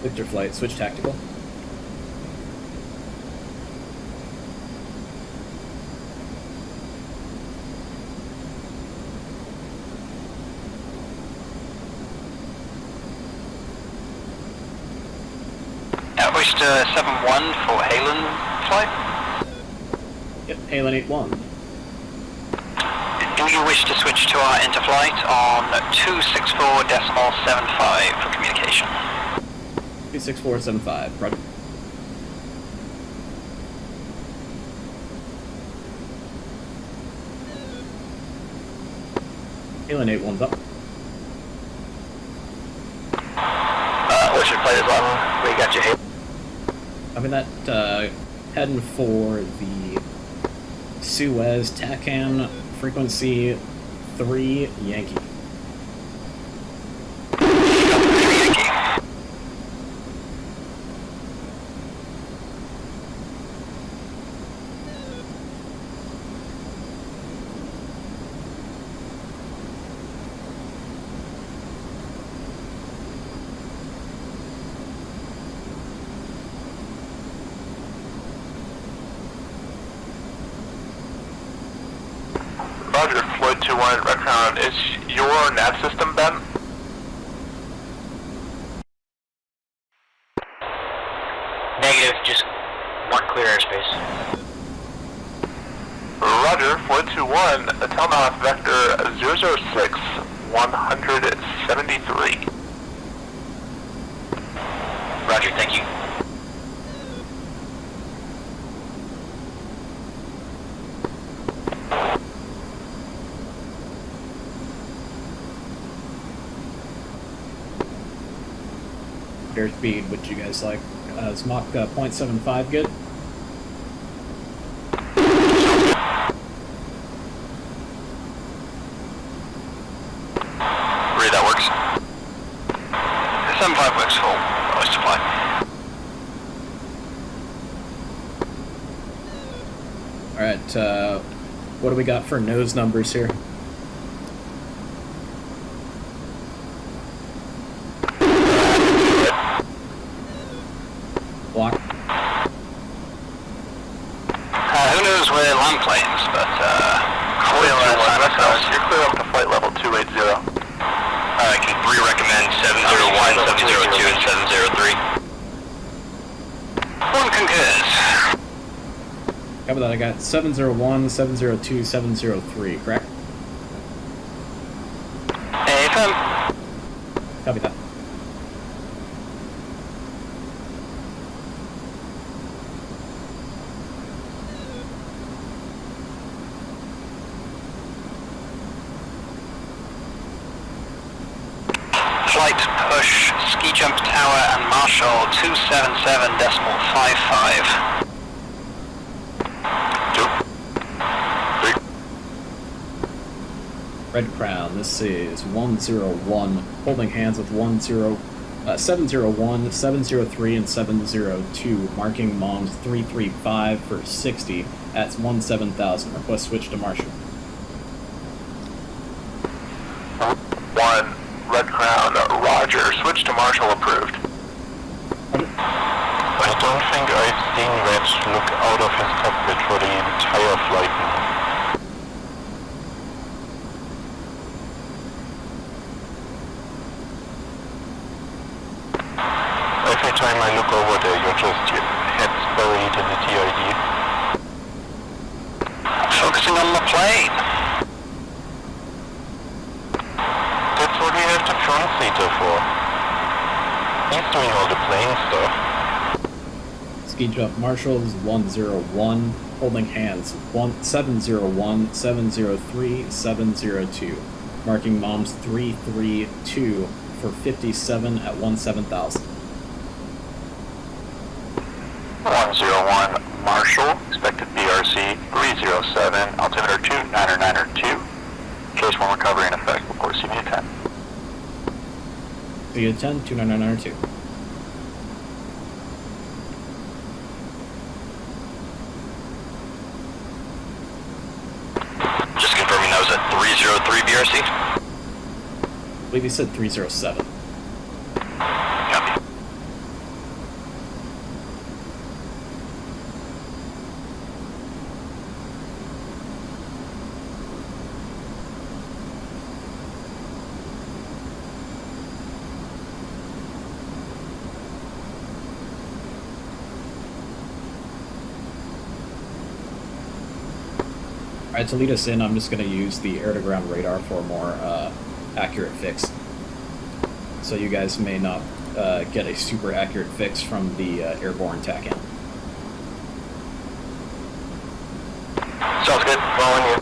Victor Flight, switch tactical. Wish to 7-1 for Halen flight. Yep, Halen 8-1. Do you wish to switch to our interflight on 264.75 for communication? 26475, Roger. Halen 8-1's up. What's your flight as well? We got you, Halen. I mean, that, heading for the Suez TACAN frequency 3 Yankee. Roger, Floyd 2-1, Redcrown. Is your nav system bent? Negative, just mark clear airspace. Roger, Floyd 2-1, Telnos Vector 006 173. Roger, thank you. Airspeed, what you guys like? Is Mach 0.75 good? Read, that works. 75 works for Oyster Flight. Alright, what do we got for nose numbers here? Block. Who knows where land planes, but Floyd 2-1, Redcrown, you're clear up to flight level 280. I can re-recommend 701, 702, and 703. One concurs. Copy that, I got 701, 702, 703, correct? Affirm. Copy that. Flight push, ski jump tower and Marshall 277.55. 2, 3. Red Crown, this is 101, holding hands with 701, 703, and 702, marking Moms 335 for 60 at 17,000. Request switch to Marshall. 1, Redcrown, Roger, switch to Marshall approved. I don't think I've seen Reg look out of his cockpit for the entire flight now. Every time I look over there, you're just your head's buried in the TID. Focusing on the plane. That's what we have the front seater for. He's doing all the plane stuff. Ski jump Marshall is 101, holding hands 701, 703, 702, marking Moms 332 for 57 at 17,000. 101 Marshall, expected BRC 307, altimeter 29902. Case 1 recovery in effect, report CV at 10. CV at 10, 29902. Just confirming that was at 303 BRC? I believe he said 307. Copy. Alright, to lead us in, I'm just going to use the air-to-ground radar for a more accurate fix. So you guys may not get a super accurate fix from the airborne TACAM. Sounds good. Following you.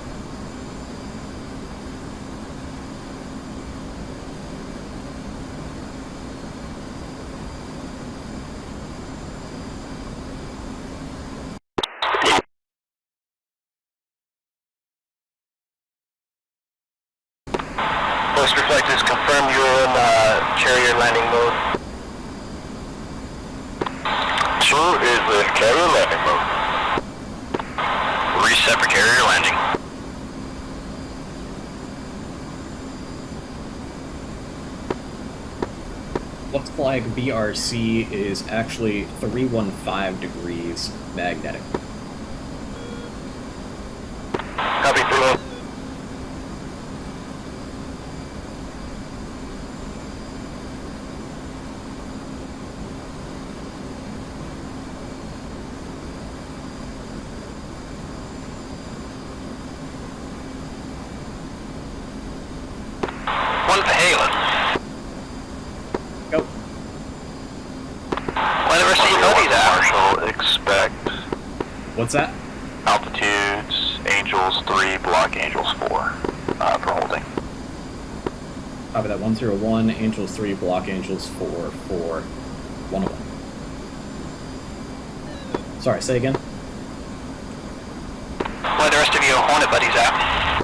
Post reflectors confirm you're in carrier landing mode. Sure is the carrier landing mode. Reset for carrier landing. Looks like BRC is actually 315 degrees magnetic. Copy 31. One for Halen. Go. Whenever see buddies out. Marshall, expect What's that? altitudes, Angels 3, block Angels 4, for holding. Copy that. 101, Angels 3, block Angels 4 for 101. Sorry, say again? Where the rest of your Hornet buddies at?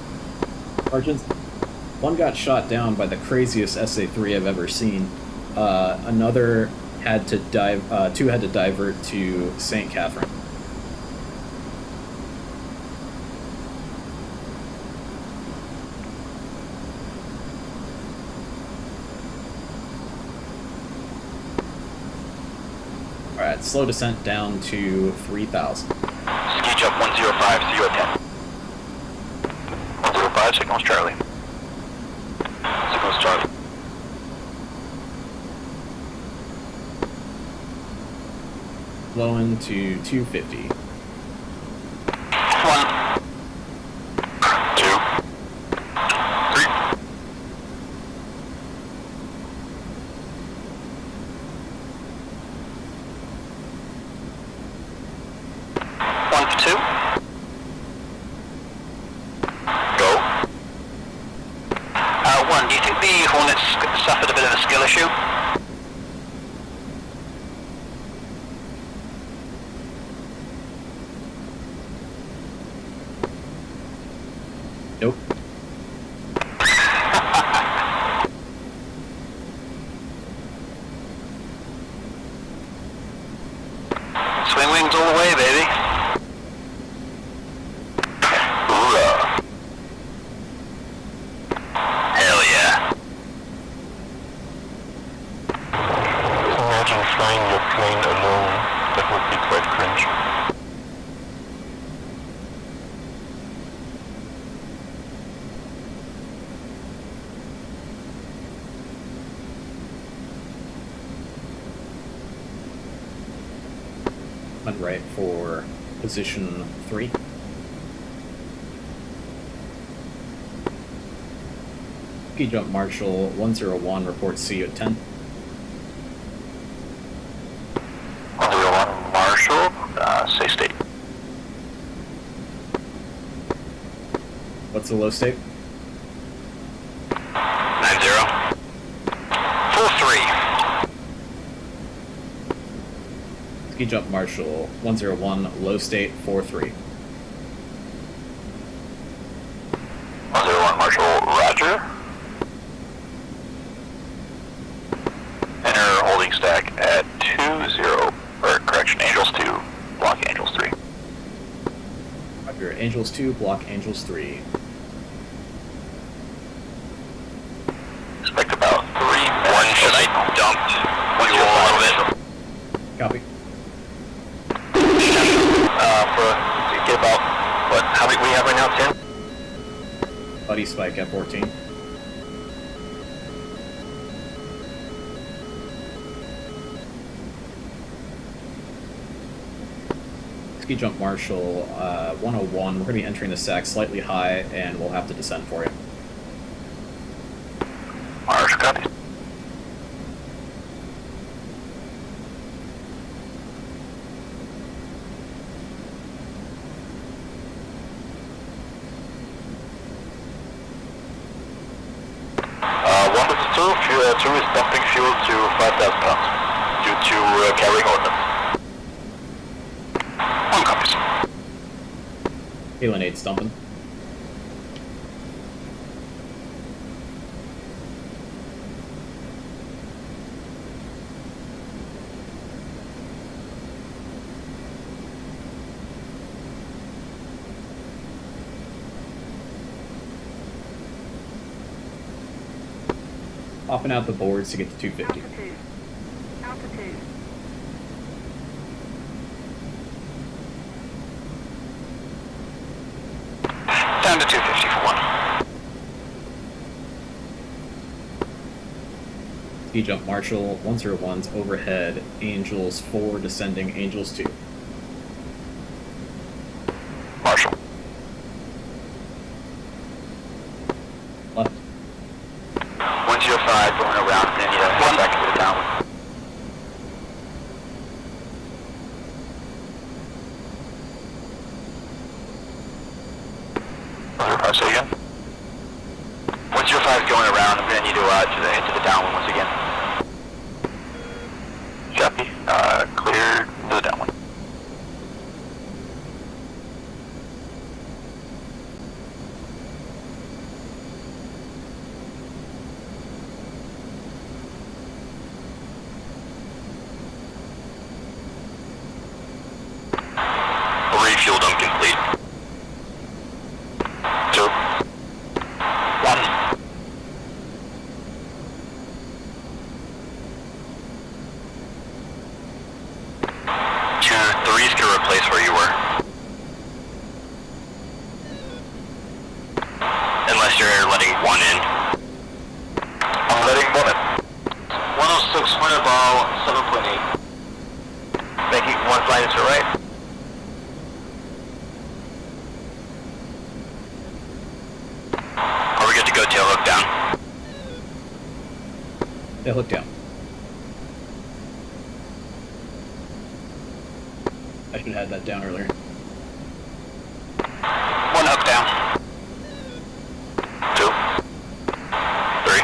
Sergeants? One got shot down by the craziest SA-3 I've ever seen. Another had to two had to divert to St. Catherine. Alright, slow descent down to 3,000. Ski jump 105, see you at 10. 105, signals Charlie. Signals Charlie. Blowing to 250. 1, 2, 3. One for 2. Go. 1, do you think the Hornets suffered a bit of a skill issue? Nope. Swing wings all the way, baby. Hoorah. Hell yeah. Imagine flying your plane alone. That would be quite cringe. Went right for position 3. Ski jump Marshall 101, report see you at 10. 101 Marshall, say state. what's the low state? 90. Full 3. Ski jump Marshall 101, low state 43. 101 Marshall, roger. Enter holding stack at 20, Angels 2, block Angels 3. Roger, Angels 2, block Angels 3. Expect about 3 minutes. One should I dump fuel a little bit? Copy. To get about, what, how many we have right now, 10? Buddy spike at 14. Ski jump Marshall 101. We're going to be entering the stack slightly high, and we'll have to descend for you. Marshall, copy. Two is dumping fuel to 5,000 pounds due to carrying ordnance. 1 copies. Halen 8's dumping. Popping out the boards to get to 250. Altitude. Down to 250 for 1. Ski jump Marshall 101's overhead, Angels 4 descending, Angels 2. Marshall. Left. 105 going around, and then you have 1 second to the downwind. Say again? 105 going around, I'm going to need to hit to the downwind once again. Copy. Clear to the downwind. Refuel dump complete. 2. 1. 2 3s can replace where you were. Unless you're letting 1 in. I'm letting 1 in. 106, wind about 7.8. Making 1 flight to the right. Are we good to go tail hook down? Tail hook down. I should have had that down earlier. 1 hook down. 2. 3.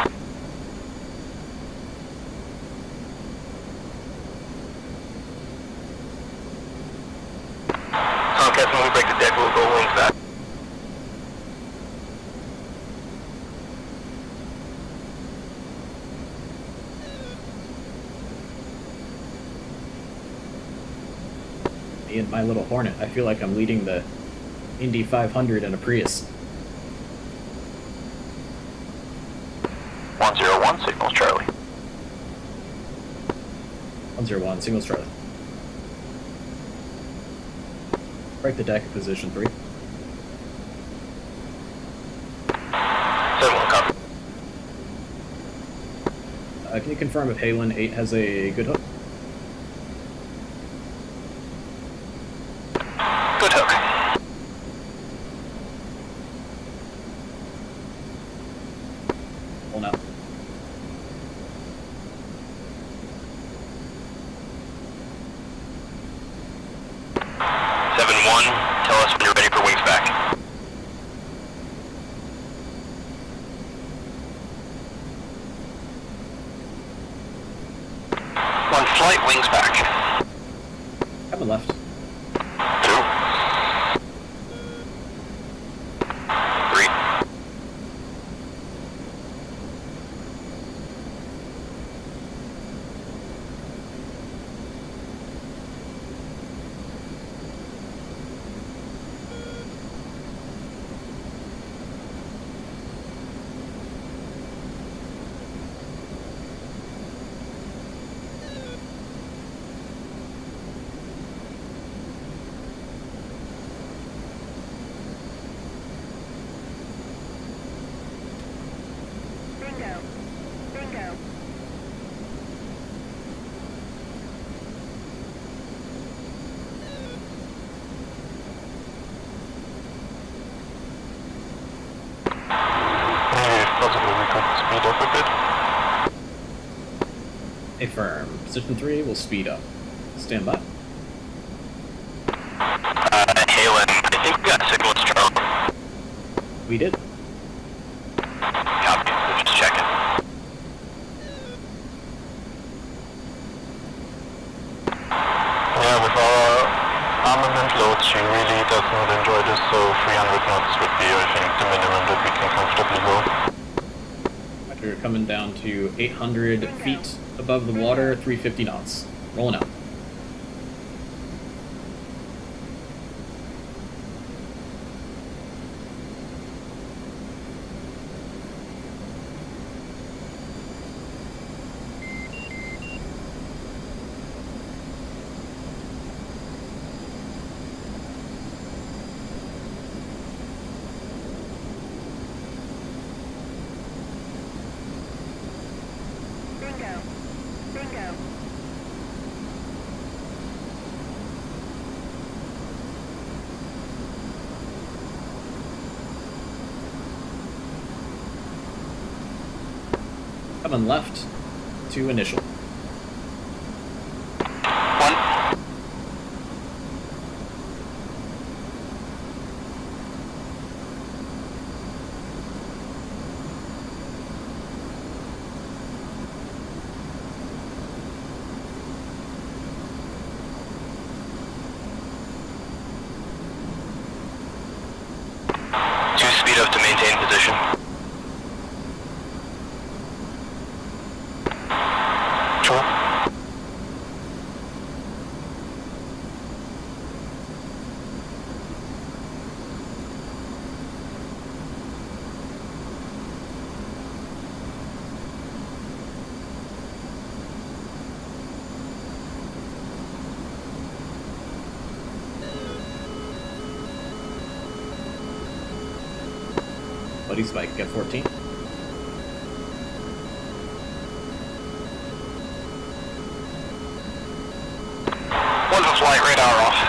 Tomcats, when we break the deck, we'll go wings back. Me and my little Hornet. I feel like I'm leading the Indy 500 in a Prius. 101, signals Charlie. 101, signals Charlie. Break the deck, position 3. 7-1, copy. Can you confirm if Halen 8 has a good hook? Good hook. Well, now. Tell us when you're ready for wings back. flight, wings back. Coming left. 2. 3. Bingo. Bingo. Maybe if possible we could speed up a bit. Affirm. Position 3 will speed up. Stand by. Halen, I think we got signals, Charlie. We did. Copy, we're just checking. Yeah, with our armament loads, she really does not enjoy this, so 300 knots would be, I think, the minimum that we can comfortably go. After you're coming down to 800 feet above the water, 350 knots. Rolling out. Bingo. Bingo. Coming left to initial. 1. Speed up to maintain position. 2. Buddy spike, get 14. One for flight, radar off.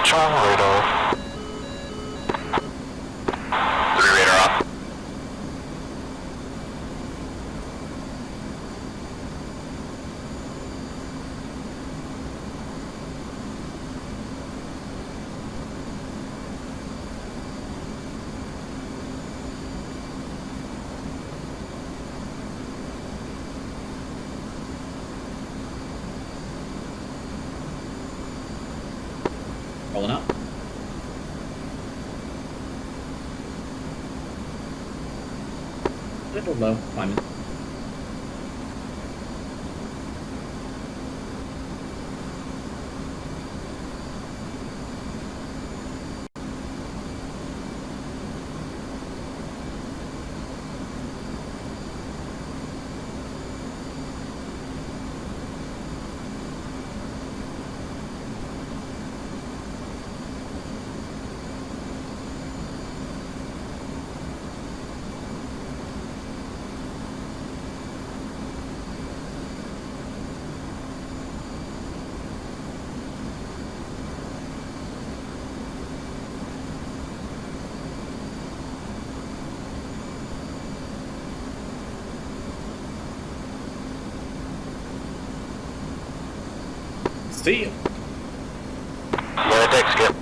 Charm radar. 3 radar off. Rolling up. Little low, climbing. See ya. Lower deck skip.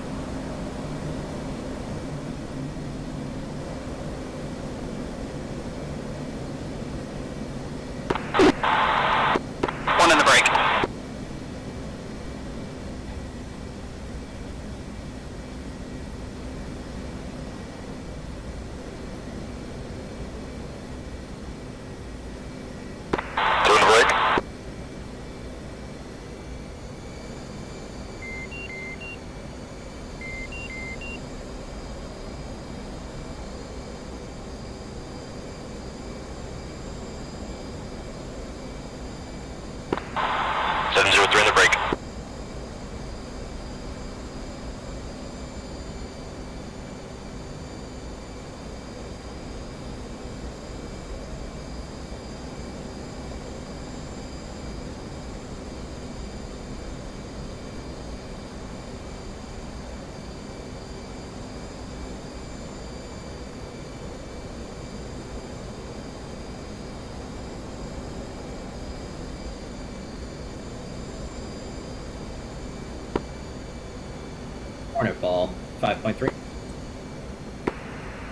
Hornet ball, 5.3.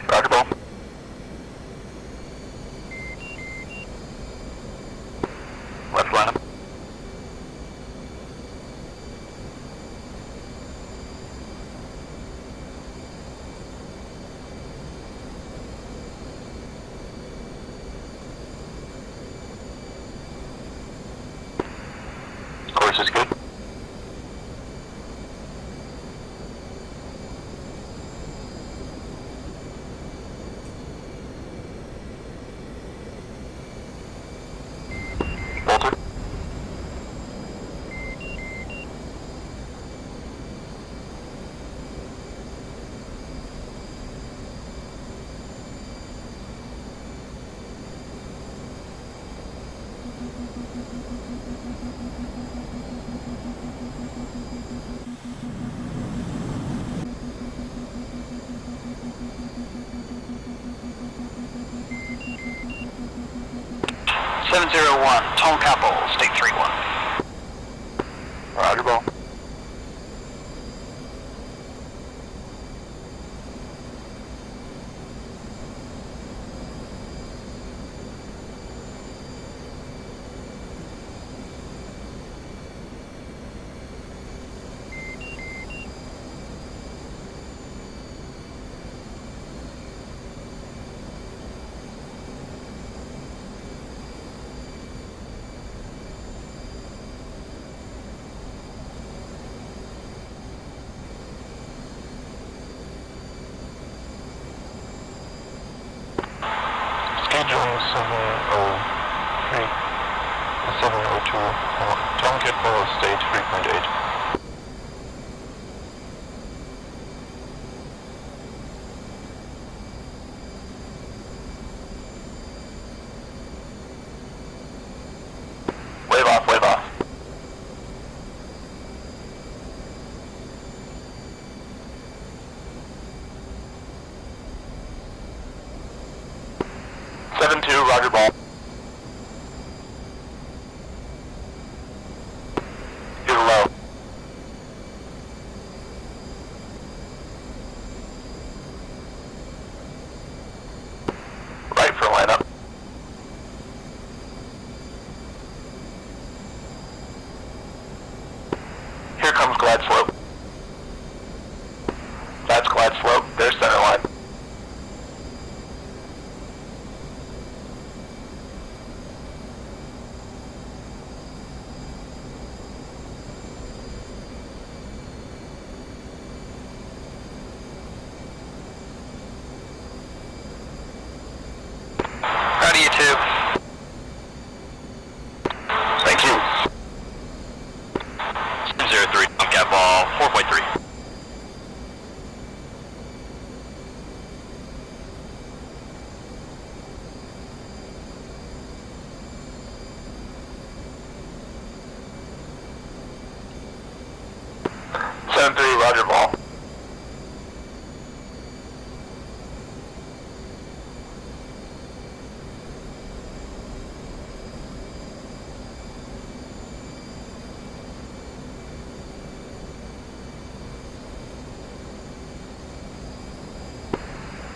Roger, ball. Left line up. Course is good. Bolter. Tomcats, state 3-1. Roger, ball. Schedule 703, 702, Tomcat ball state 3.8. Wave off, wave off. Seven two, Roger, ball. You're low. Right for lineup. Here comes glide slope. That's glide slope. There's center line. How do you two? Thank you. 703, Tomcat ball, 4.3. Seven three, Roger, ball.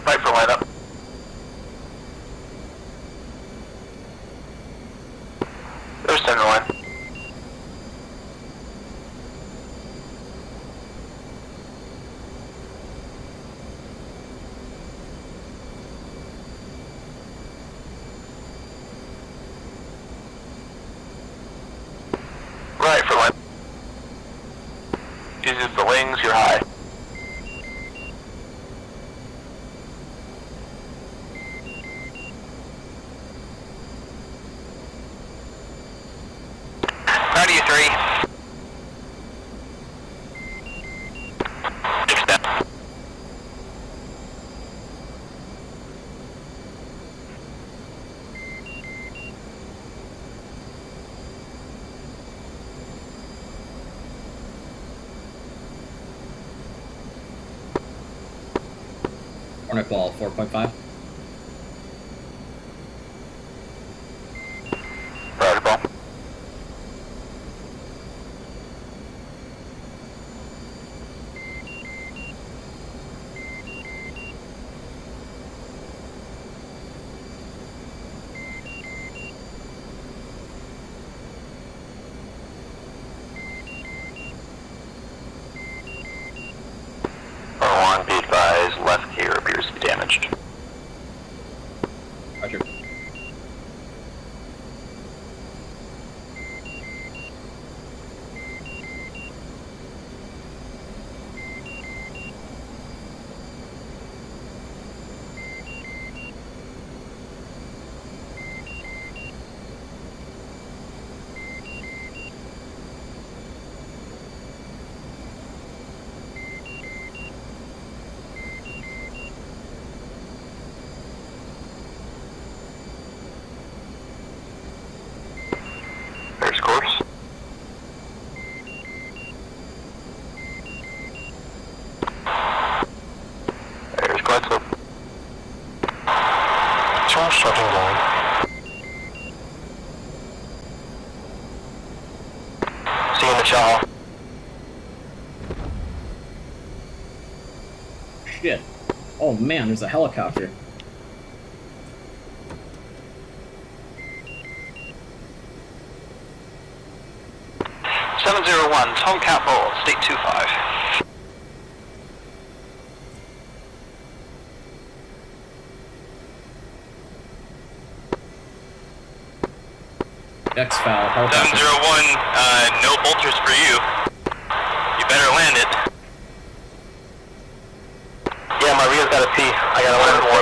Right for lineup. There's center line. Right for line. Uses the wings, you're high. How do you three? Extend. Hornet ball, 4.5. Roger, ball. Central, starting line. See you in the chow. Shit. Oh man, there's a helicopter. Tomcat roll, state 25. X-Foul, helicopter. 701, no bolters for you. You better land it. Yeah, my Ria's got a P. I got a 101.